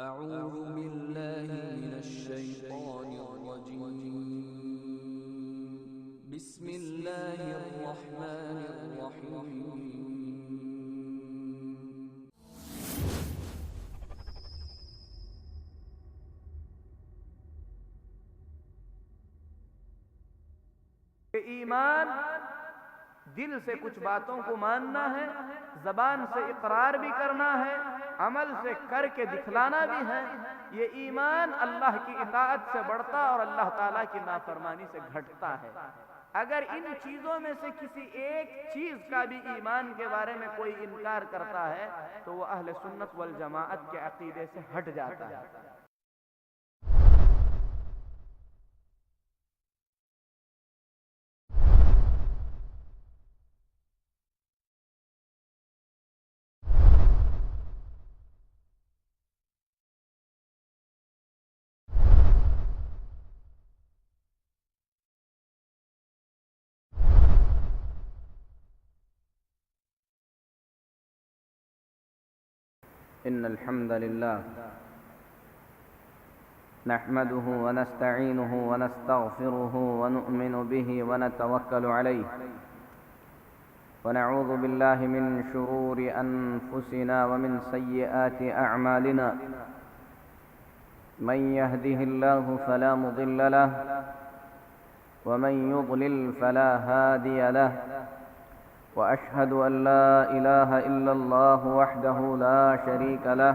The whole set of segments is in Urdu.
أعوذ بالله من الشيطان الرجيم. بسم الله الرحمن الرحيم. کہ ایمان دل سے کچھ باتوں کو ماننا ہے، زبان سے اقرار بھی کرنا ہے، عمل سے کر کے دکھلانا بھی ہے۔ یہ ایمان اللہ کی اطاعت سے بڑھتا اور اللہ تعالیٰ کی نافرمانی سے گھٹتا ہے۔ اگر ان چیزوں میں سے کسی ایک چیز کا بھی ایمان کے بارے میں کوئی انکار کرتا ہے تو وہ اہل سنت والجماعت کے عقیدے سے ہٹ جاتا ہے۔ إن الحمد لله نحمده ونستعينه ونستغفره ونؤمن به ونتوكل عليه ونعوذ بالله من شرور أنفسنا ومن سيئات أعمالنا من يهده الله فلا مضل له ومن يضلل فلا هادي له وأشهد أن لا إله إلا الله وحده لا شريك له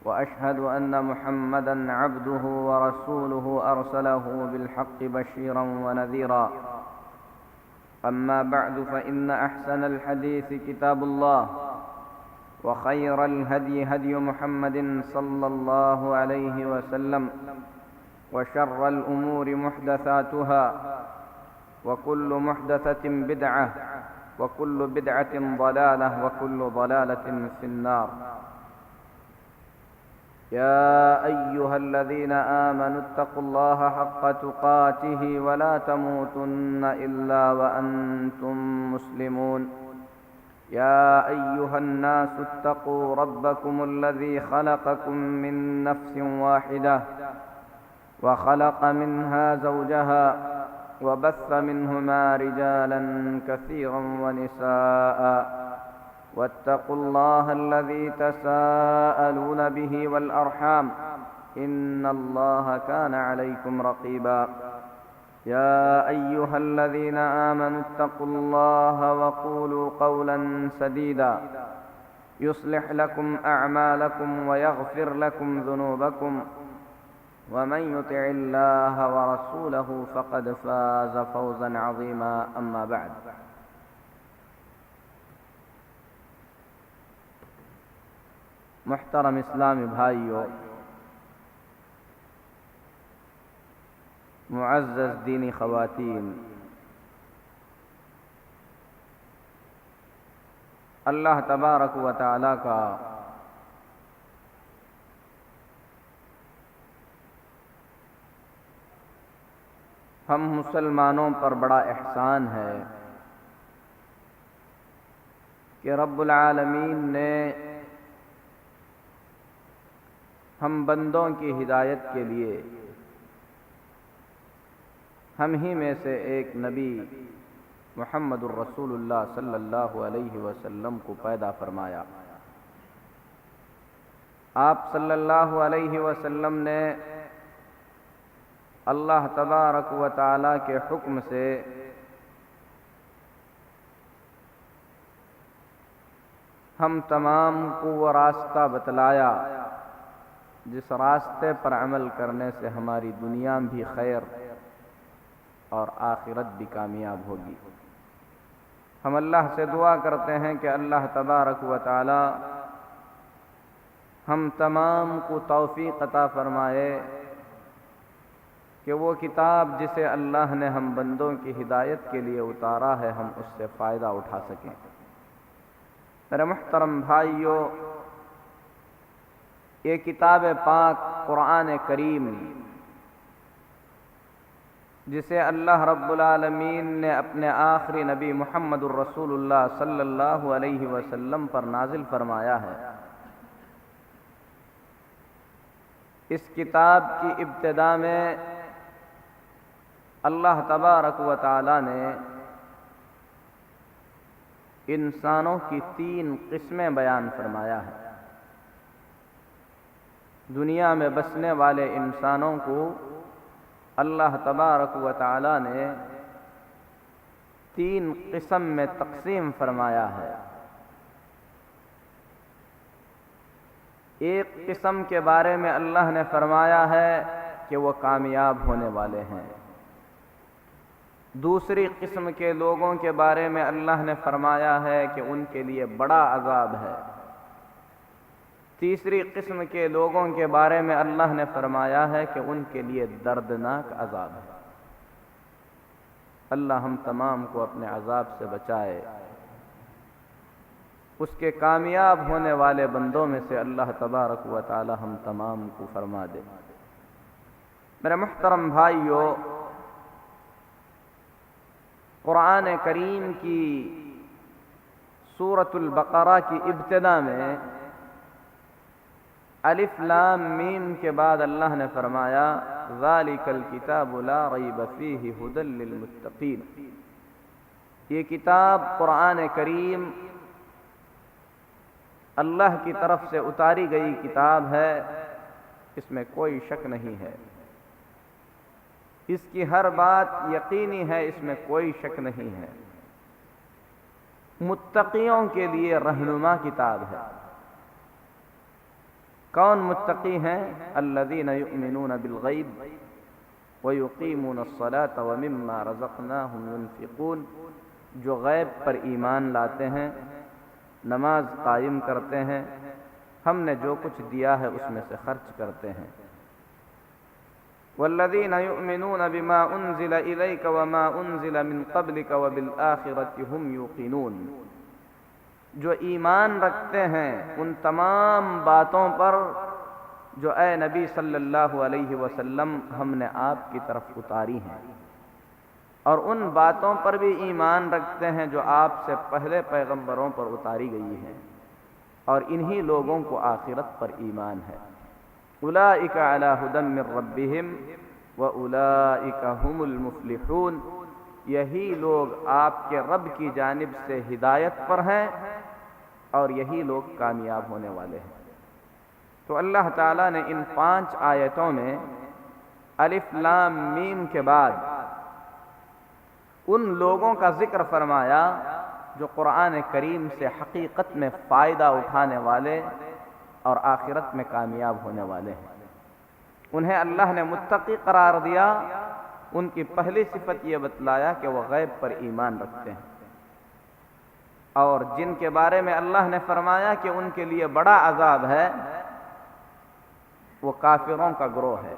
وأشهد أن محمدًا عبده ورسوله أرسله بالحق بشيرًا ونذيرًا أما بعد فإن أحسن الحديث كتاب الله وخير الهدي هدي محمد صلى الله عليه وسلم وشر الأمور محدثاتها وكل محدثة بدعة وكل بدعة ضلالة وكل ضلالة في النار يا أيها الذين آمنوا اتقوا الله حق تقاته ولا تموتن إلا وأنتم مسلمون يا أيها الناس اتقوا ربكم الذي خلقكم من نفس واحدة وخلق منها زوجها وبث منهما رجالا كثيرا ونساء واتقوا الله الذي تساءلون به والأرحام إن الله كان عليكم رقيبا يا أيها الذين آمنوا اتقوا الله وقولوا قولا سديدا يصلح لكم أعمالكم ويغفر لكم ذنوبكم ومن يطع الله ورسوله فقد فاز فوزا عظيما أما بعد محترم اسلامی بھائیو، معزز دینی خواتین، اللہ تبارک و تعالی کا ہم مسلمانوں پر بڑا احسان ہے کہ رب العالمین نے ہم بندوں کی ہدایت کے لیے ہم ہی میں سے ایک نبی محمد الرسول اللہ صلی اللہ علیہ وسلم کو پیدا فرمایا۔ آپ صلی اللہ علیہ وسلم نے اللہ تبارک و تعالی کے حکم سے ہم تمام کو وہ راستہ بتلایا جس راستے پر عمل کرنے سے ہماری دنیا بھی خیر اور آخرت بھی کامیاب ہوگی۔ ہم اللہ سے دعا کرتے ہیں کہ اللہ تبارک و تعالی ہم تمام کو توفیق عطا فرمائے کہ وہ کتاب جسے اللہ نے ہم بندوں کی ہدایت کے لیے اتارا ہے ہم اس سے فائدہ اٹھا سکیں۔ میرے محترم بھائیو، یہ کتاب پاک قرآن کریم جسے اللہ رب العالمین نے اپنے آخری نبی محمد الرسول اللہ صلی اللہ علیہ وسلم پر نازل فرمایا ہے، اس کتاب کی ابتدا میں اللہ تبارک و تعالی نے انسانوں کی 3 قسمیں بیان فرمایا ہے۔ دنیا میں بسنے والے انسانوں کو اللہ تبارک و تعالی نے 3 قسم میں تقسیم فرمایا ہے۔ ایک قسم کے بارے میں اللہ نے فرمایا ہے کہ وہ کامیاب ہونے والے ہیں۔ دوسری قسم کے لوگوں کے بارے میں اللہ نے فرمایا ہے کہ ان کے لیے بڑا عذاب ہے۔ تیسری قسم کے لوگوں کے بارے میں اللہ نے فرمایا ہے کہ ان کے لیے دردناک عذاب ہے۔ اللہ ہم تمام کو اپنے عذاب سے بچائے، اس کے کامیاب ہونے والے بندوں میں سے اللہ تبارک و تعالی ہم تمام کو فرما دے۔ میرے محترم بھائیو، قرآن کریم کی سورۃ البقرہ کی ابتدا میں الف لام میم کے بعد اللہ نے فرمایا ذالک الکتاب لا ریب فیہ ھدی للمتقین۔ یہ کتاب قرآن کریم اللہ کی طرف سے اتاری گئی کتاب ہے، اس میں کوئی شک نہیں ہے، اس کی ہر بات یقینی ہے، اس میں کوئی شک نہیں ہے۔ متقیوں کے لیے رہنما کتاب ہے۔ کون متقی ہیں؟ الذین یؤمنون بالغیب ویقیمون الصلاۃ ومما رزقناہم ينفقون، جو غیب پر ایمان لاتے ہیں، نماز قائم کرتے ہیں، ہم نے جو کچھ دیا ہے اس میں سے خرچ کرتے ہیں۔ والذین یؤمنون بما انزل الیک وما انزل من قبلک وبالآخرۃ ھم یوقنون، جو ایمان رکھتے ہیں ان تمام باتوں پر جو اے نبی صلی اللہ علیہ وسلم ہم نے آپ کی طرف اتاری ہیں، اور ان باتوں پر بھی ایمان رکھتے ہیں جو آپ سے پہلے پیغمبروں پر اتاری گئی ہیں، اور انہی لوگوں کو آخرت پر ایمان ہے۔ اولئک علی ھدی من ربہم واولئک ھم المفلحون، یہی لوگ آپ کے رب کی جانب سے ہدایت پر ہیں اور یہی لوگ کامیاب ہونے والے ہیں۔ تو اللہ تعالیٰ نے ان 5 آیتوں میں الف لام میم کے بعد ان لوگوں کا ذکر فرمایا جو قرآن کریم سے حقیقت میں فائدہ اٹھانے والے اور آخرت میں کامیاب ہونے والے ہیں۔ انہیں اللہ نے متقی قرار دیا، ان کی پہلی صفت یہ بتلایا کہ وہ غیب پر ایمان رکھتے ہیں، اور جن کے بارے میں اللہ نے فرمایا کہ ان کے لیے بڑا عذاب ہے، وہ کافروں کا گروہ ہے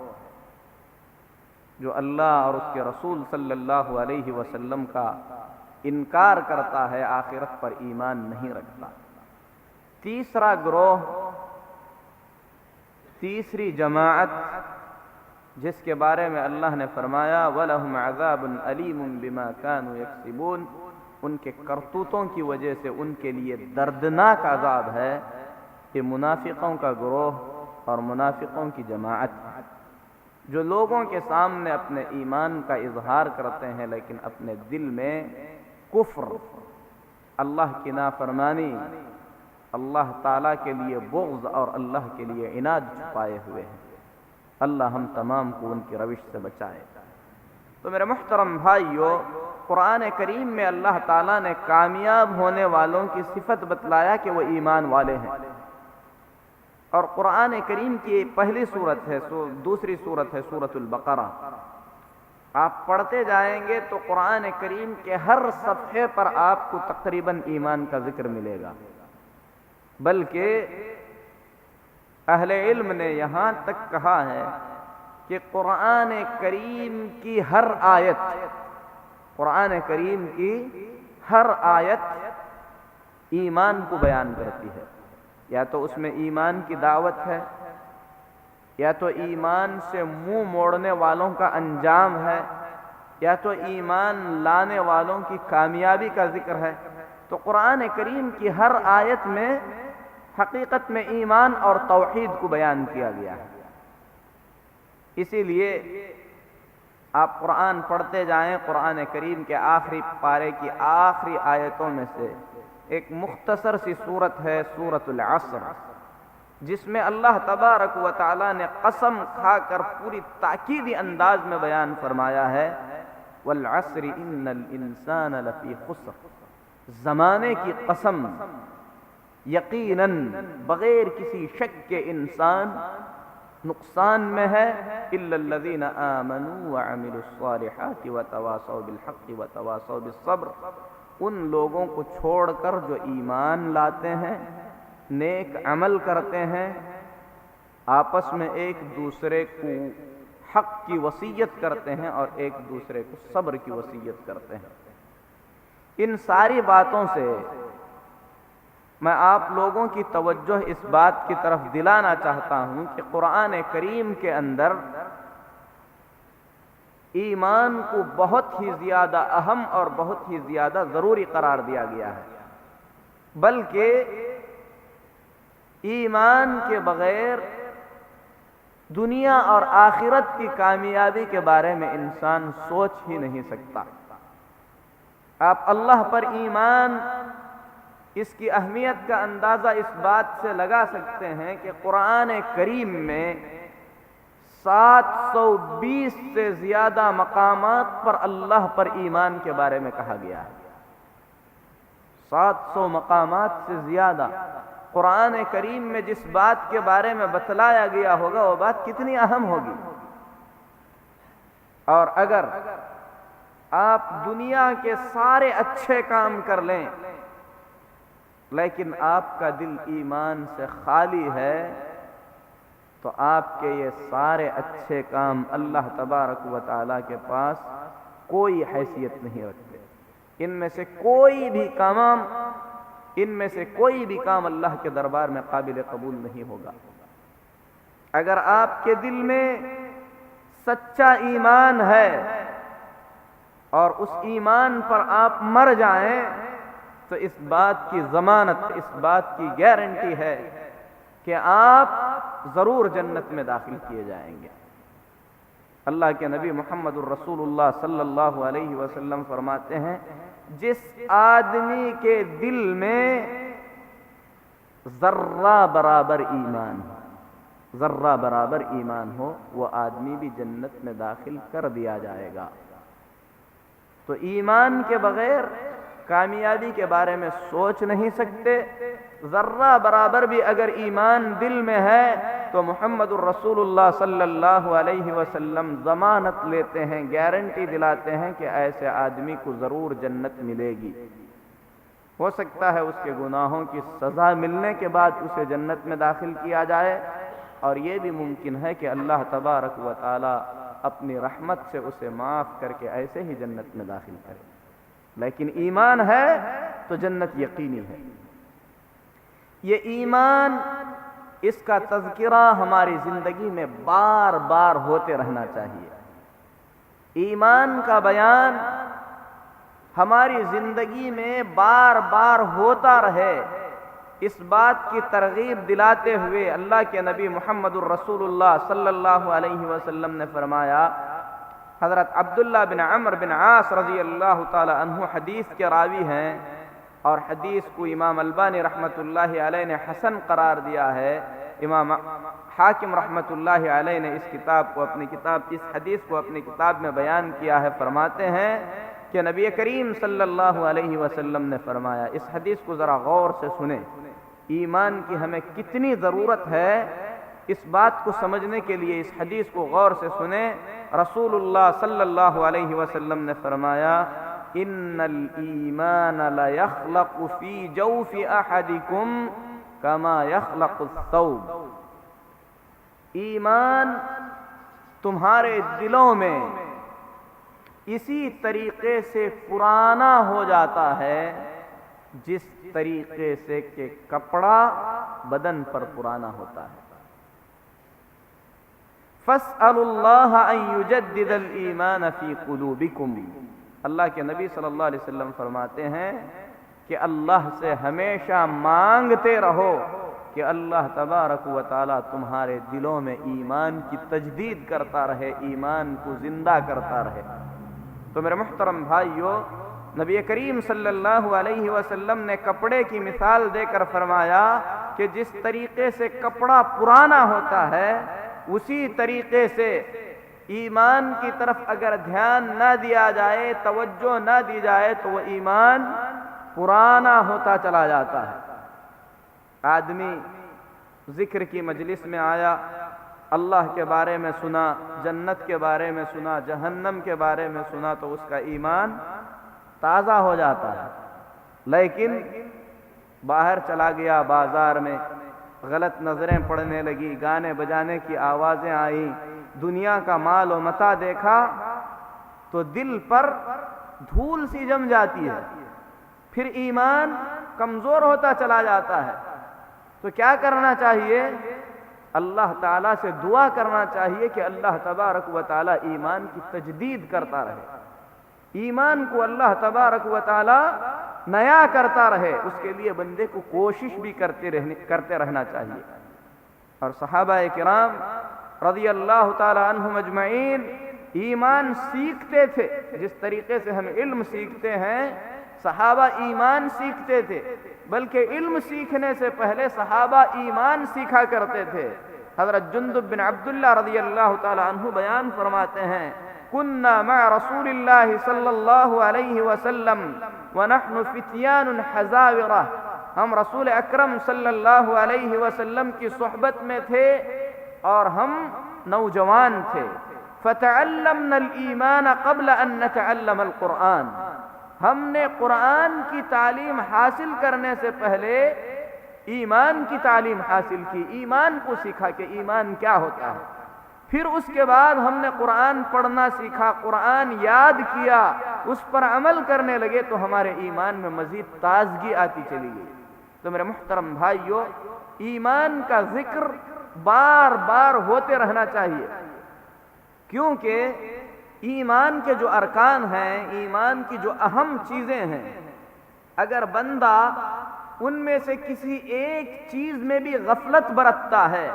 جو اللہ اور اس کے رسول صلی اللہ علیہ وسلم کا انکار کرتا ہے، آخرت پر ایمان نہیں رکھتا۔ تیسرا گروہ، تیسری جماعت جس کے بارے میں اللہ نے فرمایا وَلَهُمْ عَذَابٌ أَلِيمٌ بِمَا كَانُوا يَكْسِبُونَ، ان کے کرتوتوں کی وجہ سے ان کے لیے دردناک عذاب ہے۔ یہ منافقوں کا گروہ اور منافقوں کی جماعت جو لوگوں کے سامنے اپنے ایمان کا اظہار کرتے ہیں لیکن اپنے دل میں کفر، اللہ کی نافرمانی، اللہ تعالیٰ کے لیے بغض اور اللہ کے لیے عناد چھپائے ہوئے ہیں۔ اللہ ہم تمام کو ان کی روش سے بچائے۔ تو میرے محترم بھائیو، قرآن کریم میں اللہ تعالیٰ نے کامیاب ہونے والوں کی صفت بتلایا کہ وہ ایمان والے ہیں، اور قرآن کریم کی پہلی صورت ہے، دوسری صورت ہے سورۃ البقرہ۔ آپ پڑھتے جائیں گے تو قرآن کریم کے ہر صفحے پر آپ کو تقریباً ایمان کا ذکر ملے گا، بلکہ اہل علم نے یہاں تک کہا ہے کہ قرآن کریم کی ہر آیت، قرآن کریم کی ہر آیت ایمان کو بیان کرتی ہے۔ یا تو اس میں ایمان کی دعوت ہے، یا تو ایمان سے منہ موڑنے والوں کا انجام ہے، یا تو ایمان لانے والوں کی کامیابی کا ذکر ہے۔ تو قرآن کریم کی ہر آیت میں حقیقت میں ایمان اور توحید کو بیان کیا گیا ہے۔ اسی لیے آپ قرآن پڑھتے جائیں، قرآن کریم کے آخری پارے کی آخری آیتوں میں سے ایک مختصر سی سورت ہے سورۃ العصر، جس میں اللہ تبارک و تعالی نے قسم کھا کر پوری تاکیدی انداز میں بیان فرمایا ہے والعصر ان الانسان لفی خسر، زمانے کی قسم، یقیناً بغیر کسی شک کے انسان نقصان میں ہے، الا الذین آمنوا وعملوا الصالحات وتواصوا بالحق وتواصوا بالصبر، ان لوگوں کو چھوڑ کر جو ایمان لاتے ہیں، نیک عمل کرتے ہیں، آپس میں ایک دوسرے کو حق کی وصیت کرتے ہیں اور ایک دوسرے کو صبر کی وصیت کرتے ہیں۔ ان ساری باتوں سے میں آپ لوگوں کی توجہ اس بات کی طرف دلانا چاہتا ہوں کہ قرآن کریم کے اندر ایمان کو بہت ہی زیادہ اہم اور بہت ہی زیادہ ضروری قرار دیا گیا ہے، بلکہ ایمان کے بغیر دنیا اور آخرت کی کامیابی کے بارے میں انسان سوچ ہی نہیں سکتا۔ آپ اللہ پر ایمان، اس کی اہمیت کا اندازہ اس بات سے لگا سکتے ہیں کہ قرآن کریم میں 720 سے زیادہ مقامات پر اللہ پر ایمان کے بارے میں کہا گیا ہے۔ 700 مقامات سے زیادہ قرآن کریم میں جس بات کے بارے میں بتلایا گیا ہوگا وہ بات کتنی اہم ہوگی۔ اور اگر آپ دنیا کے سارے اچھے کام کر لیں لیکن آپ کا دل ایمان سے خالی ہے تو آپ کے یہ سارے اچھے کام اللہ تبارک و تعالیٰ کے پاس کوئی حیثیت نہیں رکھتے۔ ان میں سے کوئی بھی کام اللہ کے دربار میں قابل قبول نہیں ہوگا۔ اگر آپ کے دل میں سچا ایمان ہے اور اس ایمان پر آپ مر جائیں تو اس بات کی ضمانت، اس بات کی گارنٹی ہے کہ آپ ضرور جنت میں داخل کیے جائیں گے۔ اللہ کے نبی محمد الرسول اللہ صلی اللہ علیہ وسلم فرماتے ہیں جس آدمی کے دل میں ذرہ برابر ایمان ہو وہ آدمی بھی جنت میں داخل کر دیا جائے گا۔ تو ایمان کے بغیر کامیابی کے بارے میں سوچ نہیں سکتے۔ ذرہ برابر بھی اگر ایمان دل میں ہے تو محمد الرسول اللہ صلی اللہ علیہ وسلم ضمانت لیتے ہیں، گارنٹی دلاتے ہیں کہ ایسے آدمی کو ضرور جنت ملے گی۔ ہو سکتا ہے اس کے گناہوں کی سزا ملنے کے بعد اسے جنت میں داخل کیا جائے، اور یہ بھی ممکن ہے کہ اللہ تبارک و تعالی اپنی رحمت سے اسے معاف کر کے ایسے ہی جنت میں داخل کرے، لیکن ایمان ہے تو جنت یقینی ہے۔ یہ ایمان، اس کا تذکرہ ہماری زندگی میں بار بار ہوتے رہنا چاہیے۔ ایمان کا بیان ہماری زندگی میں بار بار ہوتا رہے، اس بات کی ترغیب دلاتے ہوئے اللہ کے نبی محمد الرسول اللہ صلی اللہ علیہ وسلم نے فرمایا، حضرت عبداللہ بن عمرو بن عاص رضی اللہ تعالی عنہ حدیث کے راوی ہیں، اور حدیث کو امام البانی رحمۃ اللہ علیہ نے حسن قرار دیا ہے، امام حاکم رحمۃ اللہ علیہ نے اس حدیث کو اپنی کتاب میں بیان کیا ہے۔ فرماتے ہیں کہ نبی کریم صلی اللہ علیہ وسلم نے فرمایا، اس حدیث کو ذرا غور سے سنیں، ایمان کی ہمیں کتنی ضرورت ہے اس بات کو سمجھنے کے لیے اس حدیث کو غور سے سنیں۔ رسول اللہ صلی اللہ علیہ وسلم نے فرمایا، ان الایمان لیخلق فی جوف احدکم کما یخلق الثوب، ایمان تمہارے دلوں میں اسی طریقے سے پرانا ہو جاتا ہے جس طریقے سے کہ کپڑا بدن پر پرانا ہوتا ہے۔ فَاسْأَلُوا اللَّهَ أَن يُجَدِّدَ الْإِيمَانَ فِي قُلُوبِكُمْ، اللہ کے نبی صلی اللہ علیہ وسلم فرماتے ہیں کہ اللہ سے ہمیشہ مانگتے رہو کہ اللہ تبارک و تعالیٰ تمہارے دلوں میں ایمان کی تجدید کرتا رہے، ایمان کو زندہ کرتا رہے۔ تو میرے محترم بھائیو، نبی کریم صلی اللہ علیہ وسلم نے کپڑے کی مثال دے کر فرمایا کہ جس طریقے سے کپڑا پرانا ہوتا ہے اسی طریقے سے ایمان کی طرف اگر دھیان نہ دیا جائے، توجہ نہ دی جائے تو وہ ایمان پرانا ہوتا چلا جاتا ہے۔ آدمی ذکر کی مجلس میں آیا، اللہ کے بارے میں سنا، جنت کے بارے میں سنا، جہنم کے بارے میں سنا تو اس کا ایمان تازہ ہو جاتا ہے، لیکن باہر چلا گیا بازار میں، غلط نظریں پڑنے لگی، گانے بجانے کی آوازیں آئیں، دنیا کا مال و متاع دیکھا تو دل پر دھول سی جم جاتی ہے، پھر ایمان کمزور ہوتا چلا جاتا ہے۔ تو کیا کرنا چاہیے؟ اللہ تعالیٰ سے دعا کرنا چاہیے کہ اللہ تبارک و تعالیٰ ایمان کی تجدید کرتا رہے، ایمان کو اللہ تبارک و تعالیٰ نیا کرتا رہے، اس کے لیے بندے کو کوشش بھی کرتے رہنا چاہیے۔ اور صحابہ کرام رضی اللہ تعالی عنہم اجمعین ایمان سیکھتے تھے، جس طریقے سے ہم علم سیکھتے ہیں صحابہ ایمان سیکھتے تھے، بلکہ علم سیکھنے سے پہلے صحابہ ایمان سیکھا کرتے تھے۔ حضرت جندب بن عبداللہ رضی اللہ تعالی عنہ بیان فرماتے ہیں، كنا مع رسول اللہ صلی اللہ علیہ وسلم ونحن فتیان حزاورہ، ہم رسول اکرم صلی اللہ علیہ وسلم کی صحبت میں تھے اور ہم نوجوان تھے۔ فتعلمنا الایمان قبل ان نتعلم القرآن، ہم نے قرآن کی تعلیم حاصل کرنے سے پہلے ایمان کی تعلیم حاصل کی، ایمان کو سیکھا کہ ایمان کیا ہوتا ہے۔ پھر اس کے بعد ہم نے قرآن پڑھنا سیکھا، قرآن یاد کیا، اس پر عمل کرنے لگے تو ہمارے ایمان میں مزید تازگی آتی چلی گئی۔ تو میرے محترم بھائیو، ایمان کا ذکر بار بار ہوتے رہنا چاہیے، کیونکہ ایمان کے جو ارکان ہیں، ایمان کی جو اہم چیزیں ہیں، اگر بندہ ان میں سے کسی ایک چیز میں بھی غفلت برتتا ہے،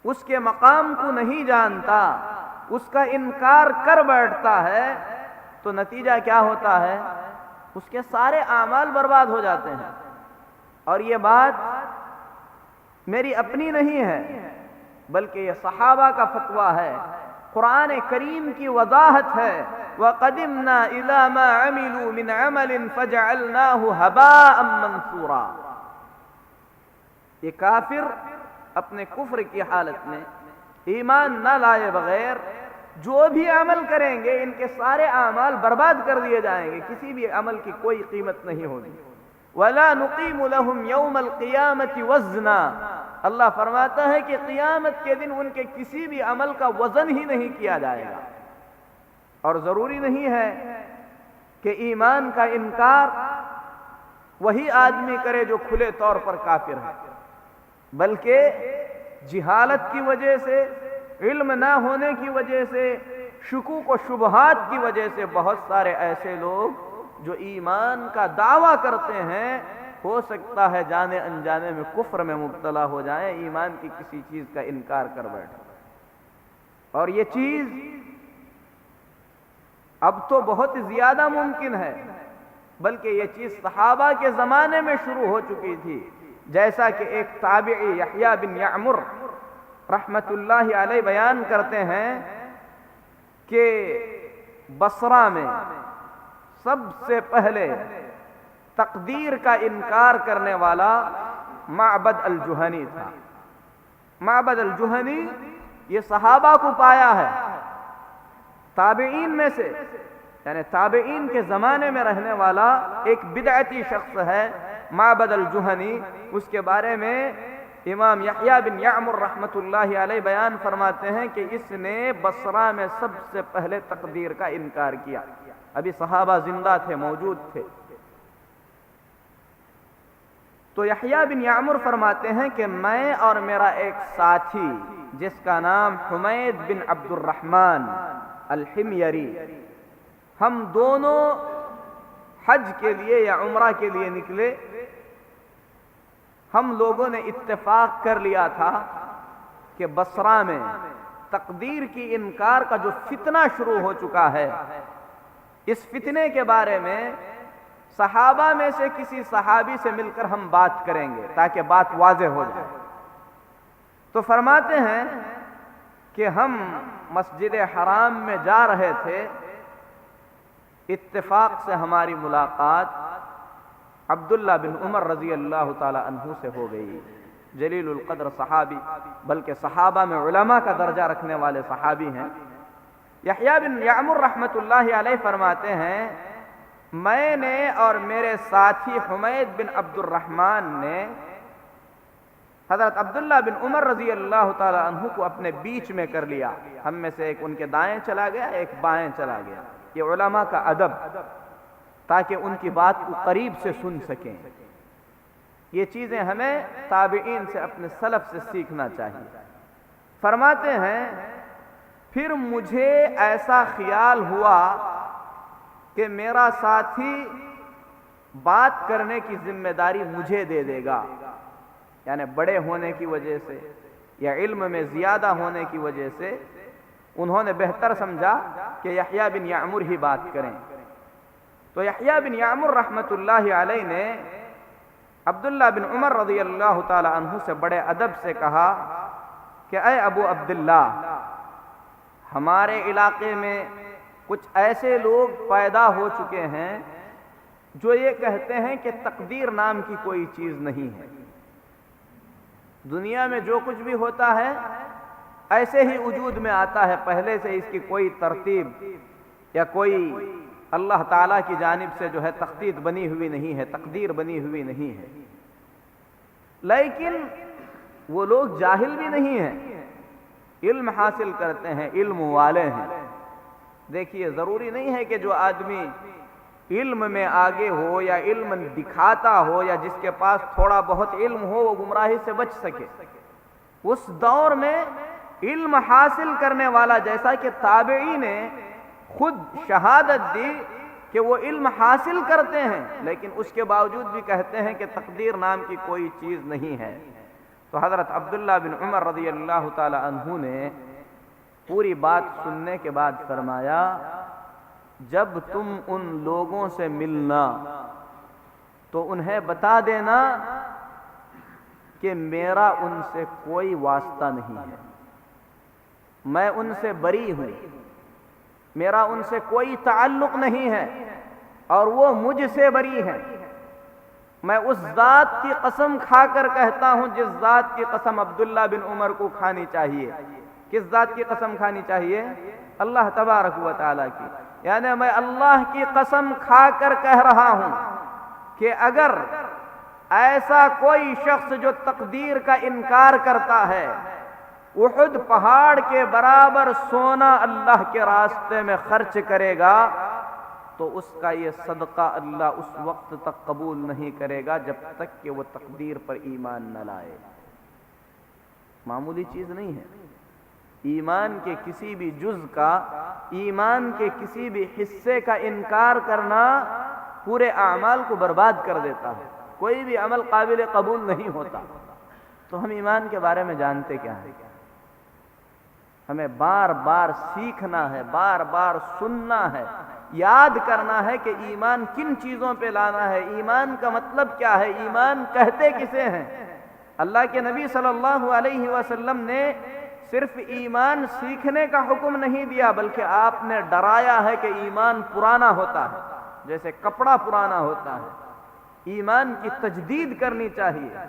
اس کے مقام کو نہیں جانتا، اس کا انکار کر بیٹھتا ہے، تو نتیجہ کیا ہوتا ہے؟ اس کے سارے اعمال برباد ہو جاتے ہیں۔ اور یہ بات میری اپنی نہیں ہے، بلکہ یہ صحابہ کا فتویٰ ہے، قرآن کریم کی وضاحت ہے، وَقَدِمْنَا إِلَى مَا عَمِلُوا مِنْ عَمَلٍ فَجَعَلْنَاهُ هَبَاءً مَنْثُورًا۔ یہ کافر اپنے کفر کی حالت میں ایمان نہ لائے بغیر جو بھی عمل کریں گے ان کے سارے اعمال برباد کر دیے جائیں گے، کسی بھی عمل کی کوئی قیمت نہیں ہوگی۔ وَلَا نُقِيمُ لَهُمْ يَوْمَ الْقِيَامَةِ وَزْنًا، اللہ فرماتا ہے کہ قیامت کے دن ان کے کسی بھی عمل کا وزن ہی نہیں کیا جائے گا۔ اور ضروری نہیں ہے کہ ایمان کا انکار وہی آدمی کرے جو کھلے طور پر کافر ہے، بلکہ جہالت کی وجہ سے، علم نہ ہونے کی وجہ سے، شکوک و شبہات کی وجہ سے بہت سارے ایسے لوگ جو ایمان کا دعویٰ کرتے ہیں، ہو سکتا ہے جانے انجانے میں کفر میں مبتلا ہو جائیں، ایمان کی کسی چیز کا انکار کر بیٹھیں۔ اور یہ چیز اب تو بہت زیادہ ممکن ہے، بلکہ یہ چیز صحابہ کے زمانے میں شروع ہو چکی تھی، جیسا کہ ایک تابعی یحییٰ بن یعمر رحمت اللہ علیہ بیان کرتے ہیں کہ بصرہ میں سب سے پہلے تقدیر کا انکار کرنے والا معبد الجہنی تھا۔ معبد الجہنی یہ صحابہ کو پایا ہے، تابعین میں سے، یعنی تابعین کے زمانے میں رہنے والا ایک بدعتی شخص ہے معبد الجہنی۔ اس کے بارے میں امام یحییٰ بن یعمر رحمت اللہ علیہ بیان فرماتے ہیں کہ اس نے بصرہ میں سب سے پہلے تقدیر کا انکار کیا، ابھی صحابہ زندہ تھے، موجود تھے۔ تو یحییٰ بن یعمر فرماتے ہیں کہ میں اور میرا ایک ساتھی جس کا نام حمید بن عبد الرحمن الحميري، ہم دونوں حج کے لیے یا عمرہ کے لیے نکلے۔ ہم لوگوں نے اتفاق کر لیا تھا کہ بصرہ میں تقدیر کی انکار کا جو فتنہ شروع ہو چکا ہے، اس فتنے کے بارے میں صحابہ میں سے کسی صحابی سے مل کر ہم بات کریں گے تاکہ بات واضح ہو جائے۔ تو فرماتے ہیں کہ ہم مسجد حرام میں جا رہے تھے، اتفاق سے ہماری ملاقات عبداللہ بن عمر رضی اللہ تعالی عنہ سے ہو گئی، جلیل القدر صحابی، بلکہ صحابہ میں علماء کا درجہ رکھنے والے صحابی ہیں۔ یحییٰ بن یعمر رحمۃ اللہ علیہ فرماتے ہیں میں نے اور میرے ساتھی حمید بن عبد الرحمن نے حضرت عبداللہ بن عمر رضی اللہ تعالی عنہ کو اپنے بیچ میں کر لیا، ہم میں سے ایک ان کے دائیں چلا گیا، ایک بائیں چلا گیا۔ یہ علماء کا ادب، تاکہ ان کی بات کو قریب سے سن سکیں۔ یہ چیزیں ہمیں تابعین سے، اپنے سلف سے سیکھنا چاہیے۔ فرماتے ہیں پھر مجھے ایسا خیال ہوا کہ میرا ساتھی بات کرنے کی ذمہ داری مجھے دے دے گا، یعنی بڑے ہونے کی وجہ سے یا علم میں زیادہ ہونے کی وجہ سے انہوں نے بہتر سمجھا کہ یحییٰ بن یعمر ہی بات کریں۔ تو یحییٰ بن یعمر رحمۃ اللہ علیہ نے عبداللہ بن عمر رضی اللہ تعالی عنہ سے بڑے ادب سے کہا کہ اے ابو عبداللہ، ہمارے علاقے میں کچھ ایسے لوگ پیدا ہو چکے ہیں جو یہ کہتے ہیں کہ تقدیر نام کی کوئی چیز نہیں ہے، دنیا میں جو کچھ بھی ہوتا ہے ایسے ہی وجود میں آتا ہے، پہلے سے اس کی کوئی ترتیب یا کوئی اللہ تعالیٰ کی جانب سے جو ہے تخطیط بنی ہوئی نہیں ہے، تقدیر بنی ہوئی نہیں ہے۔ لیکن وہ لوگ جاہل بھی نہیں ہیں، علم حاصل کرتے ہیں، علم والے ہیں۔ دیکھیے ضروری نہیں ہے کہ جو آدمی علم میں آگے ہو یا علم دکھاتا ہو یا جس کے پاس تھوڑا بہت علم ہو وہ گمراہی سے بچ سکے۔ اس دور میں علم حاصل کرنے والا، جیسا کہ تابعی نے خود شہادت دی کہ وہ علم حاصل کرتے ہیں لیکن اس کے باوجود بھی کہتے ہیں کہ تقدیر نام کی کوئی چیز نہیں ہے۔ تو حضرت عبداللہ بن عمر رضی اللہ تعالی عنہ نے پوری بات سننے کے بعد فرمایا جب تم ان لوگوں سے ملنا تو انہیں بتا دینا کہ میرا ان سے کوئی واسطہ نہیں ہے، میں ان سے بری ہوں، میرا ان سے کوئی تعلق نہیں ہے اور وہ مجھ سے بری ہیں۔ میں اس ذات کی قسم کھا کر کہتا ہوں جس ذات کی قسم عبداللہ بن عمر کو کھانی چاہیے۔ کس ذات کی قسم کھانی چاہیے؟ اللہ تبارک و تعالیٰ کی۔ یعنی میں اللہ کی قسم کھا کر کہہ رہا ہوں کہ اگر ایسا کوئی شخص جو تقدیر کا انکار کرتا ہے احد پہاڑ کے برابر سونا اللہ کے راستے میں خرچ کرے گا تو اس کا یہ صدقہ اللہ اس وقت تک قبول نہیں کرے گا جب تک کہ وہ تقدیر پر ایمان نہ لائے۔ معمولی چیز نہیں ہے۔ ایمان کے کسی بھی جز کا، ایمان کے کسی بھی حصے کا انکار کرنا پورے اعمال کو برباد کر دیتا ہے، کوئی بھی عمل قابل قبول نہیں ہوتا۔ تو ہم ایمان کے بارے میں جانتے کیا ہیں؟ ہمیں بار بار سیکھنا ہے، بار بار سننا ہے، یاد کرنا ہے کہ ایمان کن چیزوں پہ لانا ہے، ایمان کا مطلب کیا ہے، ایمان کہتے کسے ہیں۔ اللہ کے نبی صلی اللہ علیہ وسلم نے صرف ایمان سیکھنے کا حکم نہیں دیا بلکہ آپ نے ڈرایا ہے کہ ایمان پرانا ہوتا ہے، جیسے کپڑا پرانا ہوتا ہے۔ ایمان کی تجدید کرنی چاہیے،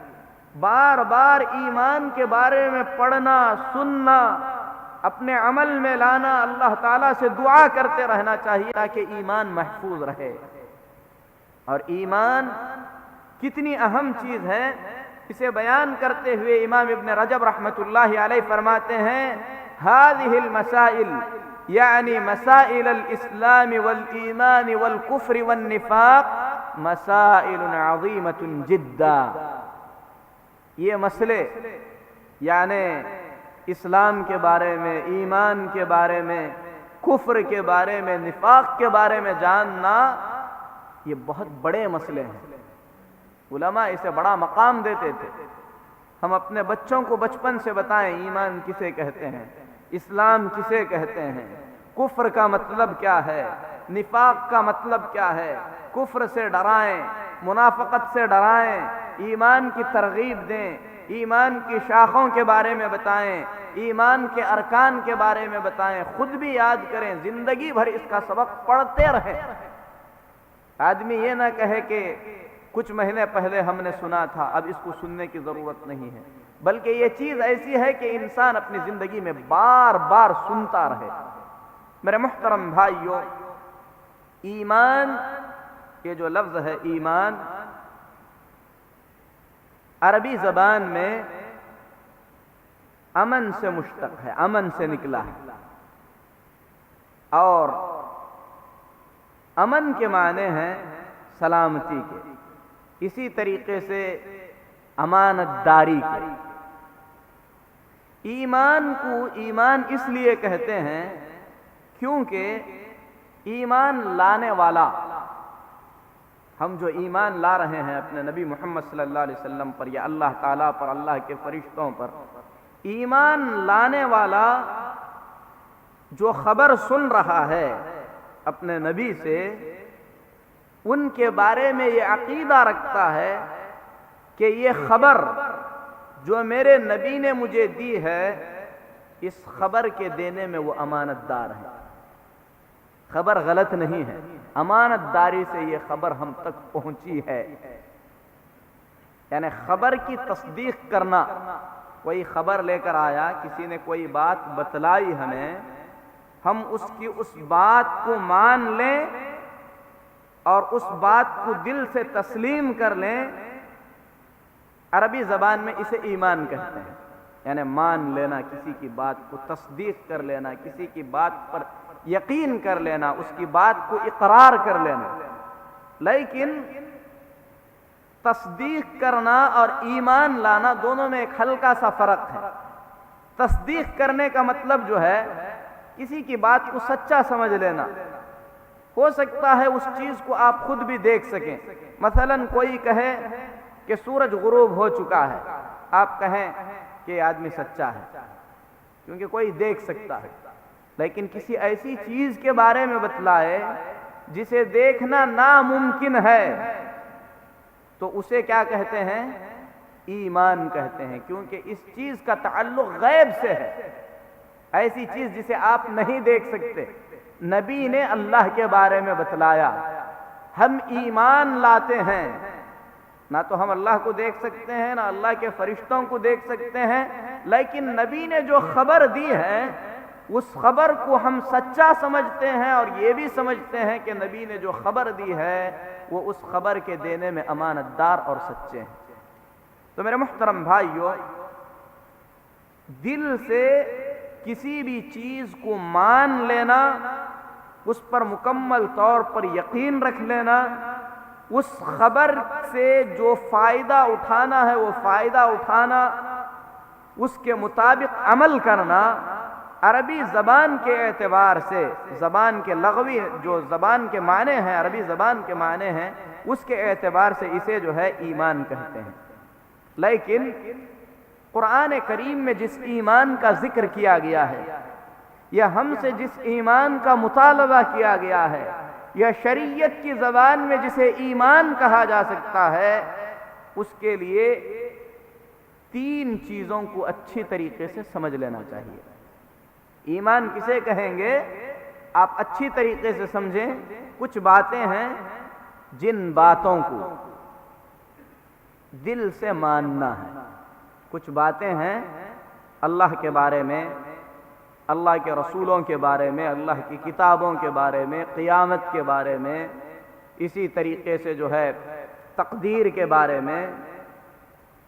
بار بار ایمان کے بارے میں پڑھنا، سننا، اپنے عمل میں لانا، اللہ تعالیٰ سے دعا کرتے رہنا چاہیے تاکہ ایمان محفوظ رہے۔ اور ایمان کتنی اہم چیز ہے اسے بیان کرتے ہوئے امام ابن رجب رحمۃ اللہ علیہ فرماتے ہیں هذه المسائل یعنی مسائل الاسلام والایمان والکفر والنفاق مسائل عظیمۃ جدا۔ یہ مسئلے یعنی اسلام کے بارے میں، ایمان کے بارے میں، کفر کے بارے میں، نفاق کے بارے میں جاننا یہ بہت بڑے مسئلے ہیں۔ علماء اسے بڑا مقام دیتے تھے. ہم اپنے بچوں کو بچپن سے بتائیں ایمان کسے کہتے ہیں, اسلام کسے کہتے ہیں, کفر کا مطلب کیا ہے, نفاق کا مطلب کیا ہے. کفر سے ڈرائیں, منافقت سے ڈرائیں, ایمان کی ترغیب دیں, ایمان کی شاخوں کے بارے میں بتائیں, ایمان کے ارکان کے بارے میں بتائیں, خود بھی یاد کریں, زندگی بھر اس کا سبق پڑھتے رہیں. آدمی یہ نہ کہے کہ کچھ مہینے پہلے ہم نے سنا تھا, اب اس کو سننے کی ضرورت نہیں ہے, بلکہ یہ چیز ایسی ہے کہ انسان اپنی زندگی میں بار بار سنتا رہے. میرے محترم بھائیوں, ایمان, یہ جو لفظ ہے ایمان, عربی زبان میں امن سے مشتق ہے, امن سے نکلا ہے, اور امن کے معنی ہیں سلامتی کے, اسی طریقے سے امانت داری کے. ایمان کو ایمان اس لیے کہتے ہیں کیونکہ ایمان لانے والا, ہم جو ایمان لا رہے ہیں اپنے نبی محمد صلی اللہ علیہ وسلم پر یا اللہ تعالیٰ پر, اللہ کے فرشتوں پر, ایمان لانے والا جو خبر سن رہا ہے اپنے نبی سے, ان کے بارے میں یہ عقیدہ رکھتا ہے کہ یہ خبر جو میرے نبی نے مجھے دی ہے, اس خبر کے دینے میں وہ امانت دار ہے, خبر غلط نہیں ہے, امانت داری سے یہ خبر ہم تک پہنچی ہے. یعنی خبر کی تصدیق کرنا, کوئی خبر لے کر آیا, کسی نے کوئی بات بتلائی ہمیں, ہم اس بات کو مان لیں اور اس بات کو دل سے تسلیم کر لیں. عربی زبان میں اسے ایمان کہتے ہیں, یعنی مان لینا, کسی کی بات کو تصدیق کر لینا, کسی کی بات پر یقین کر لینا, اس کی بات کو اقرار کر لینا. لیکن تصدیق کرنا اور ایمان لانا دونوں میں ایک ہلکا سا فرق ہے. تصدیق کرنے کا مطلب جو ہے کسی کی بات کو سچا سمجھ لینا. ہو سکتا ہے اس چیز کو آپ خود بھی دیکھ سکیں. مثلا کوئی کہے کہ سورج غروب ہو چکا ہے, آپ کہیں کہ یہ آدمی سچا ہے کیونکہ کوئی دیکھ سکتا ہے. لیکن کسی ایسی چیز کے بارے میں بتلائے جسے دیکھنا ناممکن ہے, تو اسے کیا کہتے ہیں؟ ایمان کہتے ہیں, کیونکہ اس چیز کا تعلق غیب سے ہے. ایسی چیز جسے آپ نہیں دیکھ سکتے, نبی نے اللہ کے بارے میں بتلایا, ہم ایمان لاتے ہیں. نہ تو ہم اللہ کو دیکھ سکتے ہیں, نہ اللہ کے فرشتوں کو دیکھ سکتے ہیں, لیکن نبی نے جو خبر دی ہے اس خبر کو ہم سچا سمجھتے ہیں, اور یہ بھی سمجھتے ہیں کہ نبی نے جو خبر دی ہے وہ اس خبر کے دینے میں امانت دار اور سچے ہیں. تو میرے محترم بھائیو, دل سے کسی بھی چیز کو مان لینا, اس پر مکمل طور پر یقین رکھ لینا, اس خبر سے جو فائدہ اٹھانا ہے وہ فائدہ اٹھانا, اس کے مطابق عمل کرنا, عربی زبان کے اعتبار سے, زبان کے لغوی جو زبان کے معنی ہیں, عربی زبان کے معنی ہیں, اس کے اعتبار سے اسے جو ہے ایمان کہتے ہیں. لیکن قرآن کریم میں جس ایمان کا ذکر کیا گیا ہے, یا ہم سے جس ایمان کا مطالبہ کیا گیا ہے, یا شریعت کی زبان میں جسے ایمان کہا جا سکتا ہے, اس کے لیے 3 چیزوں کو اچھی طریقے سے سمجھ لینا چاہیے. ایمان کسے کہیں گے آپ اچھی طریقے سے سمجھیں. کچھ باتیں ہیں جن باتوں کو دل سے ماننا ہے, کچھ باتیں ہیں اللہ کے بارے میں, اللہ کے رسولوں کے بارے میں, اللہ کی کتابوں کے بارے میں, قیامت کے بارے میں, اسی طریقے سے جو ہے تقدیر کے بارے میں.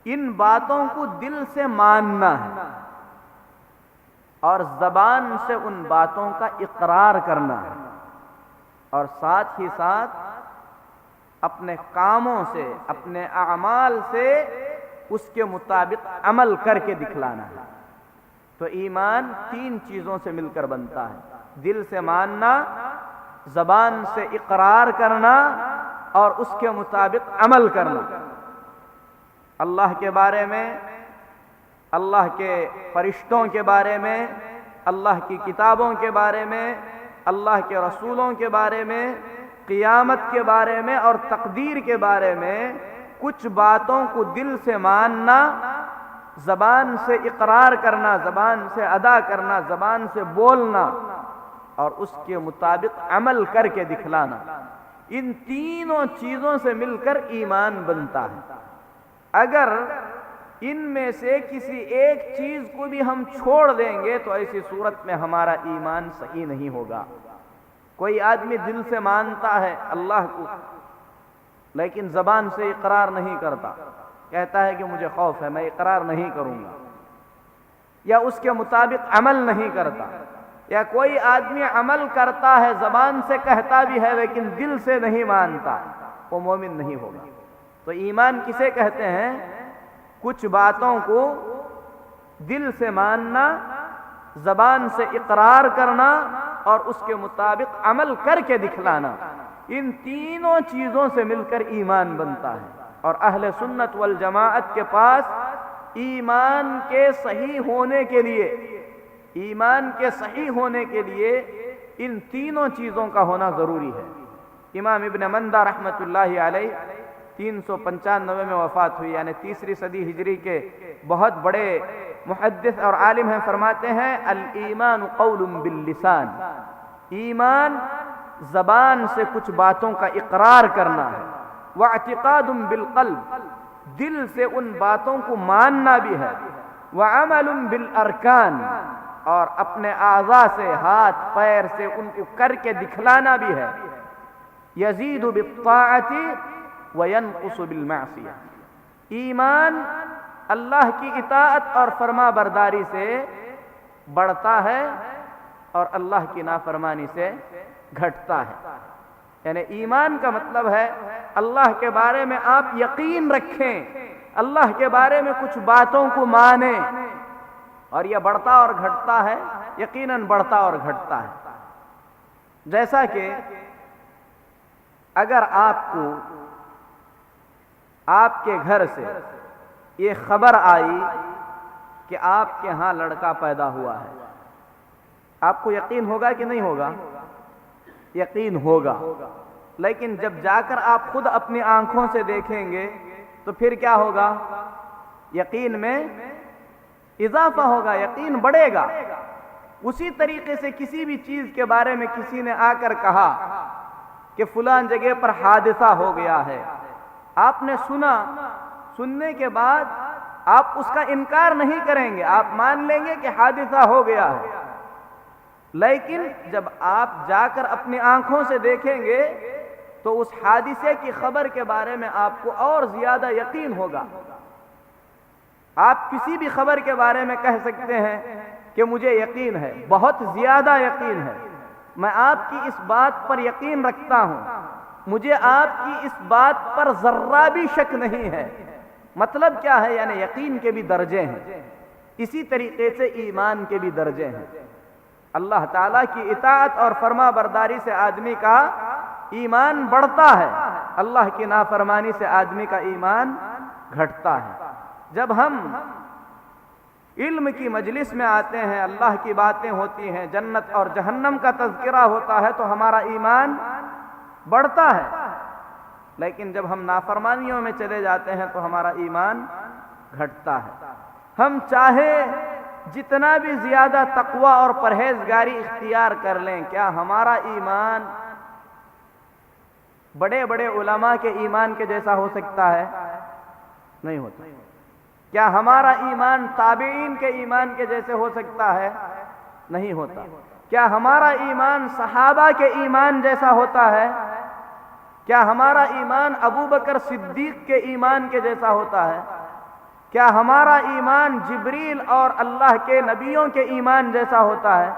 ان باتوں کو دل سے ماننا ہے اور زبان سے ان باتوں کا اقرار کرنا ہے, اور ساتھ ہی ساتھ اپنے کاموں سے, اپنے اعمال سے اس کے مطابق عمل کر کے دکھلانا ہے. تو ایمان 3 چیزوں سے مل کر بنتا ہے: دل سے ماننا, زبان سے اقرار کرنا, اور اس کے مطابق عمل کرنا. اللہ کے بارے میں، اللہ کے فرشتوں کے بارے میں، اللہ کی کتابوں کے بارے میں، اللہ کے رسولوں کے بارے میں، قیامت کے بارے میں اور تقدیر کے بارے میں کچھ باتوں کو دل سے ماننا، زبان سے اقرار کرنا، زبان سے ادا کرنا، زبان سے بولنا اور اس کے مطابق عمل کر کے دکھلانا، ان تینوں چیزوں سے مل کر ایمان بنتا ہے۔ اگر ان میں سے کسی ایک چیز کو بھی ہم چھوڑ دیں گے تو ایسی صورت میں ہمارا ایمان صحیح نہیں ہوگا۔ کوئی آدمی دل سے مانتا ہے اللہ کو لیکن زبان سے اقرار نہیں کرتا، کہتا ہے کہ مجھے خوف ہے، میں اقرار نہیں کروں گا، یا اس کے مطابق عمل نہیں کرتا، یا کوئی آدمی عمل کرتا ہے، زبان سے کہتا بھی ہے لیکن دل سے نہیں مانتا، وہ مومن نہیں ہوگا۔ تو ایمان کسے کہتے ہیں؟ کچھ باتوں کو دل سے ماننا، زبان سے اقرار کرنا اور اس کے مطابق عمل کر کے دکھلانا، ان تینوں چیزوں سے مل کر ایمان بنتا ہے۔ اور اہل سنت والجماعت کے پاس ایمان کے صحیح ہونے کے لیے، ایمان کے صحیح ہونے کے لیے ان تینوں چیزوں کا ہونا ضروری ہے۔ امام ابن مندہ رحمۃ اللہ علیہ 395 میں وفات ہوئی، یعنی تیسری صدی ہجری کے بہت بڑے محدث اور عالم ہیں، فرماتے ہیں الایمان قول باللسان، ایمان زبان سے کچھ باتوں کا اقرار کرنا ہے، واعتقاد بالقلب، دل سے ان باتوں کو ماننا بھی ہے، وعمل بالارکان، اور اپنے اعضاء سے، ہاتھ پیر سے ان کو کر کے دکھلانا بھی ہے، یزید بالطاعۃ وینقص بالمعصیہ، ایمان اللہ کی اطاعت اور فرما برداری سے بڑھتا ہے اور اللہ کی نافرمانی سے گھٹتا ہے۔ یعنی ایمان کا مطلب ہے اللہ کے بارے میں آپ یقین رکھیں، اللہ کے بارے میں کچھ باتوں کو مانیں، اور یہ بڑھتا اور گھٹتا ہے، یقیناً بڑھتا اور گھٹتا ہے۔ جیسا کہ اگر آپ کو آپ کے گھر سے یہ خبر آئی کہ آپ کے ہاں لڑکا پیدا ہوا ہے، آپ کو یقین ہوگا کہ نہیں ہوگا؟ یقین ہوگا، لیکن جب جا کر آپ خود اپنی آنکھوں سے دیکھیں گے تو پھر کیا ہوگا؟ یقین میں اضافہ ہوگا، یقین بڑھے گا۔ اسی طریقے سے کسی بھی چیز کے بارے میں کسی نے آ کر کہا کہ فلان جگہ پر حادثہ ہو گیا ہے، آپ نے سنا، سننے کے بعد آپ اس کا انکار نہیں کریں گے، آپ مان لیں گے کہ حادثہ ہو گیا ہے، لیکن جب آپ جا کر اپنی آنکھوں سے دیکھیں گے تو اس حادثے کی خبر کے بارے میں آپ کو اور زیادہ یقین ہوگا۔ آپ کسی بھی خبر کے بارے میں کہہ سکتے ہیں کہ مجھے یقین ہے، بہت زیادہ یقین ہے، میں آپ کی اس بات پر یقین رکھتا ہوں، مجھے آپ کی اس بات پر ذرہ بھی شک نہیں ہے۔ مطلب کیا ہے؟ یعنی یقین کے بھی درجے ہیں، اسی طریقے سے ایمان کے بھی درجے ہیں۔ اللہ تعالیٰ کی اطاعت اور فرما برداری سے آدمی کا ایمان بڑھتا ہے، اللہ کی نافرمانی سے آدمی کا ایمان گھٹتا ہے۔ جب ہم علم کی مجلس میں آتے ہیں، اللہ کی باتیں ہوتی ہیں، جنت اور جہنم کا تذکرہ ہوتا ہے تو ہمارا ایمان بڑھتا ہے، لیکن جب ہم نافرمانیوں میں چلے جاتے ہیں تو ہمارا ایمان گھٹتا ہے۔ ہم چاہے جتنا بھی زیادہ تقوی اور پرہیزگاری اختیار کر لیں، کیا ہمارا ایمان بڑے بڑے علماء کے ایمان کے جیسا ہو سکتا ہے؟ نہیں ہوتا۔ کیا ہمارا ایمان تابعین کے ایمان کے جیسے ہو سکتا ہے؟ نہیں ہوتا۔ کیا ہمارا ایمان صحابہ کے ایمان جیسا ہوتا ہے؟ کیا ہمارا ایمان ابو بکر صدیق کے ایمان کے جیسا ہوتا ہے؟ کیا ہمارا ایمان جبریل اور اللہ کے نبیوں کے ایمان جیسا ہوتا ہے؟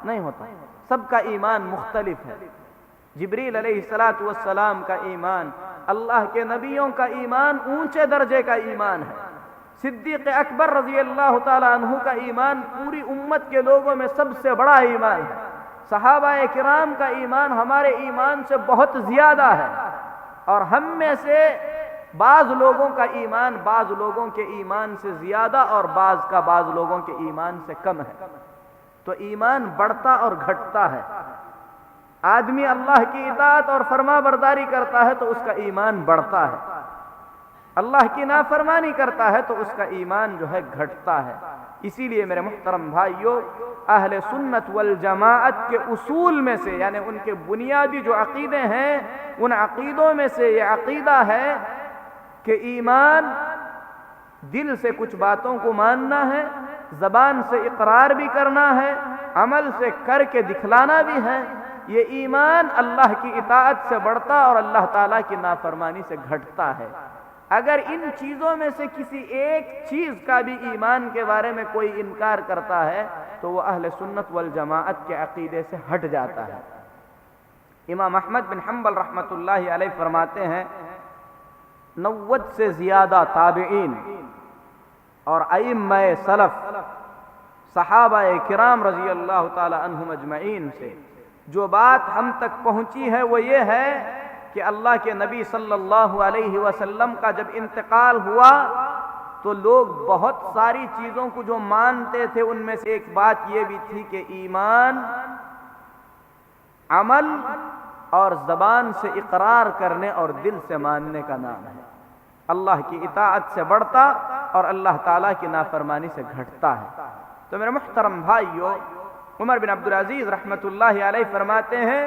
نہیں ہوتا۔ سب کا ایمان مختلف ہے۔ جبریل علیہ السلام کا ایمان، اللہ کے نبیوں کا ایمان اونچے درجے کا ایمان ہے۔ صدیق اکبر رضی اللہ تعالی عنہ کا ایمان پوری امت کے لوگوں میں سب سے بڑا ایمان ہے۔ صحابہ کرام کا ایمان ہمارے ایمان سے بہت زیادہ ہے، اور ہم میں سے بعض لوگوں کا ایمان بعض لوگوں کے ایمان سے زیادہ اور بعض لوگوں کے ایمان سے کم ہے، تو ایمان بڑھتا اور گھٹتا ہے۔ آدمی اللہ کی اطاعت اور فرما برداری کرتا ہے تو اس کا ایمان بڑھتا ہے، اللہ کی نافرمانی کرتا ہے تو اس کا ایمان جو ہے گھٹتا ہے۔ اسی لیے میرے محترم بھائیوں، اہل سنت والجماعت کے اصول میں سے، یعنی ان کے بنیادی جو عقیدے ہیں، ان عقیدوں میں سے یہ عقیدہ ہے کہ ایمان دل سے کچھ باتوں کو ماننا ہے، زبان سے اقرار بھی کرنا ہے، عمل سے کر کے دکھلانا بھی ہے۔ یہ ایمان اللہ کی اطاعت سے بڑھتا اور اللہ تعالیٰ کی نافرمانی سے گھٹتا ہے۔ اگر ان چیزوں میں سے کسی ایک چیز کا بھی ایمان کے بارے میں کوئی انکار کرتا ہے تو وہ اہل سنت والجماعت کے عقیدے سے ہٹ جاتا ہے۔ امام احمد بن حنبل رحمۃ اللہ علیہ فرماتے ہیں 90 سے زیادہ تابعین اور ائمہ سلف صحابہ کرام رضی اللہ تعالی عنہم اجمعین سے جو بات ہم تک پہنچی ہے وہ یہ ہے کہ اللہ کے نبی صلی اللہ علیہ وسلم کا جب انتقال ہوا تو لوگ بہت ساری چیزوں کو جو مانتے تھے ان میں سے ایک بات یہ بھی تھی کہ ایمان عمل اور زبان سے اقرار کرنے اور دل سے ماننے کا نام ہے۔ اللہ کی اطاعت سے بڑھتا اور اللہ تعالیٰ کی نافرمانی سے گھٹتا ہے۔ تو میرے محترم بھائیو، عمر بن عبدالعزیز رحمۃ اللہ علیہ فرماتے ہیں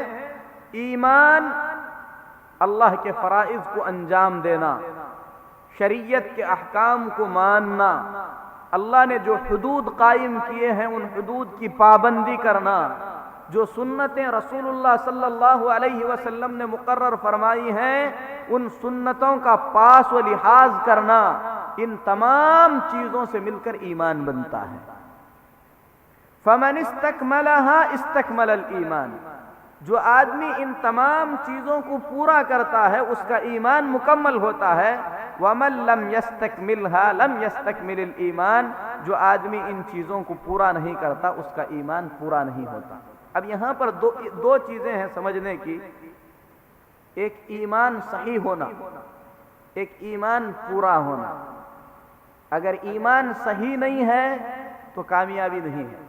ایمان اللہ کے فرائض کو انجام دینا، شریعت کے احکام کو ماننا، اللہ نے جو حدود قائم کیے ہیں ان حدود کی پابندی کرنا، جو سنتیں رسول اللہ صلی اللہ علیہ وسلم نے مقرر فرمائی ہیں ان سنتوں کا پاس و لحاظ کرنا، ان تمام چیزوں سے مل کر ایمان بنتا ہے۔ فمن استکملها استکمل الایمان، جو آدمی ان تمام چیزوں کو پورا کرتا ہے اس کا ایمان مکمل ہوتا ہے۔ ومن لم یستکملها لم یستکمل الایمان، جو آدمی ان چیزوں کو پورا نہیں کرتا اس کا ایمان پورا نہیں ہوتا۔ اب یہاں پر دو چیزیں ہیں سمجھنے کی، ایک ایمان صحیح ہونا، ایک ایمان پورا ہونا۔ اگر ایمان صحیح نہیں ہے تو کامیابی نہیں ہے۔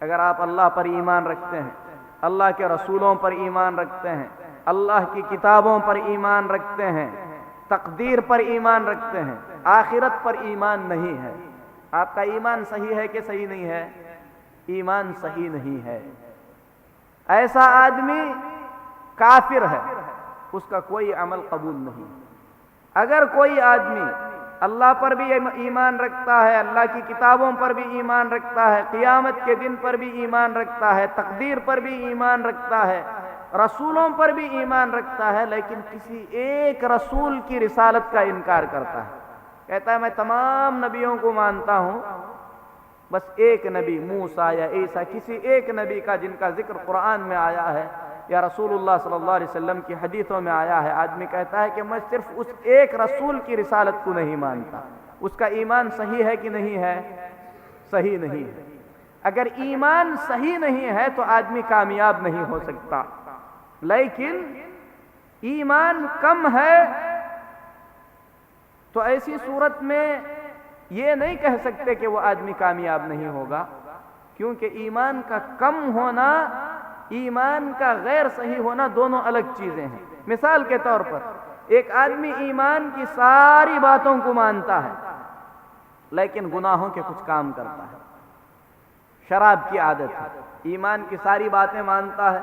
اگر آپ اللہ پر ایمان رکھتے ہیں، اللہ کے رسولوں پر ایمان رکھتے ہیں، اللہ کی کتابوں پر ایمان رکھتے ہیں، تقدیر پر ایمان رکھتے ہیں، آخرت پر ایمان نہیں ہے، آپ کا ایمان صحیح ہے کہ صحیح نہیں ہے؟ ایمان صحیح نہیں ہے۔ ایسا آدمی کافر ہے، اس کا کوئی عمل قبول نہیں۔ اگر کوئی آدمی اللہ پر بھی ایمان رکھتا ہے، اللہ کی کتابوں پر بھی ایمان رکھتا ہے، قیامت کے دن پر بھی ایمان رکھتا ہے، تقدیر پر بھی ایمان رکھتا ہے، رسولوں پر بھی ایمان رکھتا ہے، لیکن کسی ایک رسول کی رسالت کا انکار کرتا ہے، کہتا ہے میں تمام نبیوں کو مانتا ہوں، بس ایک نبی موسیٰ یا عیسیٰ، کسی ایک نبی کا جن کا ذکر قرآن میں آیا ہے یا رسول اللہ صلی اللہ علیہ وسلم کی حدیثوں میں آیا ہے، آدمی کہتا ہے کہ میں صرف اس ایک رسول کی رسالت کو نہیں مانتا، اس کا ایمان صحیح ہے کہ نہیں ہے؟ صحیح نہیں ہے۔ اگر ایمان صحیح نہیں ہے تو آدمی کامیاب نہیں ہو سکتا، لیکن ایمان کم ہے تو ایسی صورت میں یہ نہیں کہہ سکتے کہ وہ آدمی کامیاب نہیں ہوگا، کیونکہ ایمان کا کم ہونا ایمان کا غیر صحیح ہونا دونوں الگ چیزیں ہیں۔ مثال کے طور پر ایک آدمی ایمان کی ساری باتوں کو مانتا ہے لیکن گناہوں کے کچھ کام کرتا ہے، شراب کی عادت ہے، ایمان کی ساری باتیں مانتا ہے،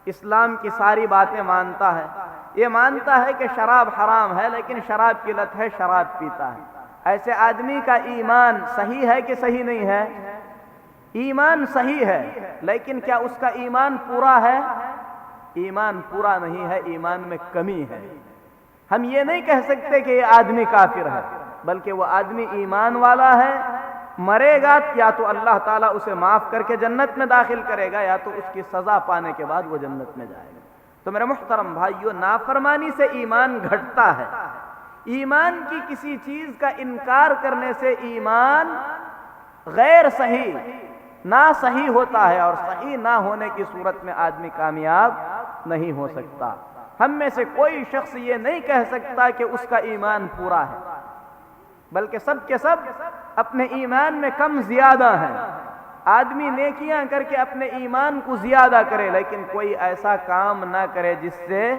اسلام کی ساری باتیں مانتا ہے، یہ مانتا ہے کہ شراب حرام ہے لیکن شراب کی لت ہے، شراب پیتا ہے۔ ایسے آدمی کا ایمان صحیح ہے کہ صحیح نہیں ہے؟ ایمان صحیح ہے، لیکن کیا اس کا ایمان پورا ہے؟ ایمان پورا نہیں ہے، ایمان میں کمی ہے۔ ہم یہ نہیں کہہ سکتے کہ یہ آدمی کافر ہے، بلکہ وہ آدمی ایمان والا ہے، مرے گا یا تو اللہ تعالیٰ اسے معاف کر کے جنت میں داخل کرے گا یا تو اس کی سزا پانے کے بعد وہ جنت میں جائے گا۔ تو میرے محترم بھائیو، نافرمانی سے ایمان گھٹتا ہے، ایمان کی کسی چیز کا انکار کرنے سے ایمان غیر صحیح نہ صحیح ہوتا ہے، اور صحیح نہ ہونے کی صورت میں آدمی کامیاب نہیں ہو سکتا۔ ہم میں سے کوئی شخص یہ نہیں کہہ سکتا کہ اس کا ایمان پورا ہے، بلکہ سب کے سب اپنے ایمان میں کم زیادہ ہیں۔ آدمی نیکیاں کر کے اپنے ایمان کو زیادہ کرے، لیکن کوئی ایسا کام نہ کرے جس سے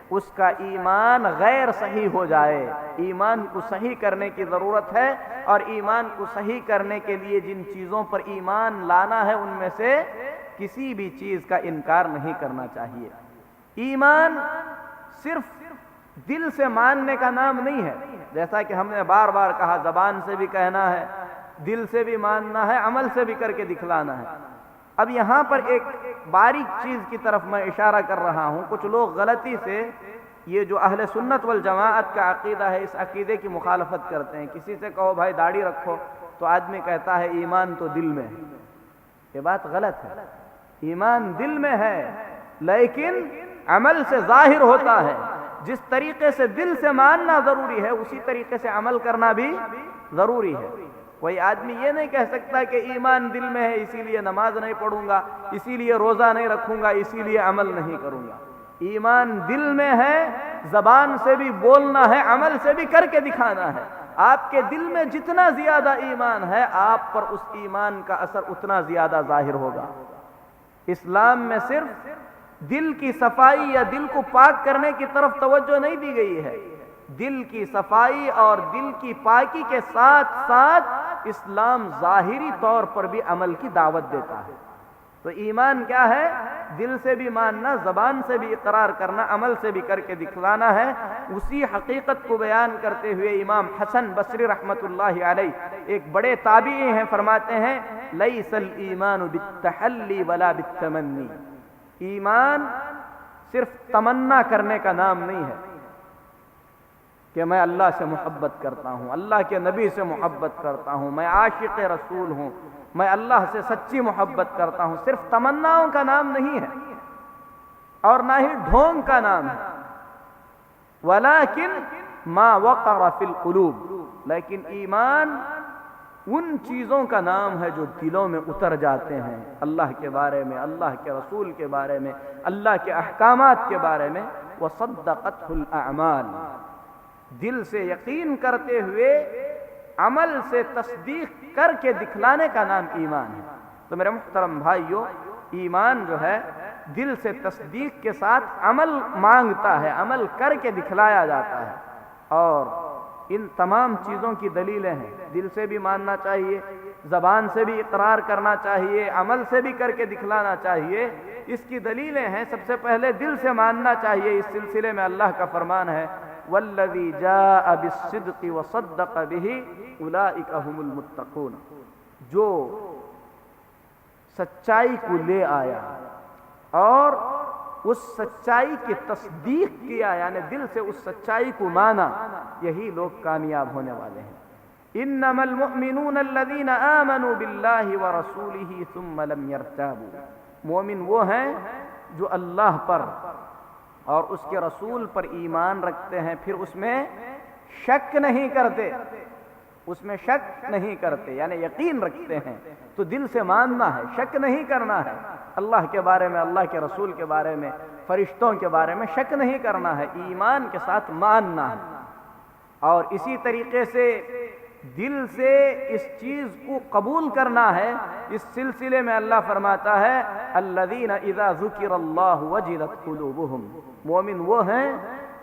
اس کا ایمان غیر صحیح ہو جائے۔ ایمان کو صحیح کرنے کی ضرورت ہے، اور ایمان کو صحیح کرنے کے لیے جن چیزوں پر ایمان لانا ہے ان میں سے کسی بھی چیز کا انکار نہیں کرنا چاہیے۔ ایمان صرف دل سے ماننے کا نام نہیں ہے، جیسا کہ ہم نے بار بار کہا، زبان سے بھی کہنا ہے، دل سے بھی ماننا ہے، عمل سے بھی کر کے دکھلانا ہے۔ اب یہاں پر ایک باریک چیز کی طرف میں اشارہ کر رہا ہوں۔ کچھ لوگ غلطی سے یہ جو اہل سنت والجماعت کا عقیدہ ہے، اس عقیدے کی مخالفت کرتے ہیں۔ کسی سے کہو بھائی داڑھی رکھو تو آدمی کہتا ہے ایمان تو دل میں ہے۔ یہ بات غلط ہے۔ ایمان دل میں ہے لیکن عمل سے ظاہر ہوتا ہے۔ جس طریقے سے دل سے ماننا ضروری ہے اسی طریقے سے عمل کرنا بھی ضروری ہے۔ کوئی آدمی یہ نہیں کہہ سکتا کہ ایمان دل میں ہے اسی لیے نماز نہیں پڑھوں گا، اسی لیے روزہ نہیں رکھوں گا، اسی لیے عمل نہیں کروں گا۔ ایمان دل میں ہے، زبان سے بھی بولنا ہے، عمل سے بھی کر کے دکھانا ہے۔ آپ کے دل میں جتنا زیادہ ایمان ہے آپ پر اس ایمان کا اثر اتنا زیادہ ظاہر ہوگا۔ اسلام میں صرف دل کی صفائی یا دل کو پاک کرنے کی طرف توجہ نہیں دی گئی ہے، دل کی صفائی اور دل کی پاکی کے ساتھ ساتھ اسلام ظاہری طور پر بھی عمل کی دعوت دیتا ہے۔ تو ایمان کیا ہے؟ دل سے بھی ماننا، زبان سے بھی اقرار کرنا، عمل سے بھی کر کے دکھلانا ہے۔ اسی حقیقت کو بیان کرتے ہوئے امام حسن بصری رحمت اللہ علیہ ایک بڑے تابعی ہیں، فرماتے ہیں لیس الایمان بالتحلی ولا بالتمنی، ایمان صرف تمنا کرنے کا نام نہیں ہے کہ میں اللہ سے محبت کرتا ہوں، اللہ کے نبی سے محبت کرتا ہوں، میں عاشق رسول ہوں، میں اللہ سے سچی محبت کرتا ہوں۔ صرف تمناؤں کا نام نہیں ہے اور نہ ہی ڈھونگ کا نام ہے، ولیکن ما وقر فی القلوب، لیکن ایمان ان چیزوں کا نام ہے جو دلوں میں اتر جاتے ہیں، اللہ کے بارے میں، اللہ کے رسول کے بارے میں، اللہ کے احکامات کے بارے میں۔ وصدقتہ الاعمال، دل سے یقین کرتے ہوئے عمل سے تصدیق کر کے دکھلانے کا نام ایمان ہے۔ تو میرے محترم بھائیو، ایمان جو ہے دل سے تصدیق کے ساتھ عمل مانگتا ہے، عمل کر کے دکھلایا جاتا ہے، اور ان تمام چیزوں کی دلیلیں ہیں۔ دل سے بھی ماننا چاہیے، زبان سے بھی اقرار کرنا چاہیے، عمل سے بھی کر کے دکھلانا چاہیے۔ اس کی دلیلیں ہیں۔ سب سے پہلے دل سے ماننا چاہیے۔ اس سلسلے میں اللہ کا فرمان ہے والذی جاء بالصدق وصدق به اولئک هم المتقون، جو سچائی کو لے آیا اور اس سچائی کی تصدیق کیا، یعنی دل سے اس سچائی کو مانا، یہی لوگ کامیاب ہونے والے ہیں۔ انما المؤمنون الذین آمنوا باللہ ورسولہ ثم لم یرتابوا، مومن وہ ہیں جو اللہ پر اور اس کے رسول پر ایمان رکھتے ہیں، پھر اس میں شک نہیں کرتے، اس میں شک نہیں کرتے، یعنی یقین رکھتے ہیں۔ تو دل سے ماننا ہے، شک نہیں کرنا ہے، اللہ کے بارے میں، اللہ کے رسول کے بارے میں، فرشتوں کے بارے میں شک نہیں کرنا ہے، ایمان کے ساتھ ماننا ہے۔ اور اسی طریقے سے دل سے اس چیز کو قبول کرنا ہے۔ اس سلسلے میں اللہ فرماتا ہے الذین اذا ذکر اللہ وجلت قلوبہم، مومن وہ ہیں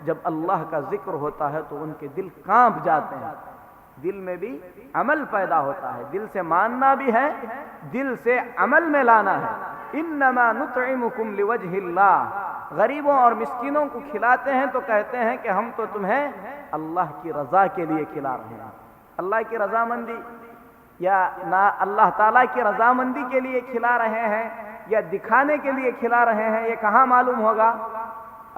جب اللہ کا ذکر ہوتا ہے تو ان کے دل کانپ جاتے ہیں، دل میں بھی عمل پیدا ہوتا ہے، دل سے ماننا بھی ہے، دل سے عمل میں لانا ہے۔ انما نطعمکم لوجہ اللہ، غریبوں اور مسکینوں کو کھلاتے ہیں تو کہتے ہیں کہ ہم تو تمہیں اللہ کی رضا کے لیے کھلا رہے ہیں۔ اللہ کی رضامندی یا نہ اللہ تعالیٰ کی رضامندی کے لیے کھلا رہے ہیں یا دکھانے کے لیے کھلا رہے ہیں، یہ کہاں معلوم ہوگا؟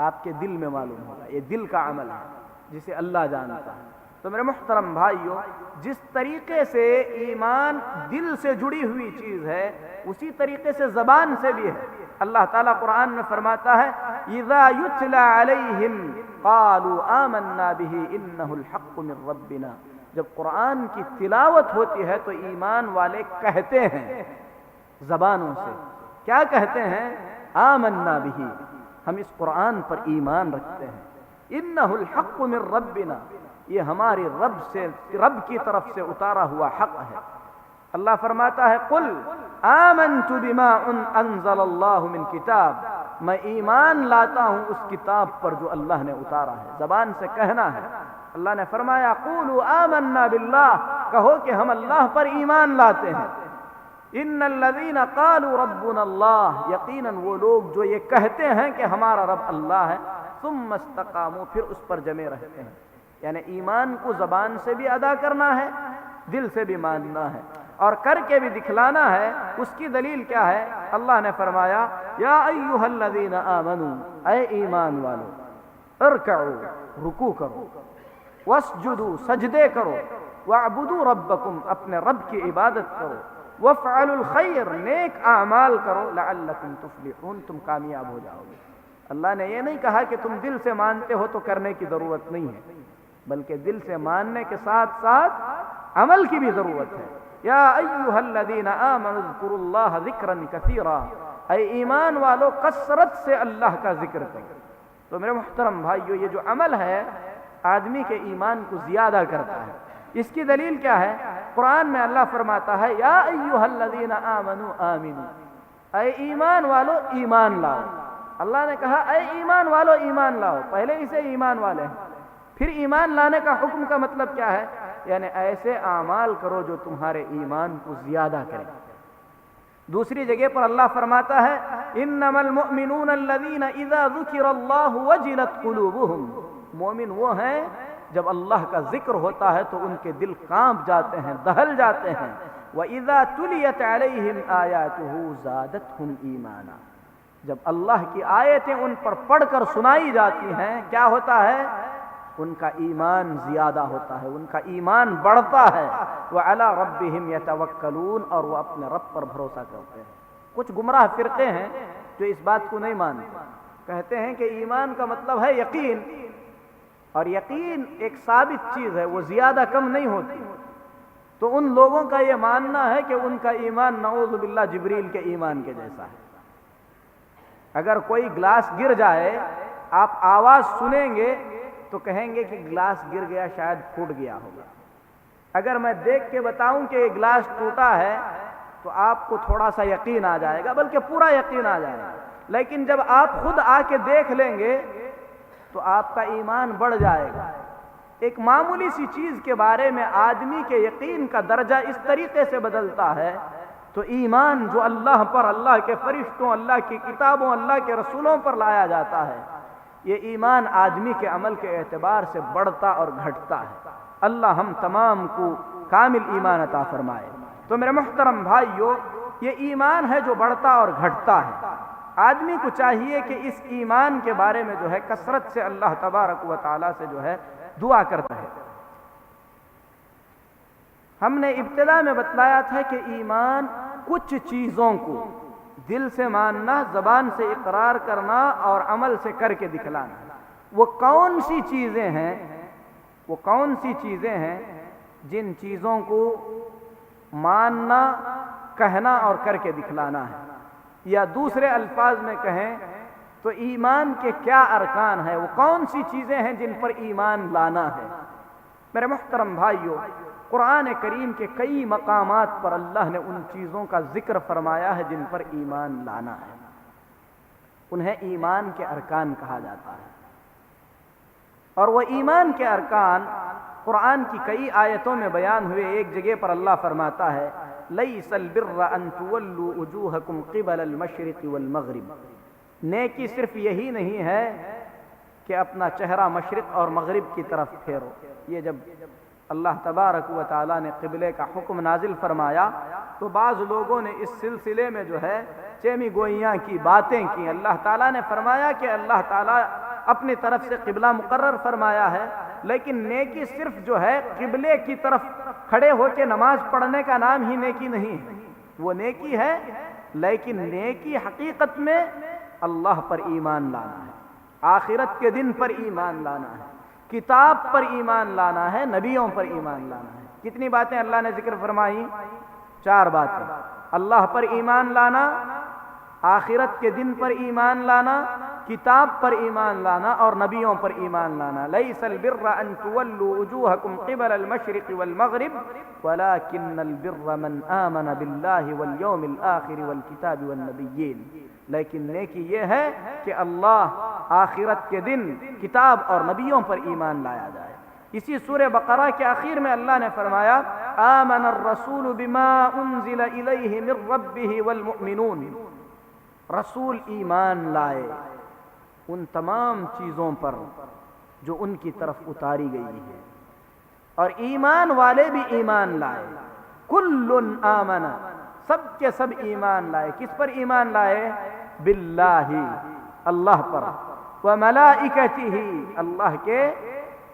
آپ کے دل میں معلوم ہوگا۔ یہ دل کا عمل ہے جسے اللہ جانتا ہے۔ تو میرے محترم بھائیو، جس طریقے سے ایمان دل سے جڑی ہوئی چیز ہے اسی طریقے سے زبان سے بھی ہے۔ اللہ تعالیٰ قرآن میں فرماتا ہے اذا یتلی علیہم قالوا آمنا بہ انہ الحق من ربنا، جب قرآن کی تلاوت ہوتی ہے تو ایمان والے کہتے ہیں زبانوں سے، کیا کہتے ہیں؟ آمنا بہ، ہم اس قرآن پر ایمان رکھتے ہیں. انہ الحق من ربنا، یہ ہماری رب کی طرف سے اتارا ہوا حق ہے. اللہ فرماتا ہے قل آمنت بما انزل اللہ من کتاب، میں ایمان لاتا ہوں اس کتاب پر جو اللہ نے اتارا ہے. زبان سے کہنا ہے. اللہ نے فرمایا قولوا آمنا باللہ، کہو کہ ہم اللہ پر ایمان لاتے ہیں. ان الذین قالوا ربنا اللہ، یقیناً وہ لوگ جو یہ کہتے ہیں کہ ہمارا رب اللہ ہے، ثم استقاموا، پھر اس پر جمے رہتے ہیں. یعنی ایمان کو زبان سے بھی ادا کرنا ہے، دل سے بھی ماننا ہے، اور کر کے بھی دکھلانا ہے. اس کی دلیل کیا ہے؟ اللہ نے فرمایا یا ایھا الذین آمنوا، اے ایمان والو، ارکعوا، رکوع کرو، واسجدوا، سجدے کرو، واعبدوا ربکم، اپنے رب کی عبادت کرو، وافعلوا الخیر، نیک اعمال کرو، لعلکم تفلحون، تم کامیاب ہو جاؤ گے. اللہ نے یہ نہیں کہا کہ تم دل سے مانتے ہو تو کرنے کی ضرورت نہیں ہے، بلکہ دل سے ماننے کے ساتھ ساتھ عمل کی بھی ضرورت ہے. یا ایھا الذین آمنوا اذکروا اللہ ذکرا کثیرا، اے ایمان والو کثرت سے اللہ کا ذکر کرو. تو میرے محترم بھائیو، یہ جو عمل ہے آدمی کے ایمان کو زیادہ کرتا ہے. اس کی دلیل کیا ہے؟ قرآن میں اللہ فرماتا ہے یا ایھا الذین آمنوا آمنوا، اے ایمان والو ایمان لاؤ. اللہ نے کہا اے ایمان والو ایمان لاؤ، پہلے اسے ایمان والے ہیں. پھر ایمان لانے کا حکم کا مطلب کیا ہے؟ یعنی ایسے اعمال کرو جو تمہارے ایمان کو زیادہ کریں. دوسری جگہ پر اللہ فرماتا ہے انما المؤمنون الذین اذا ذکر اللہ وجلت قلوبہم، مومن وہ ہیں جب اللہ کا ذکر ہوتا ہے تو ان کے دل کانپ جاتے ہیں، دہل جاتے ہیں. وَإِذَا تُلِيَتْ عَلَيْهِمْ آيَاتُهُ زَادَتْهُمْ ایمانا، جب اللہ کی آیتیں ان پر پڑھ کر سنائی جاتی ہیں کیا ہوتا ہے؟ ان کا ایمان زیادہ ہوتا ہے، ان کا ایمان بڑھتا ہے. وَعَلَىٰ رَبِّهِمْ يَتَوَكَّلُونَ، اور وہ اپنے رب پر بھروسہ کرتے ہیں. کچھ گمراہ فرقے ہیں جو اس بات کو نہیں مانتے، کہتے ہیں کہ ایمان کا مطلب ہے یقین، اور یقین ایک ثابت چیز ہے، وہ زیادہ کم نہیں ہوتی. تو ان لوگوں کا یہ ماننا ہے کہ ان کا ایمان نعوذ باللہ جبریل کے ایمان کے جیسا ہے. اگر کوئی گلاس گر جائے، آپ آواز سنیں گے تو کہیں گے کہ گلاس گر گیا، شاید پھوٹ گیا ہوگا. اگر میں دیکھ کے بتاؤں کہ یہ گلاس ٹوٹا ہے تو آپ کو تھوڑا سا یقین آ جائے گا، بلکہ پورا یقین آ جائے گا. لیکن جب آپ خود آ کے دیکھ لیں گے تو آپ کا ایمان بڑھ جائے گا. ایک معمولی سی چیز کے بارے میں آدمی کے یقین کا درجہ اس طریقے سے بدلتا ہے، تو ایمان جو اللہ پر، اللہ کے فرشتوں، اللہ کی کتابوں، اللہ کے رسولوں پر لایا جاتا ہے، یہ ایمان آدمی کے عمل کے اعتبار سے بڑھتا اور گھٹتا ہے. اللہ ہم تمام کو کامل ایمان عطا فرمائے. تو میرے محترم بھائیو، یہ ایمان ہے جو بڑھتا اور گھٹتا ہے. آدمی کو چاہیے کہ اس ایمان کے بارے میں جو ہے کثرت سے اللہ تبارک و تعالیٰ سے جو ہے دعا کرتا ہے. ہم نے ابتدا میں بتلایا تھا کہ ایمان کچھ چیزوں کو دل سے ماننا، زبان سے اقرار کرنا اور عمل سے کر کے دکھلانا. وہ کون سی چیزیں ہیں؟ وہ کون سی چیزیں ہیں جن چیزوں کو ماننا، کہنا اور کر کے دکھلانا ہے؟ یا دوسرے الفاظ میں کہیں تو ایمان کے کیا ارکان ہیں؟ وہ کون سی چیزیں ہیں جن پر ایمان لانا ہے؟ میرے محترم بھائیو، قرآن کریم کے کئی مقامات پر اللہ نے ان چیزوں کا ذکر فرمایا ہے جن پر ایمان لانا ہے. انہیں ایمان کے ارکان کہا جاتا ہے. اور وہ ایمان کے ارکان قرآن کی کئی آیتوں میں بیان ہوئے. ایک جگہ پر اللہ فرماتا ہے لیس البر ان تولوا وجوہکم قبل المشرق والمغرب، نیکی صرف یہی نہیں ہے کہ اپنا چہرہ مشرق اور مغرب کی طرف پھیرو. یہ جب اللہ تبارک و تعالیٰ نے قبلے کا حکم نازل فرمایا تو بعض لوگوں نے اس سلسلے میں جو ہے چیمی گوئیاں کی باتیں کی. اللہ تعالیٰ نے فرمایا کہ اللہ تعالیٰ اپنی طرف سے قبلہ مقرر فرمایا ہے، لیکن نیکی صرف جو ہے قبلے کی طرف کھڑے ہو کے نماز پڑھنے کا نام ہی نیکی نہیں ہے. وہ نیکی ہے، لیکن نیکی حقیقت میں اللہ پر ایمان لانا ہے، آخرت کے دن پر ایمان لانا ہے، کتاب پر ایمان لانا ہے، نبیوں پر ایمان لانا ہے. کتنی باتیں اللہ نے ذکر فرمائی؟ 4 باتیں. اللہ پر ایمان لانا، آخرت کے دن پر ایمان لانا، کتاب پر ایمان لانا اور نبیوں پر ایمان لانا. لیس البر ان تولوا وجوهکم قبل المشرق والمغرب ولكن البر من آمن باللہ والیوم الآخر والکتاب والنبیین. لیکن نیکی یہ ہے کہ اللہ آخرت کے دن کتاب اور نبیوں پر ایمان لایا جائے. اسی سورہ بقرہ کے آخر میں اللہ نے فرمایا آمن الرسول بما انزل الیہ من ربہ والمؤمنون. رسول ایمان لائے ان تمام چیزوں پر جو ان کی طرف اتاری گئی ہے، اور ایمان والے بھی ایمان لائے. کل آمن، سب کے سب ایمان لائے. کس پر ایمان لائے؟ باللہ، اللہ پر، وملائکتہ، اللہ کے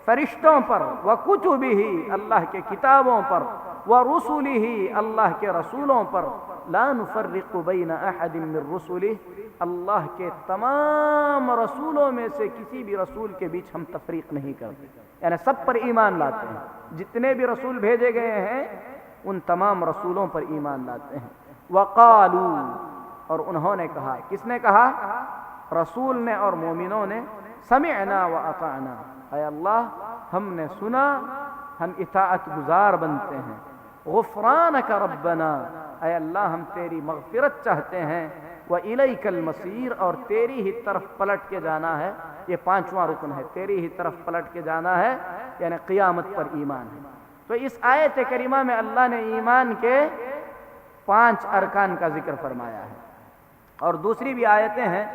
فرشتوں پر، وکتبہ، اللہ کے کتابوں پر، ورسلہ، اللہ کے رسولوں پر. لا نفرق بین احد من رسلہ، اللہ کے تمام رسولوں میں سے کسی بھی رسول کے بیچ ہم تفریق نہیں کرتے، یعنی سب پر ایمان لاتے ہیں. جتنے بھی رسول بھیجے گئے ہیں ان تمام رسولوں پر ایمان لاتے ہیں. وقالوا، اور انہوں نے کہا. کس نے کہا؟ رسول نے اور مومنوں نے. سمعنا واطعنا، اے اللہ ہم نے سنا، ہم اطاعت گزار بنتے ہیں. غفرانک ربنا، اے اللہ ہم تیری مغفرت چاہتے ہیں. وإلیک المصیر، اور تیری ہی طرف پلٹ کے جانا ہے. یہ پانچواں رکن ہے، تیری ہی طرف پلٹ کے جانا ہے، یعنی قیامت پر ایمان ہے. تو اس آیت کریمہ میں اللہ نے ایمان کے 5 ارکان کا ذکر فرمایا ہے. اور دوسری بھی آیتیں ہیں،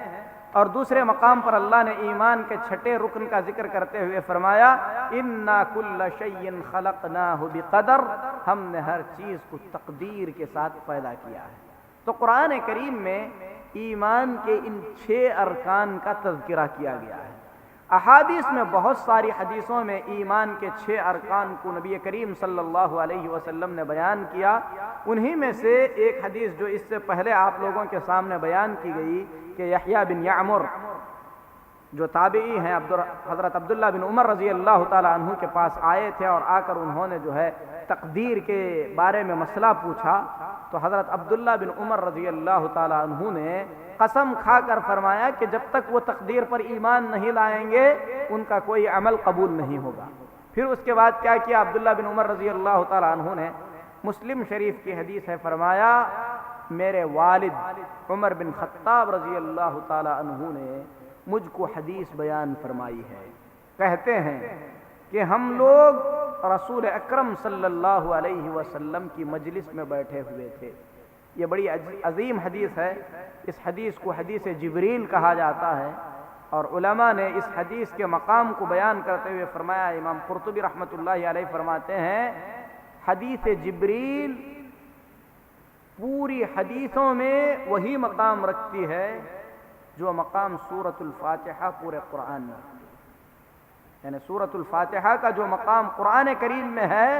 اور دوسرے مقام پر اللہ نے ایمان کے 6 رکن کا ذکر کرتے ہوئے فرمایا اِنَّا كُلَّ شَيْءٍ خَلَقْنَاهُ بِقَدَرٍ، ہم نے ہر چیز کو تقدیر کے ساتھ پیدا کیا ہے. تو قرآن کریم میں ایمان کے ان 6 ارکان کا تذکرہ کیا گیا ہے. احادیث میں بہت ساری حدیثوں میں ایمان کے 6 ارکان کو نبی کریم صلی اللہ علیہ وسلم نے بیان کیا. انہی میں سے ایک حدیث جو اس سے پہلے آپ لوگوں کے سامنے بیان کی گئی کہ یحییٰ بن یعمر جو تابعی ہیں حضرت عبداللہ بن عمر رضی اللہ تعالی عنہ کے پاس آئے تھے، اور آ کر انہوں نے جو ہے تقدیر کے بارے میں مسئلہ پوچھا. تو حضرت عبداللہ بن عمر رضی اللہ تعالی عنہ نے قسم کھا کر فرمایا کہ جب تک وہ تقدیر پر ایمان نہیں لائیں گے ان کا کوئی عمل قبول نہیں ہوگا. پھر اس کے بعد کیا کیا عبداللہ بن عمر رضی اللہ تعالی عنہ نے؟ مسلم شریف کی حدیث ہے، فرمایا میرے والد عمر بن خطاب رضی اللہ تعالی عنہ نے مجھ کو حدیث بیان فرمائی ہے. کہتے ہیں کہ ہم لوگ رسول اکرم صلی اللہ علیہ وسلم کی مجلس میں بیٹھے ہوئے تھے. یہ بڑی عظیم حدیث ہے. اس حدیث کو حدیث جبریل کہا جاتا ہے، اور علماء نے اس حدیث کے مقام کو بیان کرتے ہوئے فرمایا. امام قرطبی رحمۃ اللہ علیہ فرماتے ہیں حدیث جبریل پوری حدیثوں میں وہی مقام رکھتی ہے جو مقام سورۃ الفاتحہ پورے قرآن میں، یعنی سورۃ الفاتحہ کا جو مقام قرآن کریم میں ہے،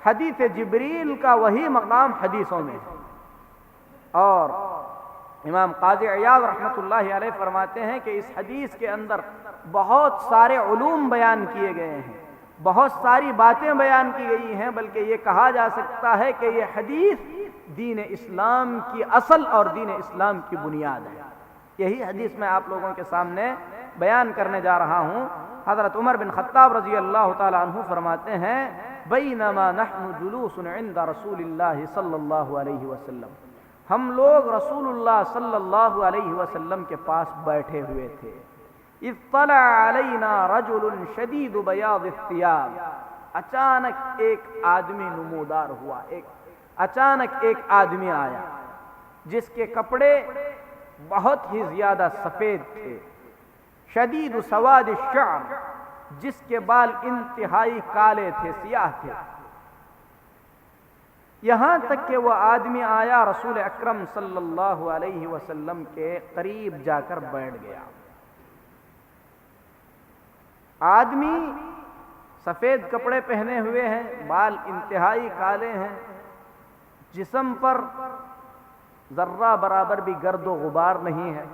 حدیث جبریل کا وہی مقام حدیثوں میں ہے. اور امام قاضی عیاض رحمۃ اللہ علیہ فرماتے ہیں کہ اس حدیث کے اندر بہت سارے علوم بیان کیے گئے ہیں، بہت ساری باتیں بیان کی گئی ہیں، بلکہ یہ کہا جا سکتا ہے کہ یہ حدیث دین اسلام کی اصل اور دین اسلام کی بنیاد ہے. یہی حدیث میں آپ لوگوں کے سامنے بیان کرنے جا رہا ہوں. حضرت عمر بن خطاب رضی اللہ تعالی عنہ فرماتے ہیں بینما نحن جلوس عند رسول اللہ صلی اللہ علیہ وسلم، ہم لوگ رسول اللہ صلی اللہ علیہ وسلم کے پاس بیٹھے ہوئے تھے. اطلع علینا رجل شدید بیاض الثیاب، اچانک ایک آدمی نمودار ہوا، اچانک ایک آدمی آیا جس کے کپڑے بہت ہی زیادہ سفید تھے. شدید سواد الشعر، جس کے بال انتہائی کالے تھے، سیاہ تھے. یہاں تک کہ وہ آدمی آیا رسول اکرم صلی اللہ علیہ وسلم کے قریب جا کر بیٹھ گیا. آدمی سفید کپڑے پہنے ہوئے ہیں، بال انتہائی کالے ہیں، جسم پر ذرہ برابر بھی گرد و غبار نہیں ہے،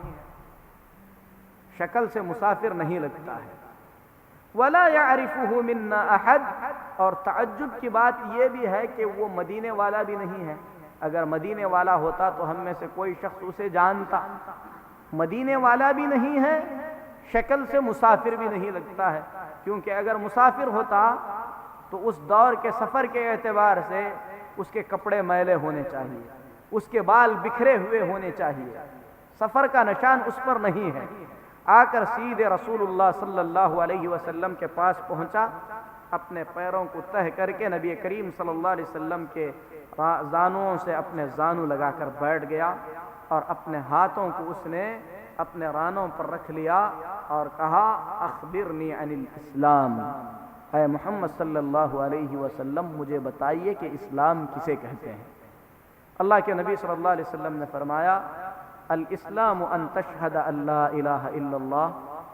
شکل سے مسافر نہیں لگتا ہے. ولا يعرفه منا احد، اور تعجب کی بات یہ بھی ہے کہ وہ مدینے والا بھی نہیں ہے. اگر مدینے والا ہوتا تو ہم میں سے کوئی شخص اسے جانتا، مدینے والا بھی نہیں ہے، شکل سے مسافر بھی نہیں لگتا ہے، کیونکہ اگر مسافر ہوتا تو اس دور کے سفر کے اعتبار سے اس کے کپڑے میلے ہونے چاہیے، اس کے بال بکھرے ہوئے ہونے چاہیے، سفر کا نشان اس پر نہیں ہے۔ آ کر سیدھے رسول اللہ صلی اللہ علیہ وسلم کے پاس پہنچا، اپنے پیروں کو تہ کر کے نبی کریم صلی اللہ علیہ وسلم کے زانوں سے اپنے زانو لگا کر بیٹھ گیا، اور اپنے ہاتھوں کو اس نے اپنے رانوں پر رکھ لیا اور کہا اخبرنی عن الاسلام، اے محمد صلی اللہ علیہ وسلم مجھے بتائیے کہ اسلام کسے کہتے ہیں۔ اللہ کے نبی صلی اللہ علیہ وسلم نے فرمایا الاسلام ان تشہد ان لا الہ الا اللہ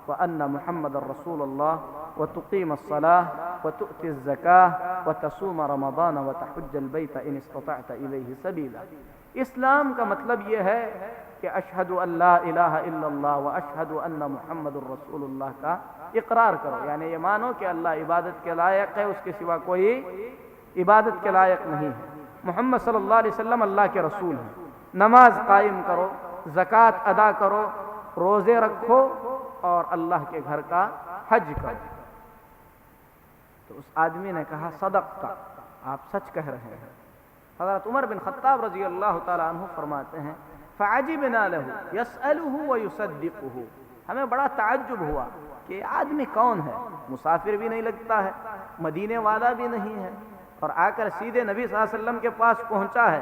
وان محمد رسول اللہ وتقیم الصلاة وتؤتی الزکاة وتصوم رمضان وتحج البیت ان استطعت الیہ سبیلا۔ اسلام کا مطلب یہ ہے کہ اشہد ان لا الہ الا اللہ واشہد ان محمد رسول اللہ کا اقرار کرو، یعنی یہ مانو کہ اللہ عبادت کے لائق ہے، اس کے سوا کوئی عبادت کے لائق نہیں ہے، محمد صلی اللہ علیہ وسلم اللہ کے رسول ہیں، نماز قائم کرو، زکوٰۃ ادا کرو، روزے رکھو اور اللہ کے گھر کا حج کرو۔ تو اس آدمی نے کہا صدقت، آپ سچ کہہ رہے ہیں۔ حضرت عمر بن خطاب رضی اللہ تعالی عنہ فرماتے ہیں فعجبنا له يسأله ويصدقه، ہمیں بڑا تعجب ہوا کہ یہ آدمی کون ہے، مسافر بھی نہیں لگتا ہے، مدینے والا بھی نہیں ہے، اور آ کر سیدھے نبی صلی اللہ علیہ وسلم کے پاس پہنچا ہے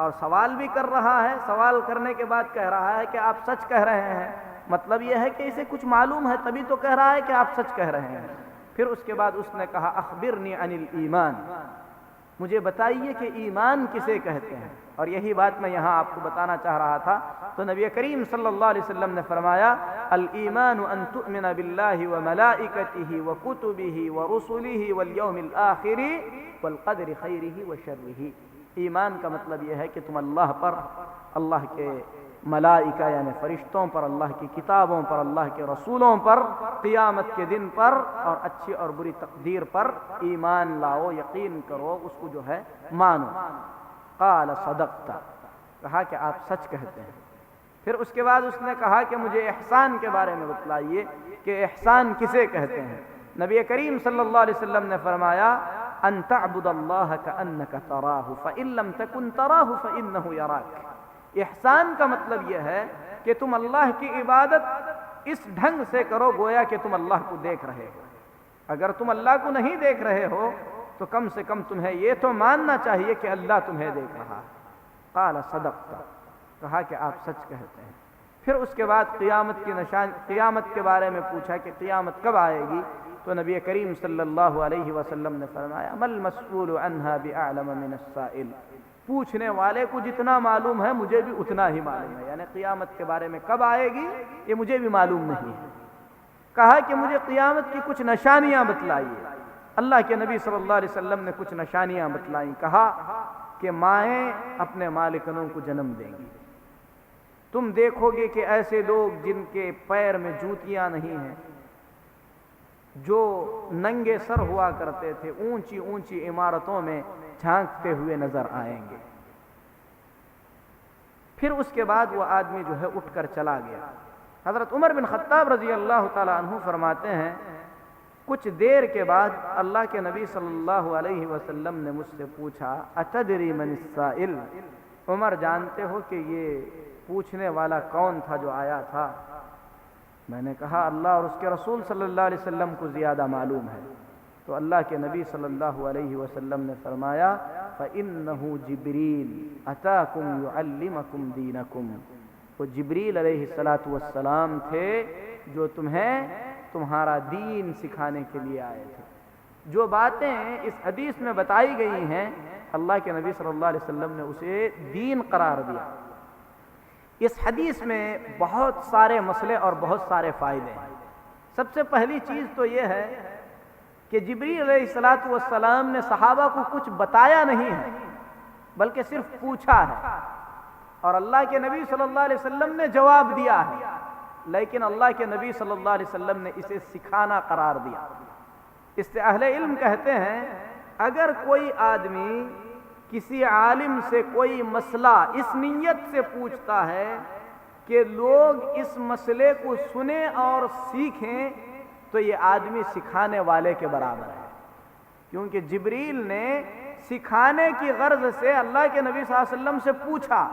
اور سوال بھی کر رہا ہے، سوال کرنے کے بعد کہہ رہا ہے کہ آپ سچ کہہ رہے ہیں، مطلب یہ ہے کہ اسے کچھ معلوم ہے تبھی تو کہہ رہا ہے کہ آپ سچ کہہ رہے ہیں۔ پھر اس کے بعد اس نے کہا اخبرنی عن الایمان، مجھے بتائیے کہ ایمان کسے کہتے ہیں، اور یہی بات میں یہاں آپ کو بتانا چاہ رہا تھا۔ تو نبی کریم صلی اللہ علیہ وسلم نے فرمایا الایمان ان تؤمن باللہ وملائکتہ وکتبہ ورسلہ والیوم الآخر والقدر خیرہ وشرہ۔ ایمان کا مطلب یہ ہے کہ تم اللہ پر، اللہ کے ملائکہ یعنی فرشتوں پر، اللہ کی کتابوں پر، اللہ کے رسولوں پر، قیامت کے دن پر اور اچھی اور بری تقدیر پر ایمان لاؤ، یقین کرو، اس کو جو ہے مانو۔ قال صدقت، کہا کہ آپ سچ کہتے ہیں۔ پھر اس کے بعد اس نے کہا کہ مجھے احسان کے بارے میں بتلائیے کہ احسان کسے کہتے ہیں۔ نبی کریم صلی اللہ علیہ وسلم نے فرمایا ان تعبد اللہ کأنک تراہ فإن لم تکن تراہ فإنہ یراک۔ احسان کا مطلب یہ ہے کہ تم اللہ کی عبادت اس ڈھنگ سے کرو گویا کہ تم اللہ کو دیکھ رہے ہو، اگر تم اللہ کو نہیں دیکھ رہے ہو تو کم سے کم تمہیں یہ تو ماننا چاہیے کہ اللہ تمہیں دیکھ رہا ہے۔ قال صدقت، کہا کہ آپ سچ کہتے ہیں۔ پھر اس کے بعد قیامت کے بارے میں پوچھا کہ قیامت کب آئے گی، تو نبی کریم صلی اللہ علیہ وسلم نے فرمایا مل مسئول عنہا بأعلم من السائل، پوچھنے والے کو جتنا معلوم ہے مجھے بھی اتنا ہی معلوم ہے، یعنی قیامت کے بارے میں کب آئے گی یہ مجھے بھی معلوم نہیں ہے۔ کہا کہ مجھے قیامت کی کچھ نشانیاں بتلائیے۔ اللہ کے نبی صلی اللہ علیہ وسلم نے کچھ نشانیاں بتلائیں، کہا کہ مائیں اپنے مالکنوں کو جنم دیں گی، تم دیکھو گے کہ ایسے لوگ جن کے پیر میں جوتیاں نہیں ہیں، جو ننگے سر ہوا کرتے تھے، اونچی اونچی عمارتوں میں جھانکتے ہوئے نظر آئیں گے۔ پھر اس کے بعد وہ آدمی جو ہے اٹھ کر چلا گیا۔ حضرت عمر بن خطاب رضی اللہ تعالی عنہ فرماتے ہیں کچھ دیر کے بعد اللہ کے نبی صلی اللہ علیہ وسلم نے مجھ سے پوچھا اتدری من السائل، عمر جانتے ہو کہ یہ پوچھنے والا کون تھا جو آیا تھا؟ میں نے کہا اللہ اور اس کے رسول صلی اللہ علیہ وسلم کو زیادہ معلوم ہے۔ تو اللہ کے نبی صلی اللہ علیہ وسلم نے فرمایا فَإِنَّهُ جِبْرِيلٌ أَتَاكُمْ يُعَلِّمَكُمْ دِينَكُمْ، وہ جبریل علیہ السلام تھے جو تمہیں تمہارا دین سکھانے کے لیے آئے تھے۔ جو باتیں اس حدیث میں بتائی گئی ہیں اللہ کے نبی صلی اللہ علیہ وسلم نے اسے دین قرار دیا۔ اس حدیث میں بہت سارے مسئلے اور بہت سارے فائدے ہیں۔ سب سے پہلی چیز تو یہ ہے کہ جبریل علیہ السلام نے صحابہ کو کچھ بتایا نہیں ہے بلکہ صرف پوچھا ہے، اور اللہ کے نبی صلی اللہ علیہ وسلم نے جواب دیا ہے، لیکن اللہ کے نبی صلی اللہ علیہ وسلم نے اسے سکھانا قرار دیا۔ اس سے اہل علم کہتے ہیں اگر کوئی آدمی کسی عالم سے کوئی مسئلہ اس نیت سے پوچھتا ہے کہ لوگ اس مسئلے کو سنیں اور سیکھیں تو یہ آدمی سکھانے والے کے برابر ہے، کیونکہ جبریل نے سکھانے کی غرض سے اللہ کے نبی صلی اللہ علیہ وسلم سے پوچھا،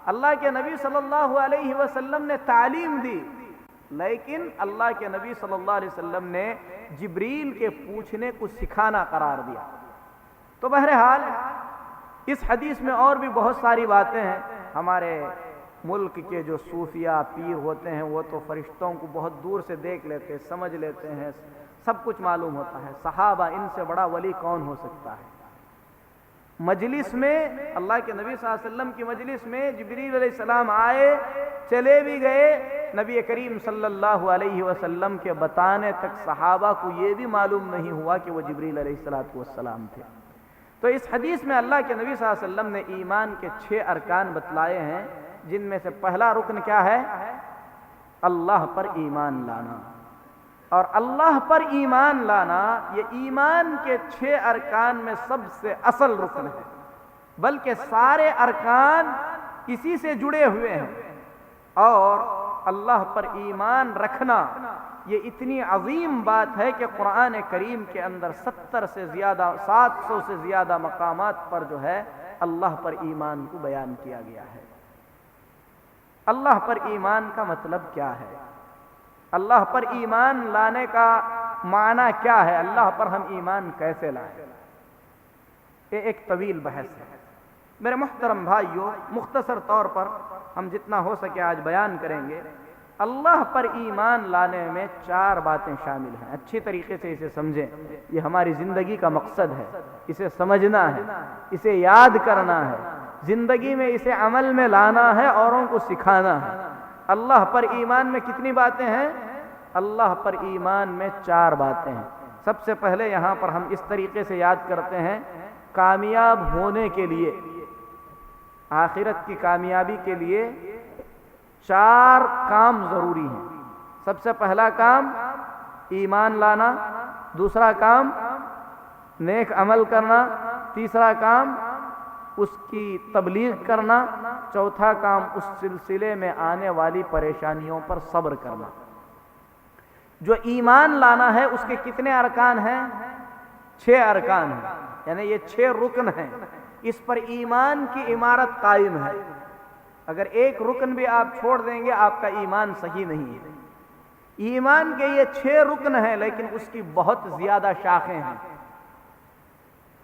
اللہ کے نبی صلی اللہ علیہ وسلم نے تعلیم دی، لیکن اللہ کے نبی صلی اللہ علیہ وسلم نے جبریل کے پوچھنے کو سکھانا قرار دیا۔ تو بہرحال اس حدیث میں اور بھی بہت ساری باتیں ہیں۔ ہمارے ملک کے جو صوفیہ پیر ہوتے ہیں وہ تو فرشتوں کو بہت دور سے دیکھ لیتے ہیں، سمجھ لیتے ہیں، سب کچھ معلوم ہوتا ہے۔ صحابہ ان سے بڑا ولی کون ہو سکتا ہے؟ مجلس میں اللہ کے نبی صلی اللہ علیہ وسلم کی مجلس میں جبریل علیہ السلام آئے، چلے بھی گئے، نبی کریم صلی اللہ علیہ وسلم کے بتانے تک صحابہ کو یہ بھی معلوم نہیں ہوا کہ وہ جبریل علیہ السلام تھے۔ تو اس حدیث میں اللہ کے نبی صلی اللہ علیہ وسلم نے ایمان کے 6 ارکان بتلائے ہیں، جن میں سے پہلا رکن کیا ہے؟ اللہ پر ایمان لانا۔ اور اللہ پر ایمان لانا یہ ایمان کے 6 ارکان میں سب سے اصل رکن ہے، بلکہ سارے ارکان اسی سے جڑے ہوئے ہیں۔ اور اللہ پر ایمان رکھنا یہ اتنی عظیم بات ہے کہ قرآن کریم کے اندر 700 سے زیادہ مقامات پر جو ہے اللہ پر ایمان کو بیان کیا گیا ہے۔ اللہ پر ایمان کا مطلب کیا ہے؟ اللہ پر ایمان لانے کا معنی کیا ہے؟ اللہ پر ہم ایمان کیسے لائیں؟ یہ ایک طویل بحث ہے۔ میرے محترم بھائیوں، مختصر طور پر ہم جتنا ہو سکے آج بیان کریں گے۔ اللہ پر ایمان لانے میں 4 باتیں شامل ہیں، اچھی طریقے سے اسے سمجھیں، یہ ہماری زندگی کا مقصد ہے، اسے سمجھنا ہے، اسے یاد کرنا ہے، زندگی میں اسے عمل میں لانا ہے، اوروں کو سکھانا ہے۔ اللہ پر ایمان میں کتنی باتیں ہیں؟ اللہ پر ایمان میں 4 باتیں ہیں۔ سب سے پہلے یہاں پر ہم اس طریقے سے یاد کرتے ہیں، کامیاب ہونے کے لیے، آخرت کی کامیابی کے لیے 4 کام ضروری ہیں۔ سب سے پہلا کام ایمان لانا، دوسرا کام نیک عمل کرنا، تیسرا کام اس کی تبلیغ کرنا، چوتھا کام اس سلسلے میں آنے والی پریشانیوں پر صبر کرنا۔ جو ایمان لانا ہے اس کے کتنے ارکان ہیں؟ 6 ارکان ہیں، یعنی یہ 6 رکن ہیں، اس پر ایمان کی عمارت قائم ہے۔ اگر ایک رکن بھی آپ چھوڑ دیں گے آپ کا ایمان صحیح نہیں ہے۔ ایمان کے یہ 6 رکن ہیں، لیکن اس کی بہت زیادہ شاخیں ہیں۔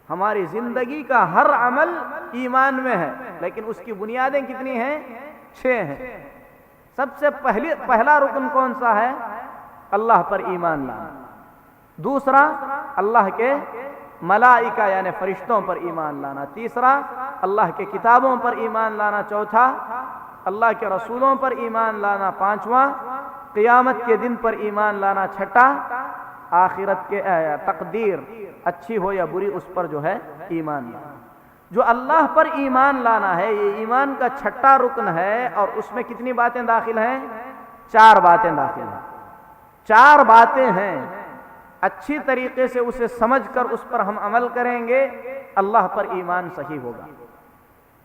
ہماری زندگی کا ہر عمل ایمان میں ہے، لیکن اس کی بنیادیں کتنی ہیں؟ 6 ہیں۔ سب سے پہلا رکن کون سا ہے؟ اللہ پر ایمان لانا۔ دوسرا اللہ کے ملائکہ یعنی فرشتوں پر ایمان لانا۔ تیسرا اللہ کے کتابوں پر ایمان لانا۔ چوتھا اللہ کے رسولوں پر ایمان لانا۔ پانچواں قیامت کے دن پر ایمان لانا۔ چھٹا آخرت کے تقدیر اچھی ہو یا بری اس پر جو ہے ایمان لانا۔ جو اللہ پر ایمان لانا ہے یہ ایمان کا 6واں رکن ہے، اور اس میں کتنی باتیں داخل ہیں؟ 4 باتیں داخل ہیں۔ 4 باتیں ہیں، اچھی طریقے سے اسے سمجھ کر اس پر ہم عمل کریں گے اللہ پر ایمان صحیح ہوگا۔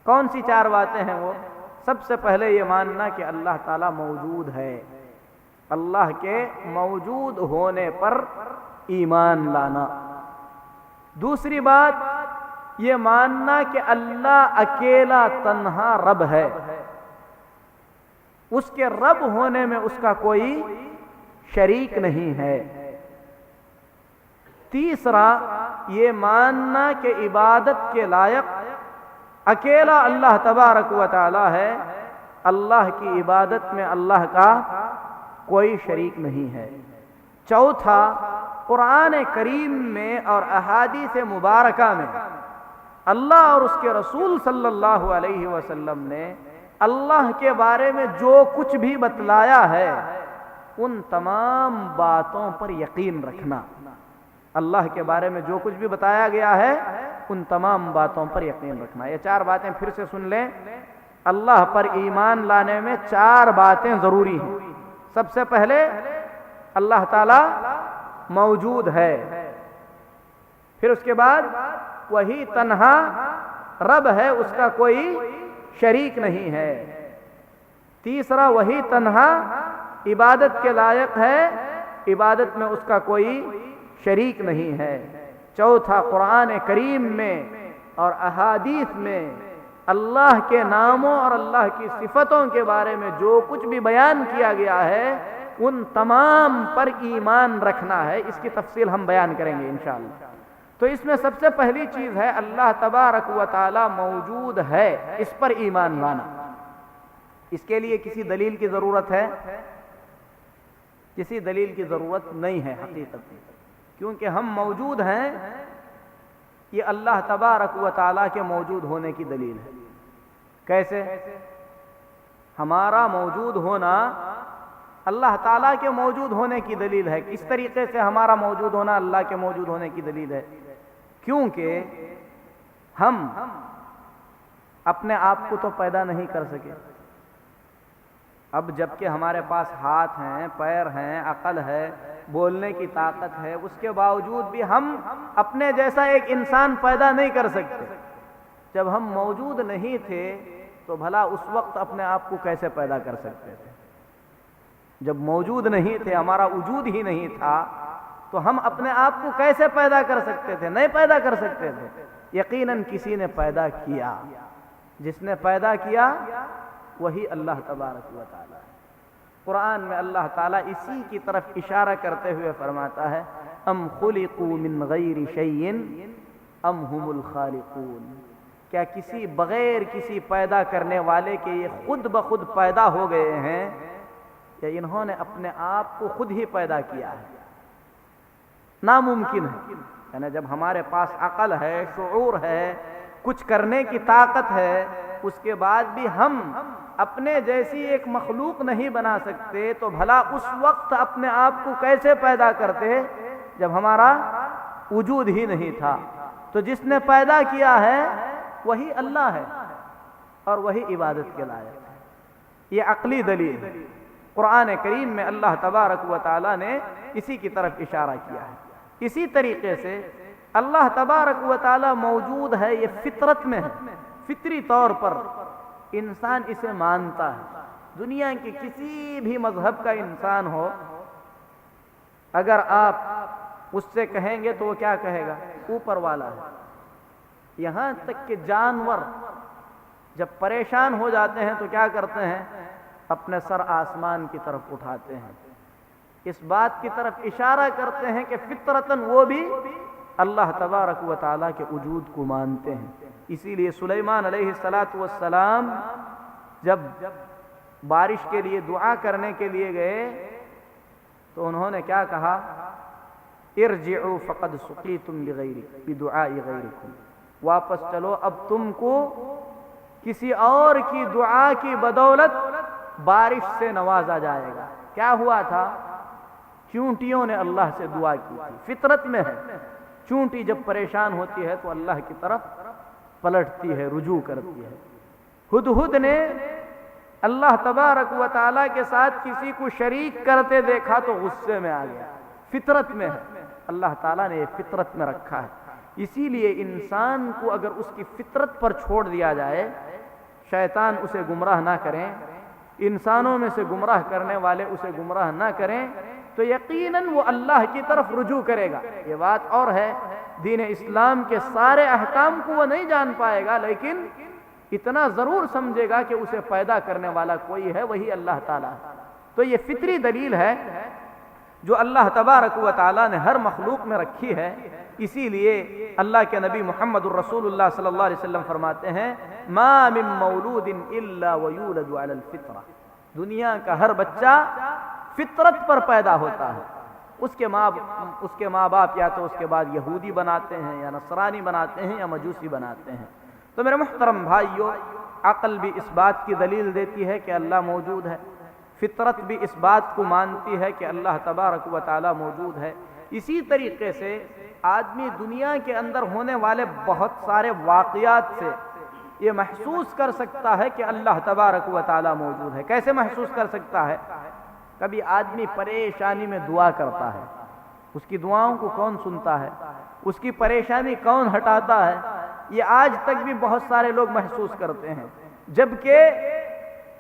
کون سی 4 باتیں ہیں وہ؟ سب سے پہلے یہ ماننا کہ اللہ تعالیٰ موجود ہے، اللہ کے موجود ہونے پر ایمان لانا۔ دوسری بات یہ ماننا کہ اللہ اکیلا تنہا رب ہے، اس کے رب ہونے میں اس کا کوئی شریک نہیں ہے۔ تیسرا یہ ماننا کہ عبادت کے لائق اکیلا اللہ تبارک و تعالی ہے، اللہ کی عبادت میں اللہ کا کوئی شریک نہیں ہے۔ چوتھا قرآن کریم میں اور احادیث مبارکہ میں اللہ اور اس کے رسول صلی اللہ علیہ وسلم نے اللہ کے بارے میں جو کچھ بھی بتلایا ہے ان تمام باتوں پر یقین رکھنا۔ اللہ کے بارے میں جو کچھ بھی بتایا گیا ہے ان تمام باتوں پر یقین رکھنا۔ یہ 4 باتیں پھر سے سن لیں۔ اللہ پر ایمان لانے میں 4 باتیں ضروری ہیں۔ سب سے پہلے اللہ تعالی موجود ہے، پھر اس کے بعد وہی تنہا رب ہے، اس کا کوئی شریک نہیں ہے۔ تیسرا وہی تنہا عبادت کے لائق ہے، عبادت میں اس کا کوئی شریک نہیں ہے۔ چوتھا قرآن کریم میں اور احادیث میں اللہ کے ناموں اور اللہ کی صفتوں کے بارے میں جو کچھ بھی بیان کیا گیا ہے ان تمام پر ایمان رکھنا ہے۔ اس کی تفصیل ہم بیان کریں گے انشاءاللہ۔ تو اس میں سب سے پہلی چیز ہے اللہ تبارک و تعالی موجود ہے، اس پر ایمان لانا۔ اس کے لیے کسی دلیل کی ضرورت ہے؟ کسی دلیل کی ضرورت نہیں ہے حقیقت میں، کیونکہ ہم موجود ہیں، یہ اللہ تبارک و تعالی کے موجود ہونے کی دلیل ہے۔ کیسے؟ ہمارا موجود ہونا اللہ تعالیٰ کے موجود ہونے کی دلیل ہے۔ کس طریقے سے ہمارا موجود ہونا اللہ کے موجود ہونے کی دلیل ہے؟ کیونکہ ہم اپنے آپ کو تو پیدا نہیں کر سکے، اب جبکہ ہمارے پاس ہاتھ ہیں، پیر ہیں، عقل ہے، بولنے کی طاقت ہے، اس کے باوجود بھی ہم اپنے جیسا ایک انسان پیدا نہیں کر سکتے۔ جب ہم موجود نہیں تھے تو بھلا اس وقت اپنے آپ کو کیسے پیدا کر سکتے تھے؟ جب موجود نہیں تھے، ہمارا وجود ہی نہیں تھا، تو ہم اپنے آپ کو کیسے پیدا کر سکتے تھے؟ نہیں پیدا کر سکتے تھے۔ یقیناً کسی نے پیدا کیا، جس نے پیدا کیا وہی اللہ تبارک و تعالی ہے۔ قرآن میں اللہ تعالیٰ اسی کی طرف اشارہ کرتے ہوئے فرماتا ہے ام خلقوا من غیر شیء ام هم الخالقون، کیا کسی بغیر کسی پیدا کرنے والے کے یہ خود بخود پیدا ہو گئے ہیں یا انہوں نے اپنے آپ کو خود ہی پیدا کیا ہے؟ ناممکن ہے۔ یعنی جب ہمارے پاس عقل ہے، شعور ہے، کچھ کرنے کی طاقت ہے، اس کے بعد بھی ہم اپنے جیسی ایک مخلوق نہیں بنا سکتے، تو بھلا اس وقت اپنے آپ کو کیسے پیدا کرتے جب ہمارا وجود ہی نہیں تھا؟ تو جس نے پیدا کیا ہے وہی اللہ ہے اور وہی عبادت کے لائق ہے۔ یہ عقلی دلیل ہے۔ قرآن کریم میں اللہ تبارک و تعالی نے اسی کی طرف اشارہ کیا ہے۔ اسی طریقے سے اللہ تبارک و تعالی موجود ہے، یہ فطرت میں ہے، فطری طور پر انسان اسے مانتا ہے۔ دنیا کے کسی بھی مذہب کا انسان ہو، اگر آپ اس سے کہیں گے تو وہ کیا کہے گا؟ اوپر والا ہے۔ یہاں تک کہ جانور جب پریشان ہو جاتے ہیں تو کیا کرتے ہیں؟ اپنے سر آسمان کی طرف اٹھاتے ہیں، اس بات کی طرف اشارہ کرتے ہیں کہ فطرتاً وہ بھی اللہ تبارک و تعالیٰ کے وجود کو مانتے ہیں۔ اسی لیے سلیمان علیہ السلام جب بارش کے لیے دعا کرنے کے لیے گئے تو انہوں نے کیا کہا؟ ارجعوا فقد سقیتم بدعاء غیرکم، واپس چلو، اب تم کو کسی اور کی دعا کی بدولت بارش سے نوازا جائے گا۔ کیا ہوا تھا؟ چونٹیوں نے اللہ سے دعا کی تھی۔ فطرت میں ہے، چونٹی جب پریشان ہوتی ہے تو اللہ کی طرف پلٹتی ہے، رجوع کرتی ہے۔ ہدہد نے اللہ تبارک و تعالیٰ کے ساتھ کسی کو شریک کرتے دیکھا تو غصے میں آ گیا۔ فطرت میں ہے، اللہ تعالیٰ نے یہ فطرت میں رکھا ہے۔ اسی لیے انسان کو اگر اس کی فطرت پر چھوڑ دیا جائے، شیطان اسے گمراہ نہ کریں، انسانوں میں سے گمراہ کرنے والے اسے گمراہ نہ کریں، تو یقیناً وہ اللہ کی طرف رجوع کرے گا۔ یہ بات اور ہے، دین اسلام کے سارے احکام کو وہ نہیں جان پائے گا، لیکن اتنا ضرور سمجھے گا کہ اسے پیدا کرنے والا کوئی ہے، وہی اللہ تعالیٰ ہے۔ تو یہ فطری دلیل ہے جو اللہ تبارک و تعالیٰ نے ہر مخلوق میں رکھی ہے۔ اسی لیے اللہ کے نبی محمد الرسول اللہ صلی اللہ علیہ وسلم فرماتے ہیں ما من مولود الا ویولد علی الفطرہ، دنیا کا ہر بچہ فطرت پر پیدا ہوتا ہے۔ اس کے ماں باپ یا تو اس کے بعد یہودی بناتے ہیں یا نصرانی بناتے ہیں یا مجوسی بناتے ہیں۔ تو میرے محترم بھائیو، عقل بھی اس بات کی دلیل دیتی ہے کہ اللہ موجود ہے، فطرت بھی اس بات کو مانتی ہے کہ اللہ تبارک و تعالی موجود ہے۔ اسی طریقے سے آدمی دنیا کے اندر ہونے والے بہت سارے واقعات سے یہ محسوس کر سکتا ہے کہ اللہ تبارک و تعالی موجود ہے۔ کیسے محسوس کر سکتا ہے؟ کبھی آدمی پریشانی میں دعا کرتا ہے، اس کی دعاؤں کو کون سنتا ہے؟ اس کی پریشانی کون ہٹاتا ہے؟ یہ آج تک بھی بہت سارے لوگ محسوس کرتے ہیں، جبکہ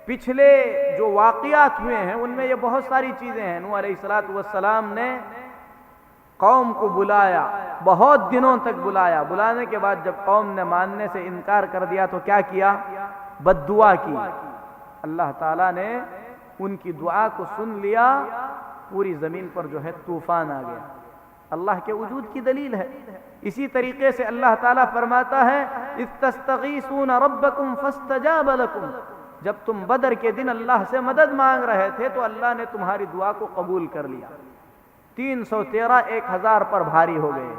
پچھلے جو واقعات ہوئے ہیں ان میں یہ بہت ساری چیزیں ہیں۔ نوح علیہ السلام نے قوم کو بلایا، بہت دنوں تک بلایا، بلانے کے بعد جب قوم نے ماننے سے انکار کر دیا تو کیا کیا؟ بد دعا کی۔ اللہ تعالیٰ نے ان کی دعا کو سن لیا، پوری زمین پر جو ہے طوفان آ گیا۔ اللہ کے وجود کی دلیل ہے۔ اسی طریقے سے اللہ تعالیٰ فرماتا ہے اذ تستغیثون ربکم فاستجاب لکم، جب تم بدر کے دن اللہ سے مدد مانگ رہے تھے تو اللہ نے تمہاری دعا کو قبول کر لیا۔ 313 1000 پر بھاری ہو گئے،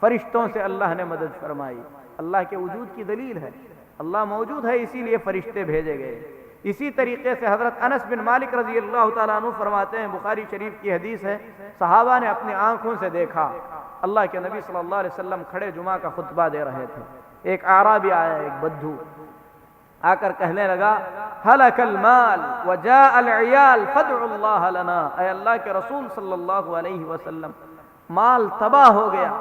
فرشتوں سے اللہ نے مدد فرمائی۔ اللہ کے وجود کی دلیل ہے، اللہ موجود ہے اسی لیے فرشتے بھیجے گئے۔ اسی طریقے سے حضرت انس بن مالک رضی اللہ تعالیٰ عنہ فرماتے ہیں، بخاری شریف کی حدیث ہے، صحابہ نے اپنی آنکھوں سے دیکھا اللہ کے نبی صلی اللہ علیہ وسلم کھڑے جمعہ کا خطبہ دے رہے تھے۔ ایک اعرابی آیا، ایک بدھو آ کر کہنے لگا ہلک المال وجاء العیال فادعوا اللہ لنا، اے اللہ کے رسول صلی اللہ علیہ وسلم، مال تباہ ہو گیا،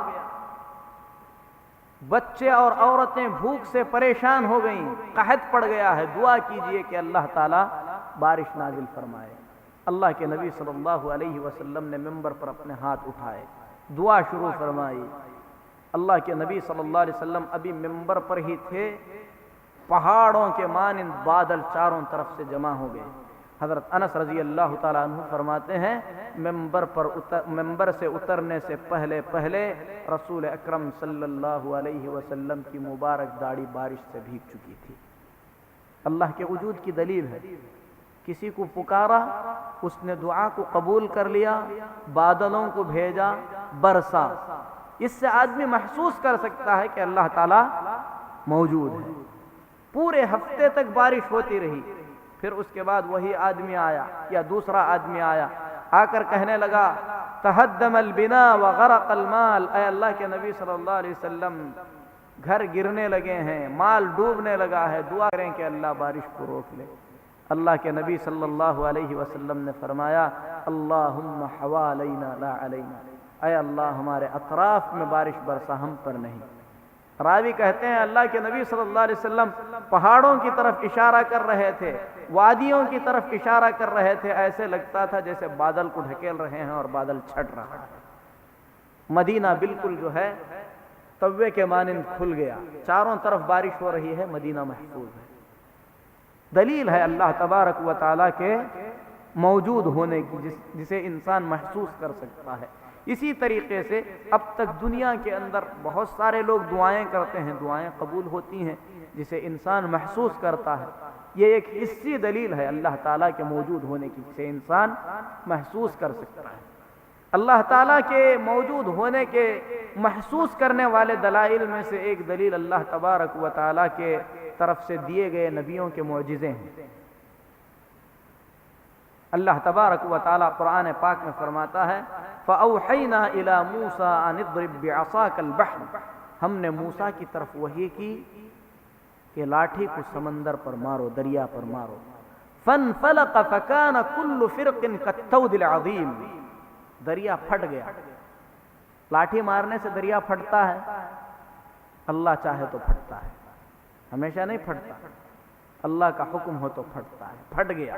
بچے اور عورتیں بھوک سے پریشان ہو گئیں، قحط پڑ گیا ہے، دعا کیجئے کہ اللہ تعالیٰ بارش نازل فرمائے۔ اللہ کے نبی صلی اللہ علیہ وسلم نے منبر پر اپنے ہاتھ اٹھائے، دعا شروع فرمائی۔ اللہ کے نبی صلی اللہ علیہ وسلم ابھی منبر پر ہی تھے، پہاڑوں کے مانند بادل چاروں طرف سے جمع ہو گئے۔ حضرت انس رضی اللہ تعالیٰ عنہ فرماتے ہیں منبر سے اترنے سے پہلے رسول اکرم صلی اللہ علیہ وسلم کی مبارک داڑھی بارش سے بھیگ چکی تھی۔ اللہ کے وجود کی دلیل ہے۔ کسی کو پکارا، اس نے دعا کو قبول کر لیا، بادلوں کو بھیجا، برسا۔ اس سے آدمی محسوس کر سکتا ہے کہ اللہ تعالیٰ موجود ہے۔ پورے ہفتے تک بارش ہوتی رہی، پھر اس کے بعد وہی آدمی آیا یا دوسرا آدمی آیا، آ کر کہنے لگا تہدم البنا وغرق المال، اے اللہ کے نبی صلی اللہ علیہ وسلم، گھر گرنے لگے ہیں، مال ڈوبنے لگا ہے، دعا کریں کہ اللہ بارش کو روک لے۔ اللہ کے نبی صلی اللہ علیہ وسلم نے فرمایا اللہم حوالینا لا علینا، اے اللہ ہمارے اطراف میں بارش برسا، ہم پر نہیں۔ راوی کہتے ہیں اللہ کے نبی صلی اللہ علیہ وسلم پہاڑوں کی طرف اشارہ کر رہے تھے، وادیوں کی طرف اشارہ کر رہے تھے، ایسے لگتا تھا جیسے بادل کو ڈھکیل رہے ہیں اور بادل چھٹ رہا ہے۔ مدینہ بالکل جو ہے توے کے مانند کھل گیا، چاروں طرف بارش ہو رہی ہے، مدینہ محفوظ ہے۔ دلیل ہے اللہ تبارک و تعالیٰ کے موجود ہونے کی، جسے انسان محسوس کر سکتا ہے۔ اسی طریقے سے اب تک دنیا کے اندر بہت سارے لوگ دعائیں کرتے ہیں، دعائیں قبول ہوتی ہیں، جسے انسان محسوس کرتا ہے۔ یہ ایک حسی دلیل ہے اللہ تعالیٰ کے موجود ہونے کی، جسے انسان محسوس کر سکتا ہے۔ اللہ تعالیٰ کے موجود ہونے کے محسوس کرنے والے دلائل میں سے ایک دلیل اللہ تبارک و تعالیٰ کے طرف سے دیے گئے نبیوں کے معجزے ہیں۔ اللہ تبارک و تعالیٰ قرآن پاک میں فرماتا ہے فَأَوْحَيْنَا إِلَى مُوسَىٰ أَنِ اضْرِب بِعَصَاكَ الْبَحْرَ، ہم نے موسیٰ کی طرف وحی کی کہ لاٹھی کو سمندر پر مارو، دریا پر مارو۔ فَانْفَلَقَ فَكَانَ كُلُّ فِرْقٍ كَالطَّوْدِ الْعَظِيمِ، دریا پھٹ گیا۔ لاٹھی مارنے سے دریا پھٹتا ہے؟ اللہ چاہے تو پھٹتا ہے، ہمیشہ نہیں پھٹتا، اللہ کا حکم ہو تو پھٹتا ہے۔ پھٹ گیا،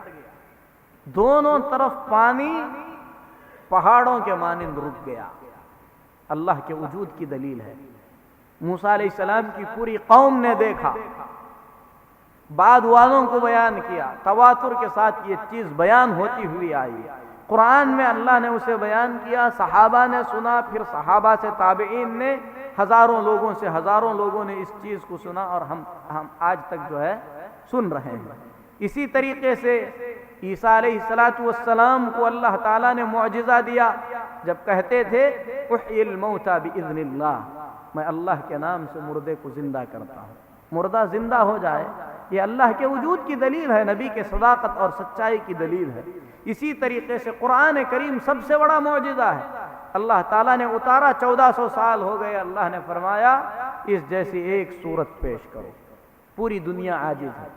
دونوں طرف پانی پہاڑوں کے مانند رک گیا۔ اللہ کے وجود کی دلیل ہے۔ موسیٰ علیہ السلام کی پوری قوم نے دیکھا، بعد والوں کو بیان کیا، تواتر کے ساتھ یہ چیز بیان ہوتی ہوئی آئی۔ قرآن میں اللہ نے اسے بیان کیا، صحابہ نے سنا، پھر صحابہ سے تابعین نے، ہزاروں لوگوں نے اس چیز کو سنا، اور ہم آج تک جو ہے سن رہے ہیں۔ اسی طریقے سے عیسیٰ علیہ السلام کو اللہ تعالیٰ نے معجزہ دیا، جب کہتے تھے احیی الموتى باذن اللہ، میں اللہ کے نام سے مردے کو زندہ کرتا ہوں، مردہ زندہ ہو جائے۔ یہ اللہ کے وجود کی دلیل ہے، نبی کے صداقت اور سچائی کی دلیل ہے۔ اسی طریقے سے قرآن کریم سب سے بڑا معجزہ ہے، اللہ تعالیٰ نے اتارا، 1400 سال ہو گئے، اللہ نے فرمایا اس جیسی ایک صورت پیش کرو۔ پوری دنیا عاجز ہے،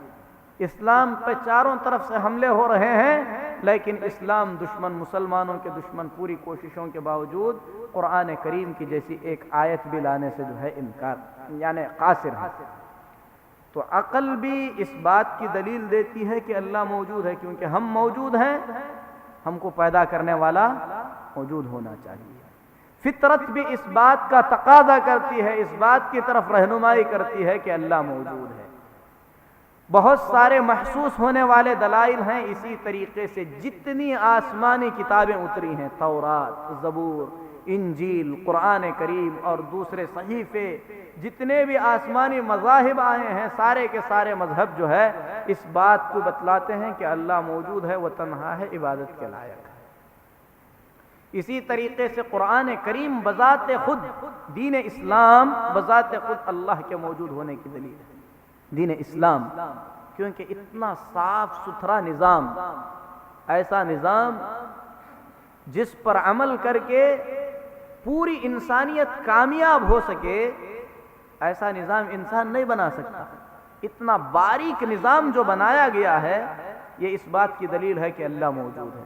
اسلام پہ چاروں طرف سے حملے ہو رہے ہیں، لیکن اسلام دشمن، مسلمانوں کے دشمن پوری کوششوں کے باوجود قرآن کریم کی جیسی ایک آیت بھی لانے سے جو ہے انکار، یعنی قاصر ہے۔ تو عقل بھی اس بات کی دلیل دیتی ہے کہ اللہ موجود ہے، کیونکہ ہم موجود ہیں، ہم کو پیدا کرنے والا موجود ہونا چاہیے۔ فطرت بھی اس بات کا تقاضا کرتی ہے، اس بات کی طرف رہنمائی کرتی ہے کہ اللہ موجود ہے۔ بہت سارے محسوس ہونے والے دلائل ہیں، اسی طریقے سے جتنی آسمانی کتابیں اتری ہیں، تورات، زبور، انجیل، قرآن کریم اور دوسرے صحیفے، جتنے بھی آسمانی مذاہب آئے ہیں، سارے کے سارے مذہب جو ہے اس بات کو بتلاتے ہیں کہ اللہ موجود ہے، وہ تنہا ہے، عبادت کے لائق ہے۔ اسی طریقے سے قرآن کریم بذات خود، دین اسلام بذات خود اللہ کے موجود ہونے کی دلیل ہے۔ دین اسلام کیونکہ اتنا صاف ستھرا نظام، ایسا نظام جس پر عمل کر کے پوری انسانیت کامیاب ہو سکے، ایسا نظام انسان نہیں بنا سکتا۔ اتنا باریک نظام جو بنایا گیا ہے، یہ اس بات کی دلیل ہے کہ اللہ موجود ہے۔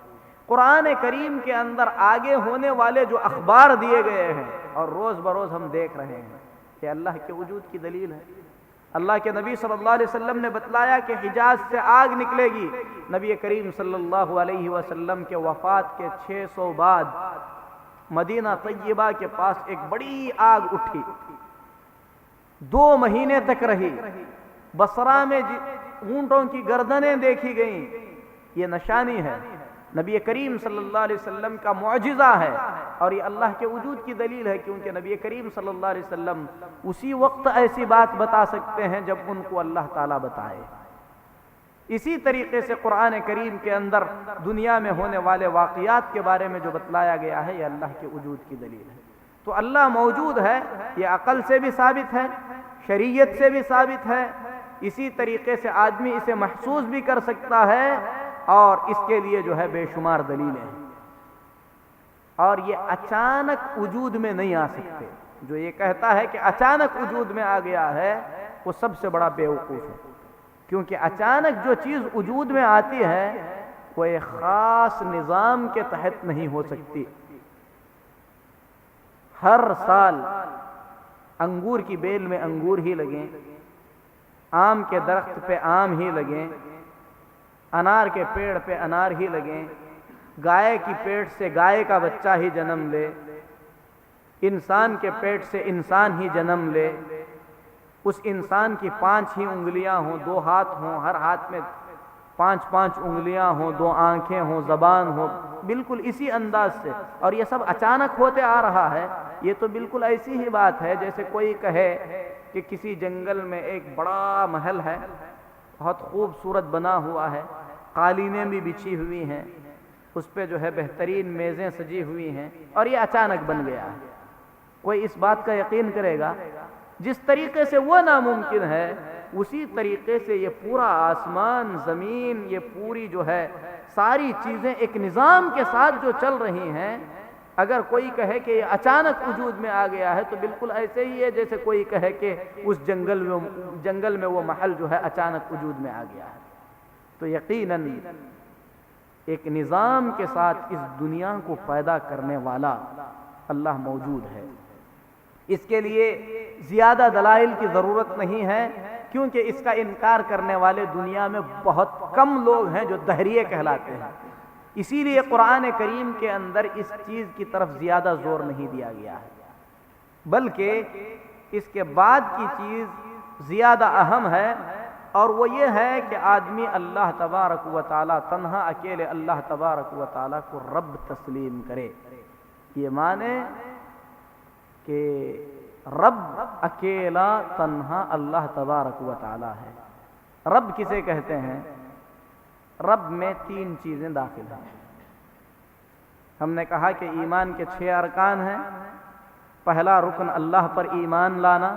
قرآن کریم کے اندر آگے ہونے والے جو اخبار دیے گئے ہیں اور روز بروز ہم دیکھ رہے ہیں، کہ اللہ کے وجود کی دلیل ہے۔ اللہ کے نبی صلی اللہ علیہ وسلم نے بتلایا کہ حجاز سے آگ نکلے گی۔ نبی کریم صلی اللہ علیہ وسلم کے وفات کے 600 بعد مدینہ طیبہ کے پاس ایک بڑی آگ اٹھی، 2 مہینے تک رہی۔ بصرہ میں اونٹوں کی گردنیں دیکھی گئیں، یہ نشانی ہے، نبی کریم صلی اللہ علیہ وسلم کا معجزہ ہے، اور یہ اللہ کے وجود کی دلیل ہے، کیونکہ نبی کریم صلی اللہ علیہ وسلم اسی وقت ایسی بات بتا سکتے ہیں جب ان کو اللہ تعالیٰ بتائے۔ اسی طریقے سے قرآن کریم کے اندر دنیا میں ہونے والے واقعات کے بارے میں جو بتلایا گیا ہے، یہ اللہ کے وجود کی دلیل ہے۔ تو اللہ موجود ہے، یہ عقل سے بھی ثابت ہے، شریعت سے بھی ثابت ہے، اسی طریقے سے آدمی اسے محسوس بھی کر سکتا ہے، اور اس کے لیے جو ہے بے شمار دلیلیں ہیں، اور یہ اچانک وجود میں نہیں آ سکتے۔ جو یہ کہتا ہے کہ اچانک وجود میں آ گیا ہے، وہ سب سے بڑا بیوقوف ہے، کیونکہ اچانک جو چیز وجود میں آتی ہے وہ ایک خاص نظام کے تحت نہیں ہو سکتی۔ ہر سال انگور کی بیل میں انگور ہی لگیں، آم کے درخت پہ آم ہی لگیں، انار کے پیڑ پہ انار ہی لگیں، گائے کی پیٹ سے گائے کا بچہ ہی جنم لے، انسان کے پیٹ سے انسان ہی جنم لے، اس انسان کی 5 ہی انگلیاں ہوں، 2 ہاتھ ہوں، ہر ہاتھ میں 5 انگلیاں ہوں، 2 آنکھیں ہوں، زبان ہو، بالکل اسی انداز سے، اور یہ سب اچانک ہوتے آ رہا ہے۔ یہ تو بالکل ایسی ہی بات ہے جیسے کوئی کہے کہ کسی جنگل میں ایک بڑا محل ہے، بہت خوبصورت بنا ہوا ہے، قالینیں بھی بچھی ہوئی ہیں، اس پہ جو ہے بہترین میزیں سجی ہوئی ہیں، اور یہ اچانک بن گیا ہے۔ کوئی اس بات کا یقین کرے گا؟ جس طریقے سے وہ ناممکن ہے، اسی طریقے سے یہ پورا آسمان، زمین، یہ پوری جو ہے ساری چیزیں ایک نظام کے ساتھ جو چل رہی ہیں، اگر کوئی کہے کہ یہ اچانک وجود میں آ گیا ہے، تو بالکل ایسے ہی ہے جیسے کوئی کہے کہ اس جنگل میں وہ محل جو ہے اچانک وجود میں آ گیا ہے۔ تو یقیناً ایک نظام کے ساتھ اس دنیا کو پیدا کرنے والا اللہ موجود ہے۔ اس کے لیے زیادہ دلائل کی ضرورت نہیں ہے، کیونکہ اس کا انکار کرنے والے دنیا میں بہت کم لوگ ہیں جو دہریے کہلاتے ہیں۔ اسی لیے قرآن کریم کے اندر اس چیز کی طرف زیادہ زور نہیں دیا گیا ہے، بلکہ اس کے بعد کی چیز زیادہ اہم ہے، اور وہ یہ ہے کہ آدمی اللہ تبارک و تعالی، تنہا اکیلے اللہ تبارک و تعالی کو رب تسلیم کرے۔ یہ مانے کہ رب اکیلا تنہا اللہ تبارک و تعالی ہے۔ رب کسے کہتے ہیں؟ رب میں 3 چیزیں داخل ہیں۔ ہم نے کہا کہ ایمان کے 6 ارکان ہیں۔ پہلا رکن اللہ پر ایمان لانا۔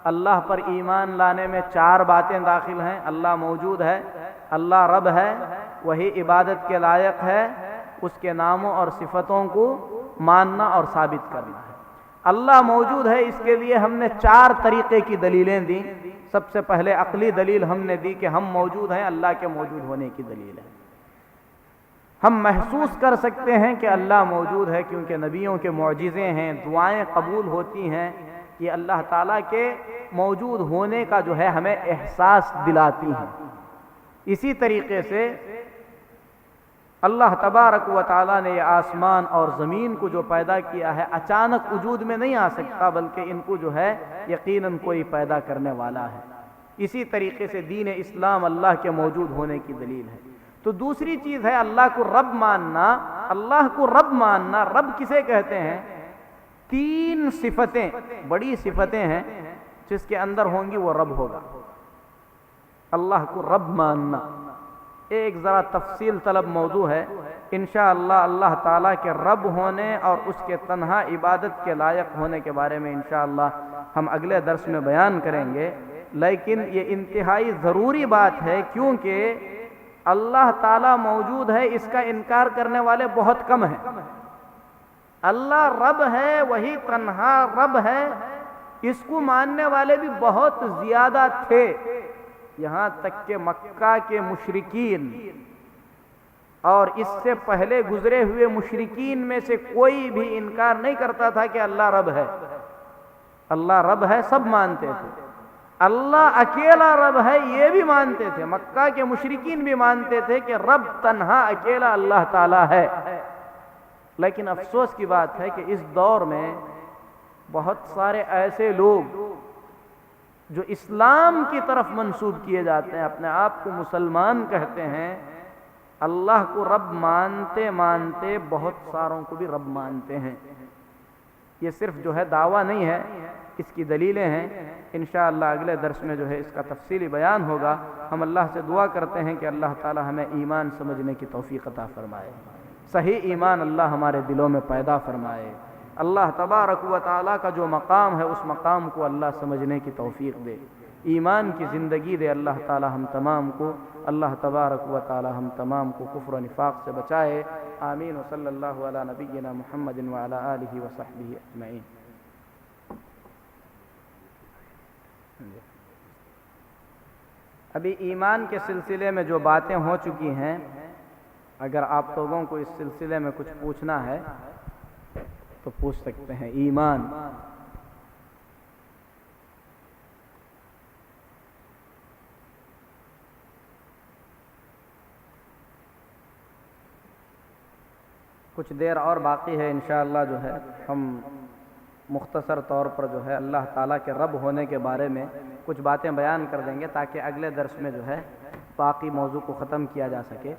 اللہ پر ایمان لانے میں 4 باتیں داخل ہیں۔ اللہ موجود ہے، اللہ رب ہے، وہی عبادت کے لائق ہے، اس کے ناموں اور صفتوں کو ماننا اور ثابت کرنا ہے۔ اللہ موجود ہے، اس کے لیے ہم نے 4 طریقے کی دلیلیں دیں۔ سب سے پہلے عقلی دلیل ہم نے دی کہ ہم موجود ہیں، اللہ کے موجود ہونے کی دلیل ہے۔ ہم محسوس کر سکتے ہیں کہ اللہ موجود ہے، کیونکہ نبیوں کے معجزے ہیں، دعائیں قبول ہوتی ہیں، یہ اللہ تعالیٰ کے موجود ہونے کا جو ہے ہمیں احساس دلاتی ہیں۔ اسی طریقے سے اللہ تبارک و تعالیٰ نے یہ آسمان اور زمین کو جو پیدا کیا ہے اچانک وجود میں نہیں آ سکتا، بلکہ ان کو جو ہے یقیناً کوئی پیدا کرنے والا ہے۔ اسی طریقے سے دین اسلام اللہ کے موجود ہونے کی دلیل ہے۔ تو دوسری چیز ہے اللہ کو رب ماننا۔ اللہ کو رب ماننا، رب کسے کہتے ہیں؟ تین صفتیں، بڑی صفتیں ہیں، جس کے اندر ہوں گی وہ رب ہوگا۔ اللہ کو رب ماننا ایک ذرا تفصیل طلب موضوع ہے، انشاءاللہ اللہ تعالیٰ کے رب ہونے اور اس کے تنہا عبادت کے لائق ہونے کے بارے میں انشاءاللہ ہم اگلے درس میں بیان کریں گے، لیکن یہ انتہائی ضروری بات ہے، کیونکہ اللہ تعالیٰ موجود ہے، اس کا انکار کرنے والے بہت کم ہیں۔ اللہ رب ہے، وہی تنہا رب ہے، اس کو ماننے والے بھی بہت زیادہ تھے، یہاں تک کہ مکہ کے مشرکین اور اس سے پہلے گزرے ہوئے مشرکین میں سے کوئی بھی انکار نہیں کرتا تھا کہ اللہ رب ہے۔ اللہ رب ہے سب مانتے تھے، اللہ اکیلا رب ہے یہ بھی مانتے تھے، مکہ کے مشرکین بھی مانتے تھے کہ رب تنہا اکیلا اللہ تعالی ہے۔ لیکن افسوس کی بات ہے کہ اس دور میں بہت سارے ایسے لوگ جو اسلام کی طرف منسوب کیے جاتے ہیں، اپنے آپ کو مسلمان کہتے ہیں، اللہ کو رب مانتے مانتے بہت ساروں کو بھی رب مانتے ہیں۔ یہ صرف جو ہے دعویٰ نہیں ہے، اس کی دلیلیں ہیں۔ انشاءاللہ اگلے درس میں جو ہے اس کا تفصیلی بیان ہوگا۔ ہم اللہ سے دعا کرتے ہیں کہ اللہ تعالی ہمیں ایمان سمجھنے کی توفیق عطا فرمائے، صحیح ایمان اللہ ہمارے دلوں میں پیدا فرمائے۔ اللہ تبارک و تعالیٰ کا جو مقام ہے اس مقام کو اللہ سمجھنے کی توفیق دے، ایمان کی زندگی دے اللہ تعالی ہم تمام کو۔ اللہ تبارک و تعالی ہم تمام کو کفر و نفاق سے بچائے۔ آمین و صلی اللہ علی نبینا محمد وعلی آلہ وصحبہ اجمعین۔ ابھی ایمان کے سلسلے میں جو باتیں ہو چکی ہیں، اگر آپ لوگوں کو اس سلسلے میں کچھ پوچھنا ہے تو پوچھ سکتے ہیں۔ ایمان کچھ دیر اور باقی ہے، انشاءاللہ جو ہے ہم مختصر طور پر جو ہے اللہ تعالیٰ کے رب ہونے کے بارے میں کچھ باتیں بیان کر دیں گے، تاکہ اگلے درس میں جو ہے باقی موضوع کو ختم کیا جا سکے۔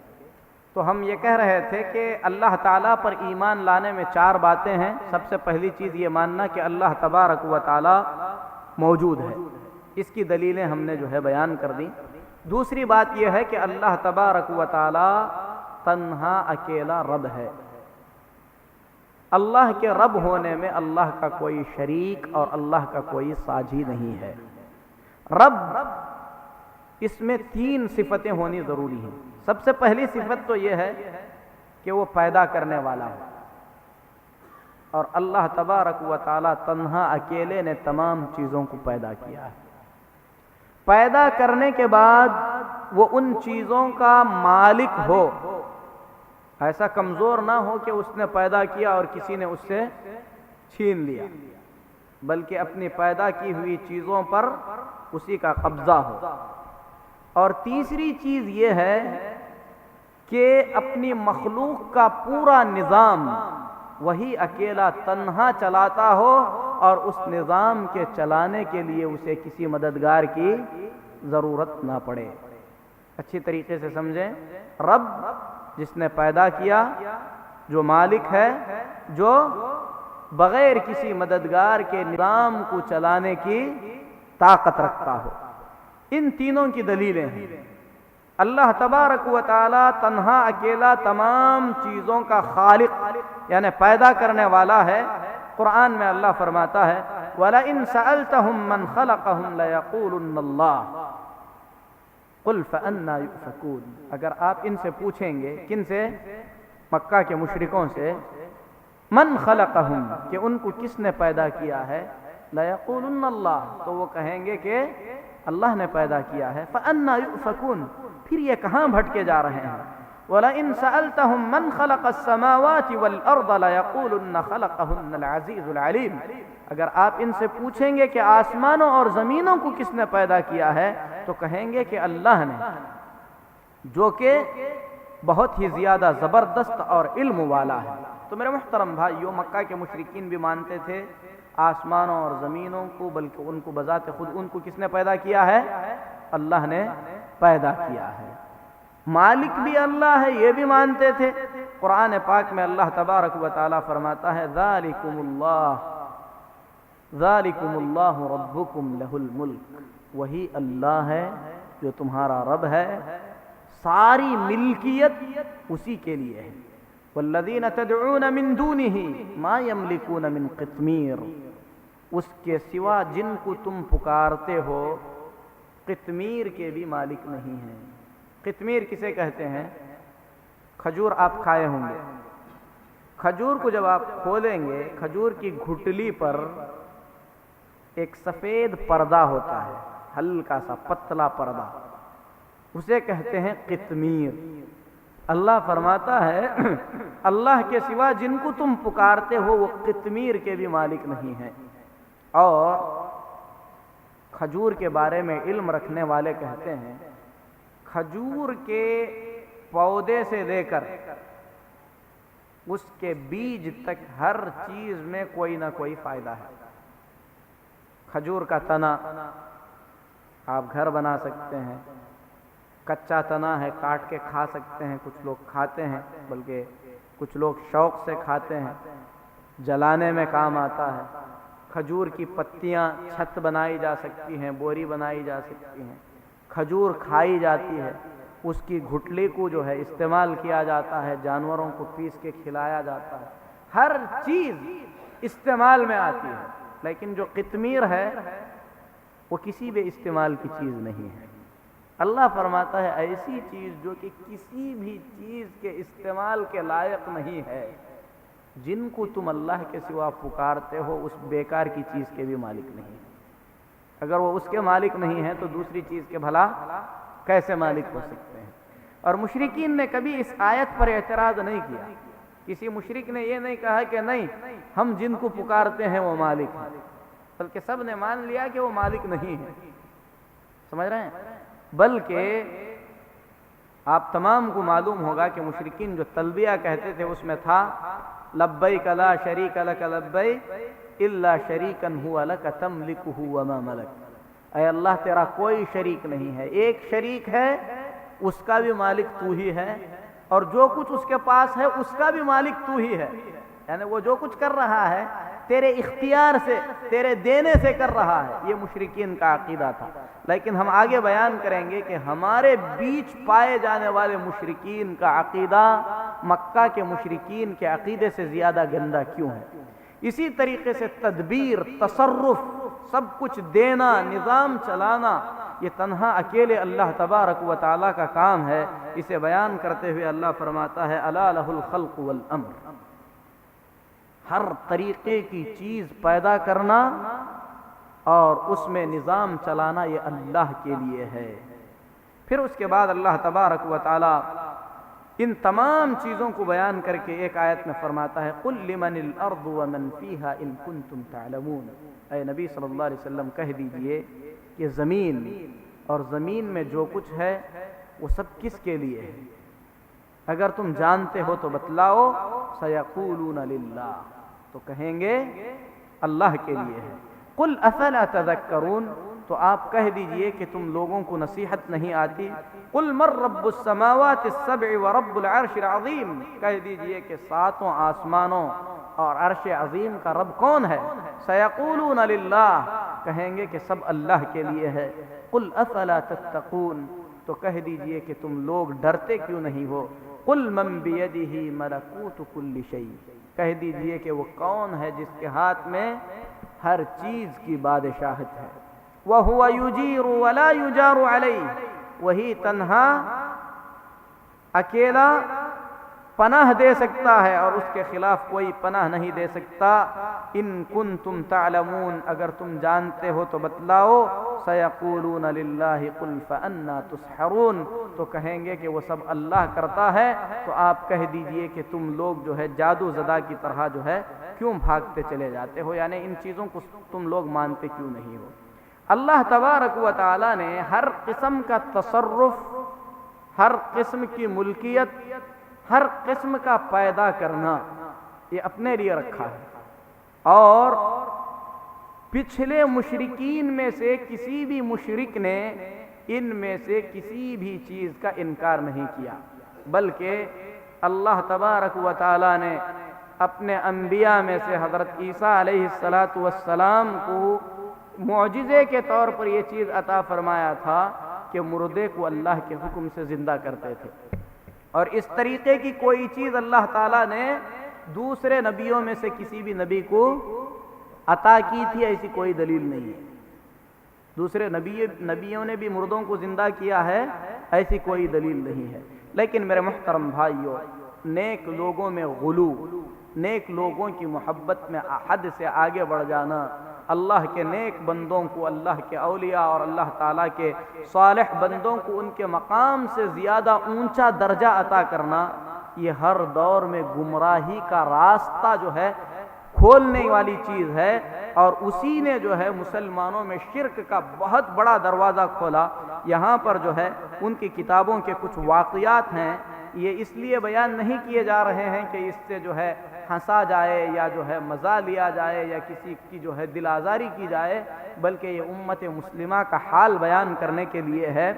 تو ہم یہ کہہ رہے تھے کہ اللہ تعالیٰ پر ایمان لانے میں 4 باتیں ہیں۔ سب سے پہلی چیز یہ ماننا کہ اللہ تبارک و تعالیٰ موجود ہے، اس کی دلیلیں ہم نے جو ہے بیان کر دیں۔ دوسری بات یہ ہے کہ اللہ تبارک و تعالیٰ تنہا اکیلا رب ہے، اللہ کے رب ہونے میں اللہ کا کوئی شریک اور اللہ کا کوئی ساجھی نہیں ہے۔ رب اس میں 3 صفتیں ہونی ضروری ہیں۔ سب سے پہلی صفت تو یہ ہے کہ وہ پیدا کرنے والا ہے، اور اللہ تبارک و تعالی تنہا اکیلے نے تمام چیزوں کو پیدا کیا ہے۔ پیدا کرنے کے بعد وہ ان چیزوں کا مالک ہو، ایسا کمزور نہ ہو کہ اس نے پیدا کیا اور کسی نے اس سے چھین لیا، بلکہ اپنی پیدا کی ہوئی چیزوں پر اسی کا قبضہ ہو۔ اور تیسری چیز یہ ہے کہ اپنی مخلوق کا پورا نظام وہی اکیلا تنہا چلاتا ہو، اور اس نظام کے چلانے کے لیے اسے کسی مددگار کی ضرورت نہ پڑے۔ اچھی طریقے سے سمجھیں، رب جس نے پیدا کیا، جو مالک ہے، جو بغیر کسی مددگار کے نظام کو چلانے کی طاقت رکھتا ہو۔ ان تینوں کی دلیلیں ہیں۔ اللہ تبارک و تعالی تنہا اکیلا تمام چیزوں کا خالق یعنی پیدا کرنے والا ہے۔ قرآن میں اللہ فرماتا ہے وَلَئِن سَأَلْتَهُم مَّنْ خَلَقَهُمْ لَيَقُولُنَّ اللَّهُ قُلْ فَأَنَّىٰ يُؤْفَكُونَ۔ اگر آپ ان سے پوچھیں گے، کن سے؟ مکہ کے مشرکوں سے، من خلقہم، کہ ان کو کس نے پیدا کیا ہے، لَيَقُولُنَّ اللَّهُ، تو وہ کہیں گے کہ اللہ نے پیدا کیا ہے۔ فَأَنَّىٰ يُؤْفَكُونَ، پھر یہ کہاں بھٹکے جا رہے ہیں؟ وَلَئِن سَأَلْتَهُمْ مَنْ خَلَقَ السَّمَاوَاتِ وَالْأَرْضَ لَيَقُولُنَّ خَلَقَهُنَّ الْعَزِيزُ الْعَلِيمُ، اگر آپ ان سے پوچھیں گے کہ آسمانوں اور زمینوں کو کس نے پیدا کیا ہے تو کہیں گے کہ اللہ نے، جو کہ بہت ہی زیادہ زبردست اور علم والا ہے۔ تو میرے محترم بھائیو، مکہ کے مشرکین بھی مانتے تھے آسمانوں اور زمینوں کو، بلکہ ان کو بذات خود ان کو کس نے پیدا کیا ہے؟ اللہ نے پیدا کیا ہے۔ مالک بھی اللہ ہے یہ بھی مانتے تھے۔ قرآن پاک میں اللہ تبارک و تعالی فرماتا ہے ذالکم اللہ ربکم لہ الملک، وہی اللہ ہے جو تمہارا رب ہے، ساری ملکیت اسی کے لیے ہے۔ والذین تدعون من دونہ ما یملکون من قطمیر، اس کے سوا جن کو تم پکارتے ہو قطمیر کے بھی مالک نہیں ہیں۔ قطمیر کسے کہتے ہیں؟ کھجور آپ کھائے ہوں گے، کھجور کو جب آپ کھولیں گے کھجور کی گھٹلی پر ایک سفید پردہ ہوتا ہے، ہلکا سا پتلا پردہ، اسے کہتے ہیں قطمیر۔ اللہ فرماتا ہے اللہ کے سوا جن کو تم پکارتے ہو وہ قطمیر کے بھی مالک نہیں ہیں۔ اور کھجور کے بارے میں علم رکھنے والے کہتے ہیں کھجور کے پودے سے لے کر اس کے بیج تک ہر چیز میں کوئی نہ کوئی فائدہ ہے۔ کھجور کا تنا آپ گھر بنا سکتے ہیں، کچا تنا ہے کاٹ کے کھا سکتے ہیں، کچھ لوگ کھاتے ہیں، بلکہ کچھ لوگ شوق سے کھاتے ہیں، جلانے میں کام آتا ہے۔ کھجور کی پتیاں چھت بنائی جا سکتی ہیں، بوری بنائی جا سکتی ہیں، کھجور کھائی جاتی ہے، اس کی گھٹلی کو جو ہے استعمال کیا جاتا ہے، جانوروں کو پیس کے کھلایا جاتا ہے، ہر چیز استعمال میں آتی ہے۔ لیکن جو قطمیر ہے وہ کسی بھی استعمال کی چیز نہیں ہے۔ اللہ فرماتا ہے ایسی چیز جو کہ کسی بھی چیز کے استعمال کے لائق نہیں ہے، جن کو تم اللہ کے سوا پکارتے ہو اس بیکار کی چیز کے بھی مالک نہیں ہے۔ اگر وہ اس کے مالک نہیں ہیں تو دوسری چیز کے بھلا کیسے مالک ہو سکتے ہیں؟ اور مشرکین نے کبھی اس آیت پر اعتراض نہیں کیا، کسی مشرک نے یہ نہیں کہا کہ نہیں ہم جن کو پکارتے ہیں وہ مالک ہیں، بلکہ سب نے مان لیا کہ وہ مالک نہیں ہے۔ سمجھ رہے ہیں؟ بلکہ آپ تمام کو معلوم ہوگا کہ مشرکین جو تلبیہ کہتے تھے اس میں تھا لبیک لا شریک لک لبیک الا شریکا هو لک تملکہ وما ملک، اے اللہ تیرا کوئی شریک نہیں ہے، ایک شریک ہے اس کا بھی مالک تو ہی ہے، اور جو کچھ اس کے پاس ہے اس کا بھی مالک تو ہی ہے، یعنی وہ جو کچھ کر رہا ہے تیرے اختیار سے تیرے دینے سے کر رہا ہے۔ یہ مشرکین کا عقیدہ تھا۔ لیکن ہم آگے بیان کریں گے کہ ہمارے بیچ پائے جانے والے مشرکین کا عقیدہ مکہ کے مشرکین کے عقیدے سے زیادہ گندا کیوں ہے۔ اسی طریقے سے تدبیر، تصرف، سب کچھ دینا، نظام چلانا، یہ تنہا اکیلے اللہ تبارک و تعالیٰ کا کام ہے۔ اسے بیان کرتے ہوئے اللہ فرماتا ہے الا لہ الخلق والامر، ہر طریقے کی چیز پیدا کرنا اور اس میں نظام چلانا یہ اللہ کے لیے ہے۔ پھر اس کے بعد اللہ تبارک و تعالی ان تمام چیزوں کو بیان کر کے ایک آیت میں فرماتا ہے قل لمن الارض ومن فیہا ان کنتم تعلمون، اے نبی صلی اللہ علیہ وسلم کہہ دیجئے کہ زمین اور زمین میں جو کچھ ہے وہ سب کس کے لیے ہے؟ اگر تم جانتے ہو تو بتلاؤ۔ سیقولون للہ، تو کہیں گے اللہ کے لیے ہے۔ قل افلا تذکرون، تو آپ کہہ دیجئے کہ تم لوگوں کو نصیحت نہیں آتی۔ قل من رب السماوات السبع ورب العرش العظیم، کہہ دیجئے کہ ساتوں آسمانوں اور عرش عظیم کا رب کون ہے؟ سیقولون للہ، کہیں گے کہ سب اللہ کے لیے ہے۔ قل افلا تتقون، تو کہہ دیجئے کہ تم لوگ ڈرتے کیوں نہیں ہو۔ قل من بیدہ ملکوت کل شیء، کہہ دیجئے کہ وہ کون ہے جس کے ہاتھ میں ہر چیز کی بادشاہت ہے۔ وَهُوَ يُجِيرُ وَلَا يُجَارُ عَلَيْهِ، وہی تنہا اکیلا پناہ دے سکتا ہے اور اس کے خلاف کوئی پناہ نہیں دے سکتا۔ ان کنتم تعلمون، اگر تم جانتے ہو تو بتلاؤ۔ سیقولون للہ قل فأنا تسحرون، تو کہیں گے کہ وہ سب اللہ کرتا ہے، تو آپ کہہ دیجئے کہ تم لوگ جو ہے جادو زدہ کی طرح جو ہے کیوں بھاگتے چلے جاتے ہو، یعنی ان چیزوں کو تم لوگ مانتے کیوں نہیں ہو۔ اللہ تبارک و تعالی نے ہر قسم کا تصرف، ہر قسم کی ملکیت، ہر قسم کا پیدا کرنا یہ اپنے لیے رکھا ہے، اور پچھلے مشرکین میں سے کسی بھی مشرک نے ان میں سے کسی بھی چیز کا انکار نہیں کیا، بلکہ اللہ تبارک و تعالی نے اپنے انبیاء میں سے حضرت عیسیٰ علیہ السلام کو معجزے کے طور پر یہ چیز عطا فرمایا تھا کہ مردے کو اللہ کے حکم سے زندہ کرتے تھے، اور اس طریقے کی کوئی چیز اللہ تعالیٰ نے دوسرے نبیوں میں سے کسی بھی نبی کو عطا کی تھی، ایسی کوئی دلیل نہیں ہے۔ دوسرے نبیوں نے بھی مردوں کو زندہ کیا ہے، ایسی کوئی دلیل نہیں ہے۔ لیکن میرے محترم بھائیوں، نیک لوگوں میں غلو، نیک لوگوں کی محبت میں حد سے آگے بڑھ جانا، اللہ کے نیک بندوں کو، اللہ کے اولیاء اور اللہ تعالیٰ کے صالح بندوں کو ان کے مقام سے زیادہ اونچا درجہ عطا کرنا، یہ ہر دور میں گمراہی کا راستہ جو ہے کھولنے والی چیز ہے، اور اسی نے جو ہے مسلمانوں میں شرک کا بہت بڑا دروازہ کھولا۔ یہاں پر جو ہے ان کی کتابوں کے کچھ واقعات ہیں، یہ اس لیے بیان نہیں کیے جا رہے ہیں کہ اس سے جو ہے ہنسا جائے یا جو ہے مزہ لیا جائے یا کسی کی جو ہے دل آزاری کی جائے، بلکہ یہ امت مسلمہ کا حال بیان کرنے کے لیے ہے۔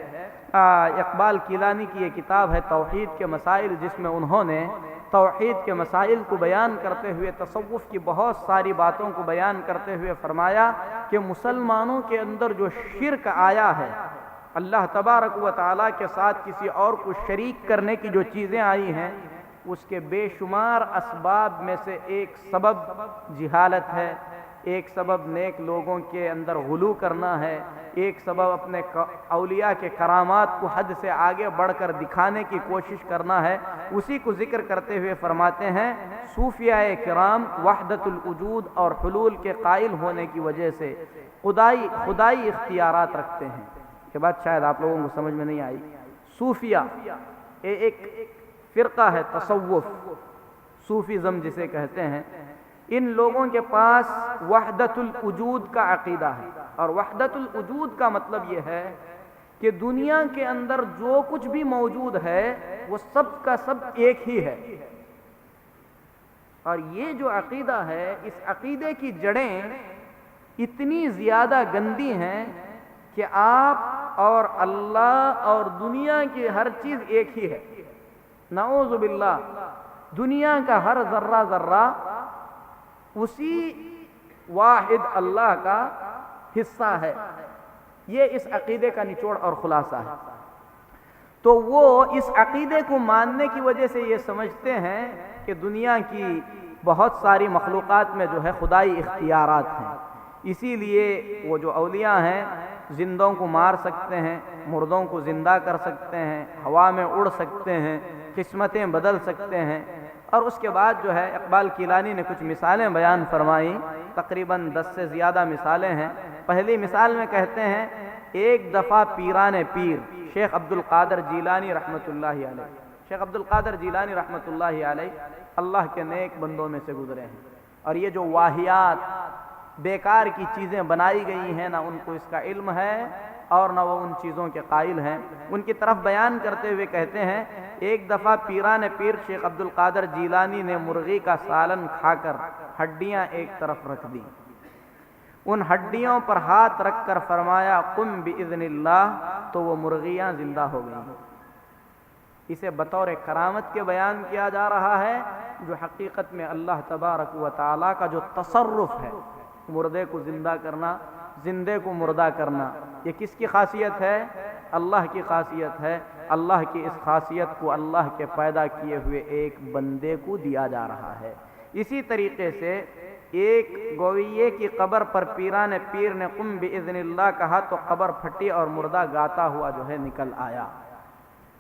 اقبال کیلانی کی یہ کتاب ہے توحید کے مسائل، جس میں انہوں نے توحید کے مسائل کو بیان کرتے ہوئے، تصوف کی بہت ساری باتوں کو بیان کرتے ہوئے فرمایا کہ مسلمانوں کے اندر جو شرک آیا ہے، اللہ تبارک و تعالیٰ کے ساتھ کسی اور کو شریک کرنے کی جو چیزیں آئی ہیں، اس کے بے شمار اسباب میں سے ایک سبب جہالت ہے، ایک سبب نیک لوگوں کے اندر غلو کرنا ہے، ایک سبب اپنے اولیاء کے کرامات کو حد سے آگے بڑھ کر دکھانے کی کوشش کرنا ہے۔ اسی کو ذکر کرتے ہوئے فرماتے ہیں صوفیاء کرام وحدت الوجود اور حلول کے قائل ہونے کی وجہ سے خدائی اختیارات رکھتے ہیں۔ یہ بات شاید آپ لوگوں کو سمجھ میں نہیں آئی۔ صوفیہ ایک فرقہ ہے، تصوف، صوفیزم جسے کہتے ہیں، ان لوگوں کے پاس وحدت الوجود کا عقیدہ ہے، اور وحدت الوجود کا مطلب یہ ہے کہ دنیا کے اندر جو کچھ بھی موجود ہے وہ سب کا سب ایک ہی ہے۔ اور یہ جو عقیدہ ہے، اس عقیدے کی جڑیں اتنی زیادہ گندی ہیں کہ آپ اور اللہ اور دنیا کی ہر چیز ایک ہی ہے۔ نعوذ باللہ، دنیا کا ہر ذرہ ذرہ اسی واحد اللہ کا حصہ ہے۔ یہ اس عقیدے کا نچوڑ اور خلاصہ ہے۔ تو وہ اس عقیدے کو ماننے کی وجہ سے یہ سمجھتے ہیں کہ دنیا کی بہت ساری مخلوقات میں جو ہے خدائی اختیارات ہیں، اسی لیے وہ جو اولیاء ہیں زندوں کو مار سکتے ہیں، مردوں کو زندہ کر سکتے ہیں، ہوا میں اڑ سکتے ہیں، قسمتیں بدل سکتے ہیں۔ اور اس کے بعد جو ہے اقبال کیلانی نے کچھ مثالیں بیان فرمائیں، تقریباً 10 سے زیادہ مثالیں ہیں۔ پہلی مثال میں کہتے ہیں ایک دفعہ پیران پیر شیخ عبد القادر جیلانی رحمۃ اللہ علیہ، شیخ عبد القادر جیلانی رحمۃ اللہ علیہ اللہ کے نیک بندوں میں سے گزرے ہیں، اور یہ جو واہیات بیکار کی چیزیں بنائی گئی ہیں، نہ ان کو اس کا علم ہے اور نہ وہ ان چیزوں کے قائل ہیں، ان کی طرف بیان کرتے ہوئے کہتے ہیں ایک دفعہ پیران پیر شیخ عبد القادر جیلانی نے مرغی کا سالن کھا کر ہڈیاں ایک طرف رکھ دی، ان ہڈیوں پر ہاتھ رکھ کر فرمایا قم باذن اللہ، تو وہ مرغیاں زندہ ہو گئیں۔ اسے بطور کرامت کے بیان کیا جا رہا ہے، جو حقیقت میں اللہ تبارک و تعالیٰ کا جو تصرف ہے، مردے کو زندہ کرنا، زندے کو مردہ کرنا، یہ کس کی خاصیت ہے؟ اللہ کی خاصیت ہے۔ اللہ کی اس خاصیت کو اللہ کے پیدا کیے ہوئے ایک بندے کو دیا جا رہا ہے۔ اسی طریقے سے ایک گویے کی قبر پر پیران پیر نے قم باذن اللہ کہا تو قبر پھٹی اور مردہ گاتا ہوا جو ہے نکل آیا۔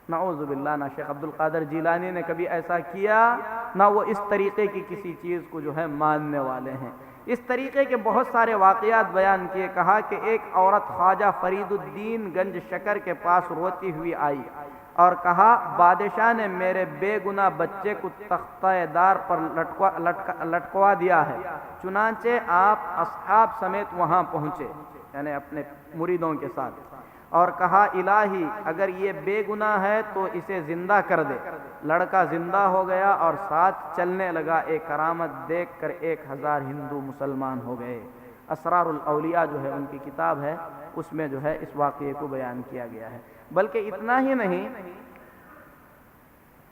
نعوذ باللہ، نہ شیخ عبد القادر جیلانی نے کبھی ایسا کیا، نہ وہ اس طریقے کی کسی چیز کو جو ہے ماننے والے ہیں۔ اس طریقے کے بہت سارے واقعات بیان کیے، کہا کہ ایک عورت خواجہ فرید الدین گنج شکر کے پاس روتی ہوئی آئی اور کہا بادشاہ نے میرے بے گناہ بچے کو تختہ دار پر لٹکوا دیا ہے، چنانچہ آپ اصحاب سمیت وہاں پہنچے، یعنی اپنے مریدوں کے ساتھ، اور کہا الہی اگر یہ بے گناہ ہے تو اسے زندہ کر دے۔ لڑکا زندہ ہو گیا اور ساتھ چلنے لگا، ایک کرامت دیکھ کر 1000 ہندو مسلمان ہو گئے۔ اسرار الاولیاء جو ہے ان کی کتاب ہے، اس میں جو ہے اس واقعے کو بیان کیا گیا ہے۔ بلکہ اتنا ہی نہیں،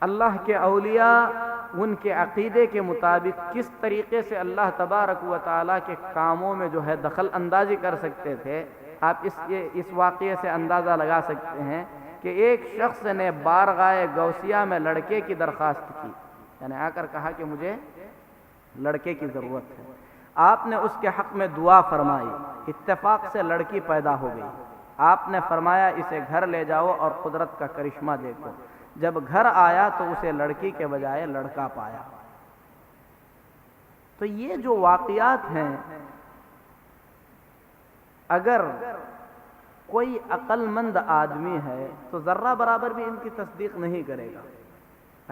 اللہ کے اولیاء ان کے عقیدے کے مطابق کس طریقے سے اللہ تبارک و تعالیٰ کے کاموں میں جو ہے دخل اندازی کر سکتے تھے، آپ اس واقعے سے اندازہ لگا سکتے ہیں کہ ایک شخص نے بارگاہ غوثیہ میں لڑکے کی درخواست کی، یعنی آ کر کہا کہ مجھے لڑکے کی ضرورت ہے۔ آپ نے اس کے حق میں دعا فرمائی، اتفاق سے لڑکی پیدا ہو گئی۔ آپ نے فرمایا اسے گھر لے جاؤ اور قدرت کا کرشمہ دیکھو۔ جب گھر آیا تو اسے لڑکی کے بجائے لڑکا پایا۔ تو یہ جو واقعات ہیں، اگر کوئی عقل مند آدمی ہے تو ذرہ برابر بھی ان کی تصدیق نہیں کرے گا۔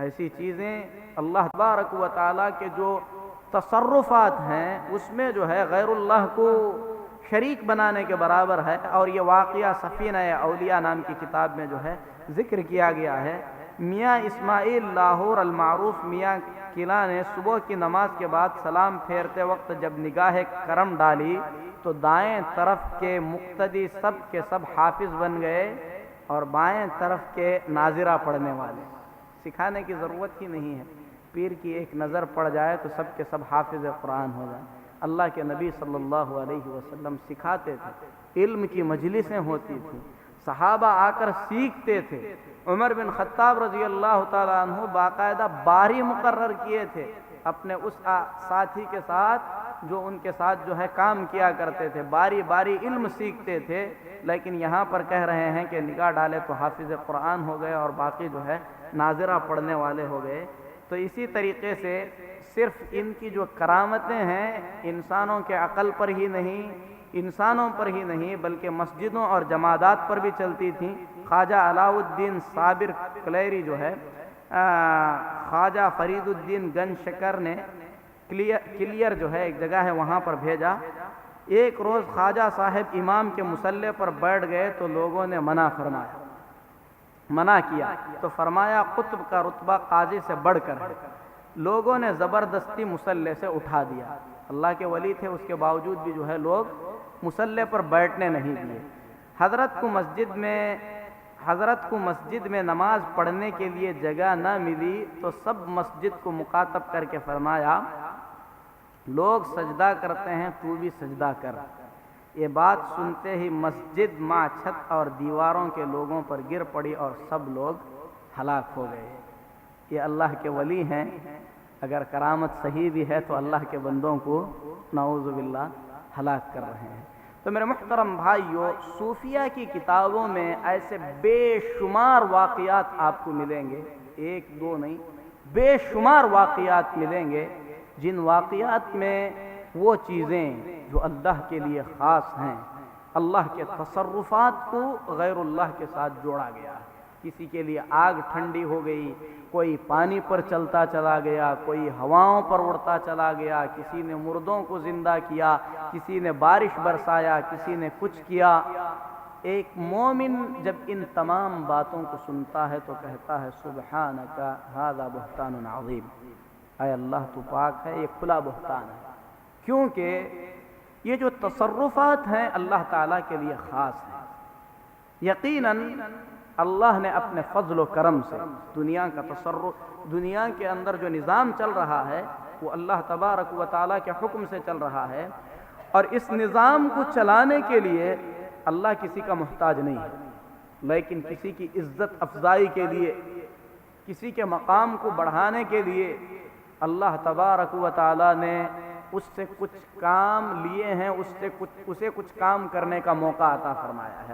ایسی چیزیں اللہ تبارک و تعالیٰ کے جو تصرفات ہیں اس میں جو ہے غیر اللہ کو شریک بنانے کے برابر ہے، اور یہ واقعہ سفینہ اولیاء نام کی کتاب میں جو ہے ذکر کیا گیا ہے۔ میاں اسماعیل لاہور المعروف میاں قلعہ نے صبح کی نماز کے بعد سلام پھیرتے وقت جب نگاہ کرم ڈالی تو دائیں طرف کے مقتدی سب کے سب حافظ بن گئے اور بائیں طرف کے ناظرہ پڑھنے والے۔ سکھانے کی ضرورت ہی نہیں ہے، پیر کی ایک نظر پڑ جائے تو سب کے سب حافظ قرآن ہو جائیں۔ اللہ کے نبی صلی اللہ علیہ وسلم سکھاتے تھے، علم کی مجلسیں ہوتی تھیں، صحابہ آ کر سیکھتے تھے۔ عمر بن خطاب رضی اللہ تعالیٰ عنہ باقاعدہ باری مقرر کیے تھے اپنے اس ساتھی کے ساتھ جو ان کے ساتھ جو ہے کام کیا کرتے تھے، باری باری علم سیکھتے تھے۔ لیکن یہاں پر کہہ رہے ہیں کہ نگاہ ڈالے تو حافظ قرآن ہو گئے اور باقی جو ہے ناظرہ پڑھنے والے ہو گئے۔ تو اسی طریقے سے صرف ان کی جو کرامتیں ہیں انسانوں کے عقل پر ہی نہیں بلکہ مسجدوں اور جمادات پر بھی چلتی تھیں۔ خواجہ علاء الدین صابر کلیری جو ہے خواجہ فرید الدین گنج شکر نے کلیئر جو ہے ایک جگہ ہے وہاں پر بھیجا۔ ایک روز خواجہ صاحب امام کے مصلی پر بیٹھ گئے تو لوگوں نے منع کیا تو فرمایا قطب کا رتبہ قاضی سے بڑھ کر ہے۔ لوگوں نے زبردستی مصلی سے اٹھا دیا۔ اللہ کے ولی تھے، اس کے باوجود بھی جو ہے لوگ مصلی پر بیٹھنے نہیں دیے۔ حضرت کو مسجد میں نماز پڑھنے کے لیے جگہ نہ ملی تو سب مسجد کو مخاطب کر کے فرمایا لوگ سجدہ کرتے ہیں تو بھی سجدہ کر۔ یہ بات سنتے ہی مسجد ماں چھت اور دیواروں کے لوگوں پر گر پڑی اور سب لوگ ہلاک ہو گئے۔ یہ اللہ کے ولی ہیں، اگر کرامت صحیح بھی ہے تو اللہ کے بندوں کو نعوذ باللہ ہلاک کر رہے ہیں۔ تو میرے محترم بھائیو، صوفیہ کی کتابوں میں ایسے بے شمار واقعات آپ کو ملیں گے، ایک دو نہیں، بے شمار واقعات ملیں گے جن واقعات میں وہ چیزیں جو اللہ کے لیے خاص ہیں، اللہ کے تصرفات کو غیر اللہ کے ساتھ جوڑا گیا۔ کسی کے لیے آگ ٹھنڈی ہو گئی، کوئی پانی پر چلتا چلا گیا، کوئی ہواؤں پر اڑتا چلا گیا، کسی نے مردوں کو زندہ کیا، کسی نے بارش برسایا، کسی نے کچھ کیا۔ ایک مومن جب ان تمام باتوں کو سنتا ہے تو کہتا ہے سبحانک ھذا بہتان عظیم، اے اللہ تو پاک ہے، یہ کھلا بہتان ہے، کیونکہ یہ جو تصرفات ہیں اللہ تعالیٰ کے لیے خاص ہیں۔ یقیناً اللہ نے اپنے فضل و کرم سے دنیا کا تصرف، دنیا کے اندر جو نظام چل رہا ہے وہ اللہ تبارک و تعالیٰ کے حکم سے چل رہا ہے، اور اس نظام کو چلانے کے لیے اللہ کسی کا محتاج نہیں ہے، لیکن کسی کی عزت افزائی کے لیے، کسی کے مقام کو بڑھانے کے لیے اللہ تبارک و تعالیٰ نے اس سے کچھ کام لیے ہیں، اسے کچھ کام کرنے کا موقع عطا فرمایا ہے۔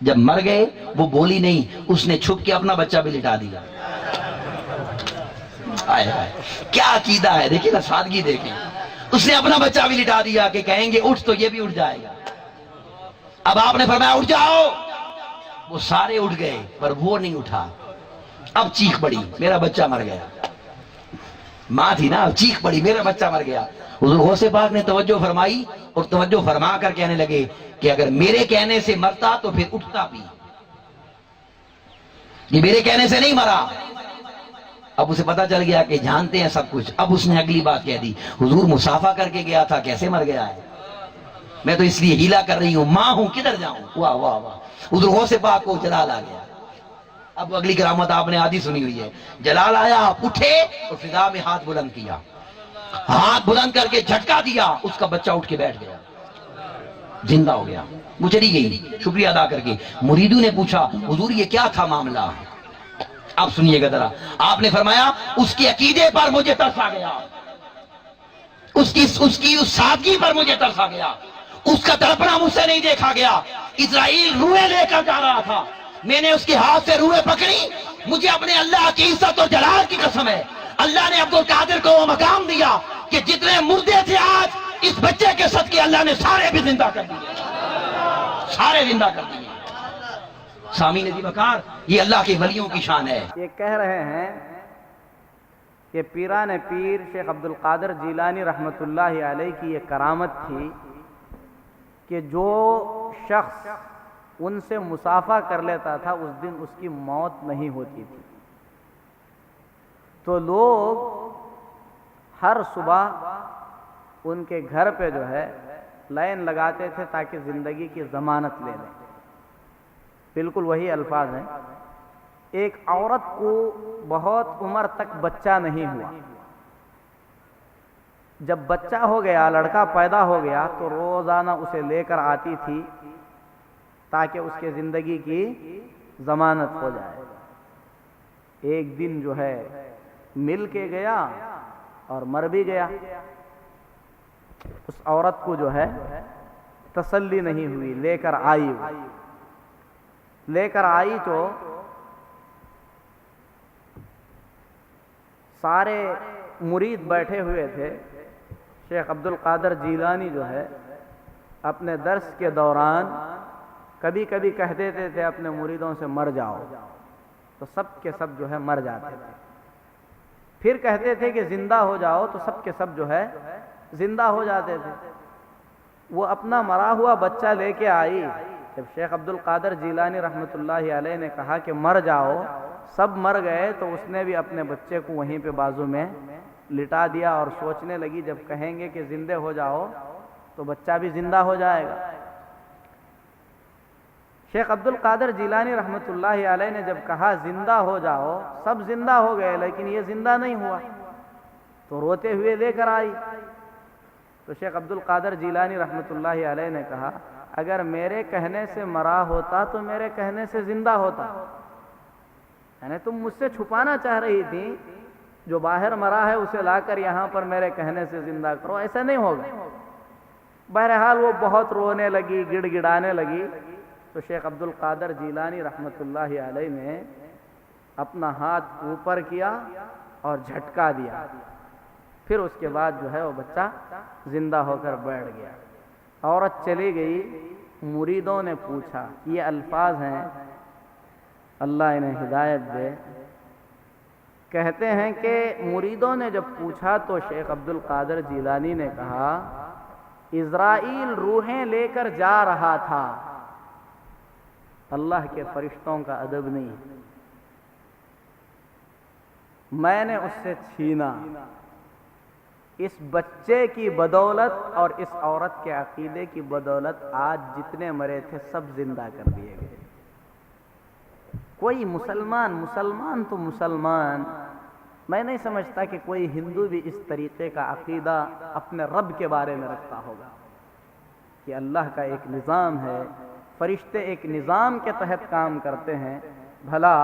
جب مر گئے وہ بولی نہیں، اس نے چھپ کے اپنا بچہ بھی لٹا دیا۔ آئے آئے کیا عقیدہ ہے، دیکھیں نا سادگی دیکھیں، اس نے اپنا بچہ بھی لٹا دیا کہ کہیں گے اٹھ تو یہ بھی اٹھ جائے گا۔ اب آپ نے فرمایا اٹھ جاؤ، وہ سارے اٹھ گئے پر وہ نہیں اٹھا۔ اب چیخ پڑی میرا بچہ مر گیا، ماں تھی نا، چیخ پڑی میرا بچہ مر گیا۔ حضور غوث پاک نے توجہ فرمائی اور توجہ فرما کر کہنے لگے کہ اگر میرے کہنے سے مرتا تو پھر اٹھتا بھی، یہ میرے کہنے سے نہیں مرا۔ اب اسے پتا چل گیا کہ جانتے ہیں سب کچھ۔ اب اس نے اگلی بات کہہ دی، حضور مسافہ کر کے گیا تھا، کیسے مر گیا ہے؟ میں تو اس لیے ہیلا کر رہی ہوں، ماں ہوں کدھر جاؤں؟ واہ واہ واہ، حضور غوث پاک کو جلال آ گیا۔ اب اگلی کرامت آپ نے آدھی سنی ہوئی ہے، جلال آیا، اٹھے اور فضا میں ہاتھ بلند کیا، ہاتھ بلند کر کے جھٹکا دیا، اس کا بچہ اٹھ کے بیٹھ گیا، زندہ ہو گیا۔ وہ چلی گئی شکریہ ادا کر کے۔ مریدوں نے پوچھا حضور یہ کیا تھا معاملہ؟ اب سنیے گا ذرا، آپ نے فرمایا اس کے عقیدے پر مجھے ترس آ گیا، اس کی اس سادگی پر مجھے ترس آ گیا، اس کا تڑپنا مجھ سے نہیں دیکھا گیا۔ اسرائیل روئے لے کر جا رہا تھا، میں نے اس کے ہاتھ سے روئے پکڑی، مجھے اپنے اللہ کی عزت اور جلال کی قسم ہے، اللہ نے عبد القادر کو وہ مقام دیا کہ جتنے مردے تھے آج اس بچے کے صدقے اللہ نے سارے بھی زندہ کر دیے، سارے زندہ کر دیے۔ سامعین عزیز وقار، یہ اللہ کے ولیوں کی شان ہے۔ یہ کہہ رہے ہیں کہ پیران پیر شیخ عبد القادر جیلانی رحمۃ اللہ علیہ کی یہ کرامت تھی کہ جو شخص ان سے مصافحہ کر لیتا تھا اس دن اس کی موت نہیں ہوتی تھی۔ تو لوگ ہر صبح ان کے گھر پہ جو ہے لائن لگاتے تھے تاکہ زندگی کی ضمانت لے لیں۔ بالکل وہی الفاظ ہیں۔ ایک عورت کو بہت عمر تک بچہ نہیں ہوا، جب بچہ ہو گیا، لڑکا پیدا ہو گیا تو روزانہ اسے لے کر آتی تھی تاکہ اس کے زندگی کی ضمانت ہو جائے۔ ایک دن جو ہے مل کے گیا اور مر بھی گیا۔ اس عورت کو جو ہے تسلی نہیں ہوئی، لے کر آئی تو سارے مرید بیٹھے ہوئے تھے۔ شیخ عبد القادر جیلانی جو ہے اپنے درس کے دوران کبھی کبھی کہہ دیتے تھے اپنے مریدوں سے مر جاؤ، تو سب کے سب جو ہے مر جاتے تھے۔ پھر کہتے تھے کہ زندہ ہو جاؤ، تو سب کے سب جو ہے زندہ ہو جاتے تھے۔ وہ اپنا مرا ہوا بچہ لے کے آئی، جب شیخ عبد القادر جیلانی رحمۃ اللہ علیہ نے کہا کہ مر جاؤ، سب مر گئے، تو اس نے بھی اپنے بچے کو وہیں پہ بازو میں لٹا دیا اور سوچنے لگی جب کہیں گے کہ زندہ ہو جاؤ تو بچہ بھی زندہ ہو جائے گا۔ شیخ عبد القادر جیلانی رحمۃ اللہ علیہ نے جب کہا زندہ ہو جاؤ، سب زندہ ہو گئے لیکن یہ زندہ نہیں ہوا، تو روتے ہوئے لے کر آئی۔ تو شیخ عبد القادر جیلانی رحمۃ اللہ علیہ نے کہا اگر میرے کہنے سے مرا ہوتا تو میرے کہنے سے زندہ ہوتا، یعنی تم مجھ سے چھپانا چاہ رہی تھی، جو باہر مرا ہے اسے لا کر یہاں پر میرے کہنے سے زندہ کرو، ایسا نہیں ہوگا۔ بہرحال وہ بہت رونے لگی، گڑ گڑانے لگی، تو شیخ عبد القادر جیلانی رحمۃ اللہ علیہ نے اپنا ہاتھ اوپر کیا اور جھٹکا دیا، پھر اس کے بعد جو ہے وہ بچہ زندہ ہو کر بیٹھ گیا۔ عورت چلی گئی، مریدوں نے پوچھا، یہ الفاظ ہیں، اللہ انہیں ہدایت دے، کہتے ہیں کہ مریدوں نے جب پوچھا تو شیخ عبد القادر جیلانی نے کہا اسرائیل روحیں لے کر جا رہا تھا، اللہ کے فرشتوں کا ادب نہیں، میں نے اس سے چھینا، اس بچے کی بدولت اور اس عورت کے عقیدے کی بدولت آج جتنے مرے تھے سب زندہ کر دیے گئے۔ کوئی مسلمان تو مسلمان، میں نہیں سمجھتا کہ کوئی ہندو بھی اس طریقے کا عقیدہ اپنے رب کے بارے میں رکھتا ہوگا کہ اللہ کا ایک نظام ہے، فرشتے ایک نظام کے تحت کام کرتے ہیں، بھلا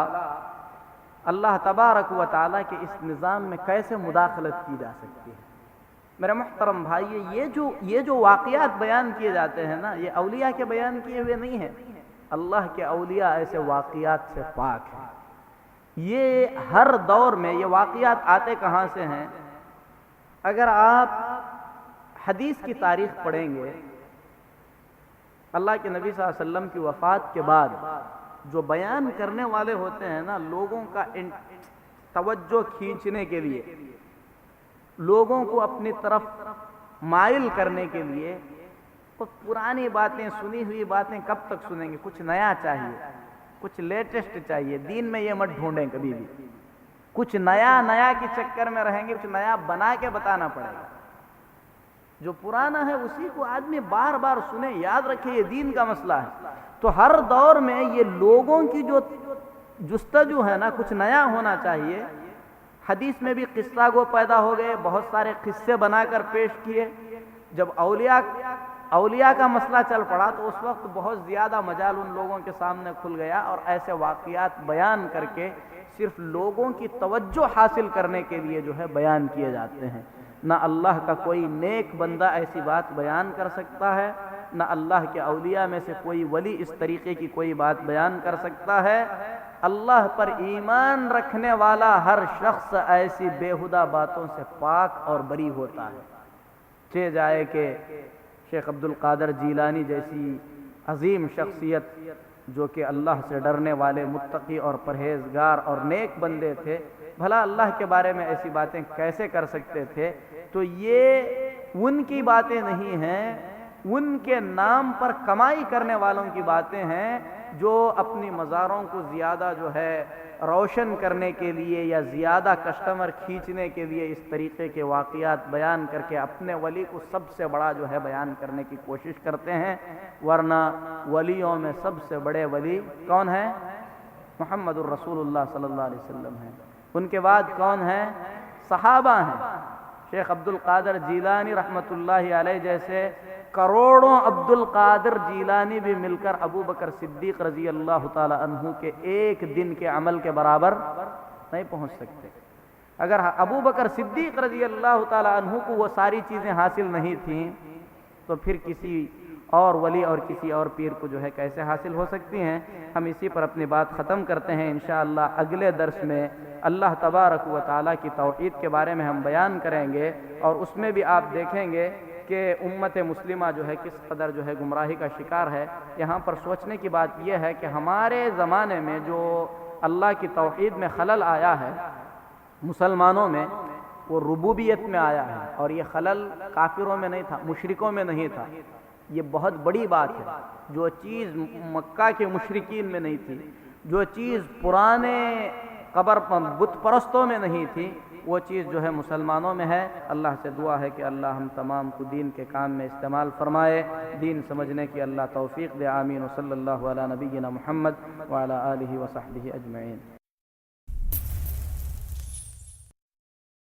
اللہ تبارک و تعالیٰ کے اس نظام میں کیسے مداخلت کی جا سکتی ہے؟ میرے محترم بھائی، یہ جو واقعات بیان کیے جاتے ہیں نا، یہ اولیاء کے بیان کیے ہوئے نہیں ہیں، اللہ کے اولیاء ایسے واقعات سے پاک ہیں۔ یہ ہر دور میں یہ واقعات آتے کہاں سے ہیں؟ اگر آپ حدیث کی تاریخ پڑھیں گے، اللہ کے نبی صلی اللہ علیہ وسلم کی وفات کے بعد جو بیان کرنے والے ہوتے ہیں نا، لوگوں کا توجہ کھینچنے کے لیے، لوگوں کو اپنی طرف مائل کرنے کے لیے، تو پرانی باتیں، سنی ہوئی باتیں کب تک سنیں گے؟ کچھ نیا چاہیے، کچھ لیٹسٹ چاہیے۔ دین میں یہ مت ڈھونڈیں کبھی بھی، کچھ نیا کے چکر میں رہیں گے، کچھ نیا بنا کے بتانا پڑے گا۔ جو پرانا ہے اسی کو آدمی بار بار سنے، یاد رکھے یہ دین کا مسئلہ ہے۔ تو ہر دور میں یہ لوگوں کی جو جستجو ہے نا، کچھ نیا ہونا چاہیے۔ حدیث میں بھی قصہ گو پیدا ہو گئے، بہت سارے قصے بنا کر پیش کیے۔ جب اولیاء کا مسئلہ چل پڑا تو اس وقت بہت زیادہ مجال ان لوگوں کے سامنے کھل گیا، اور ایسے واقعات بیان کر کے صرف لوگوں کی توجہ حاصل کرنے کے لیے جو ہے بیان کیے جاتے ہیں۔ نہ اللہ کا کوئی نیک بندہ ایسی بات بیان کر سکتا ہے، نہ اللہ کے اولیاء میں سے کوئی ولی اس طریقے کی کوئی بات بیان کر سکتا ہے۔ اللہ پر ایمان رکھنے والا ہر شخص ایسی بیہودہ باتوں سے پاک اور بری ہوتا ہے۔ چہ جائے کہ شیخ عبد القادر جیلانی جیسی عظیم شخصیت جو کہ اللہ سے ڈرنے والے، متقی اور پرہیزگار اور نیک بندے تھے، بھلا اللہ کے بارے میں ایسی باتیں کیسے کر سکتے تھے؟ تو یہ ان کی باتیں نہیں ہیں، ان کے نام پر کمائی کرنے والوں کی باتیں ہیں، جو اپنی مزاروں کو زیادہ جو ہے روشن کرنے کے لیے یا زیادہ کسٹمر کھینچنے کے لیے اس طریقے کے واقعات بیان کر کے اپنے ولی کو سب سے بڑا جو ہے بیان کرنے کی کوشش کرتے ہیں۔ ورنہ ولیوں میں سب سے بڑے ولی کون ہیں؟ محمد الرسول اللہ صلی اللہ علیہ وسلم ہیں۔ ان کے بعد کون ہیں؟ صحابہ ہیں۔ شیخ عبد القادر جیلانی رحمۃ اللہ علیہ جیسے کروڑوں عبد القادر جیلانی بھی مل کر ابو بکر صدیق رضی اللہ تعالی عنہ کے ایک دن کے عمل کے برابر نہیں پہنچ سکتے۔ اگر ابو بکر صدیق رضی اللہ تعالی عنہ کو وہ ساری چیزیں حاصل نہیں تھیں تو پھر کسی اور ولی اور کسی اور پیر کو جو ہے کیسے حاصل ہو سکتی ہیں؟ ہم اسی پر اپنی بات ختم کرتے ہیں۔ انشاءاللہ اگلے درس میں اللہ تبارک و تعالیٰ کی توحید کے بارے میں ہم بیان کریں گے، اور اس میں بھی آپ دیکھیں گے کہ امت مسلمہ جو ہے کس قدر جو ہے گمراہی کا شکار ہے۔ یہاں پر سوچنے کی بات یہ ہے کہ ہمارے زمانے میں جو اللہ کی توحید میں خلل آیا ہے مسلمانوں میں، وہ ربوبیت میں آیا ہے، اور یہ خلل کافروں میں نہیں تھا، مشرکوں میں نہیں تھا۔ یہ بہت بڑی بات ہے۔ جو چیز مکہ کے مشرکین میں نہیں تھی، جو چیز پرانے قبر بت پرستوں میں نہیں تھی، وہ چیز جو ہے مسلمانوں میں ہے۔ اللہ سے دعا ہے کہ اللہ ہم تمام کو دین کے کام میں استعمال فرمائے، دین سمجھنے کی اللہ توفیق دے۔ آمین۔ صلی اللہ علی نبینا محمد وعلی آلہ وصحبہ اجمعین۔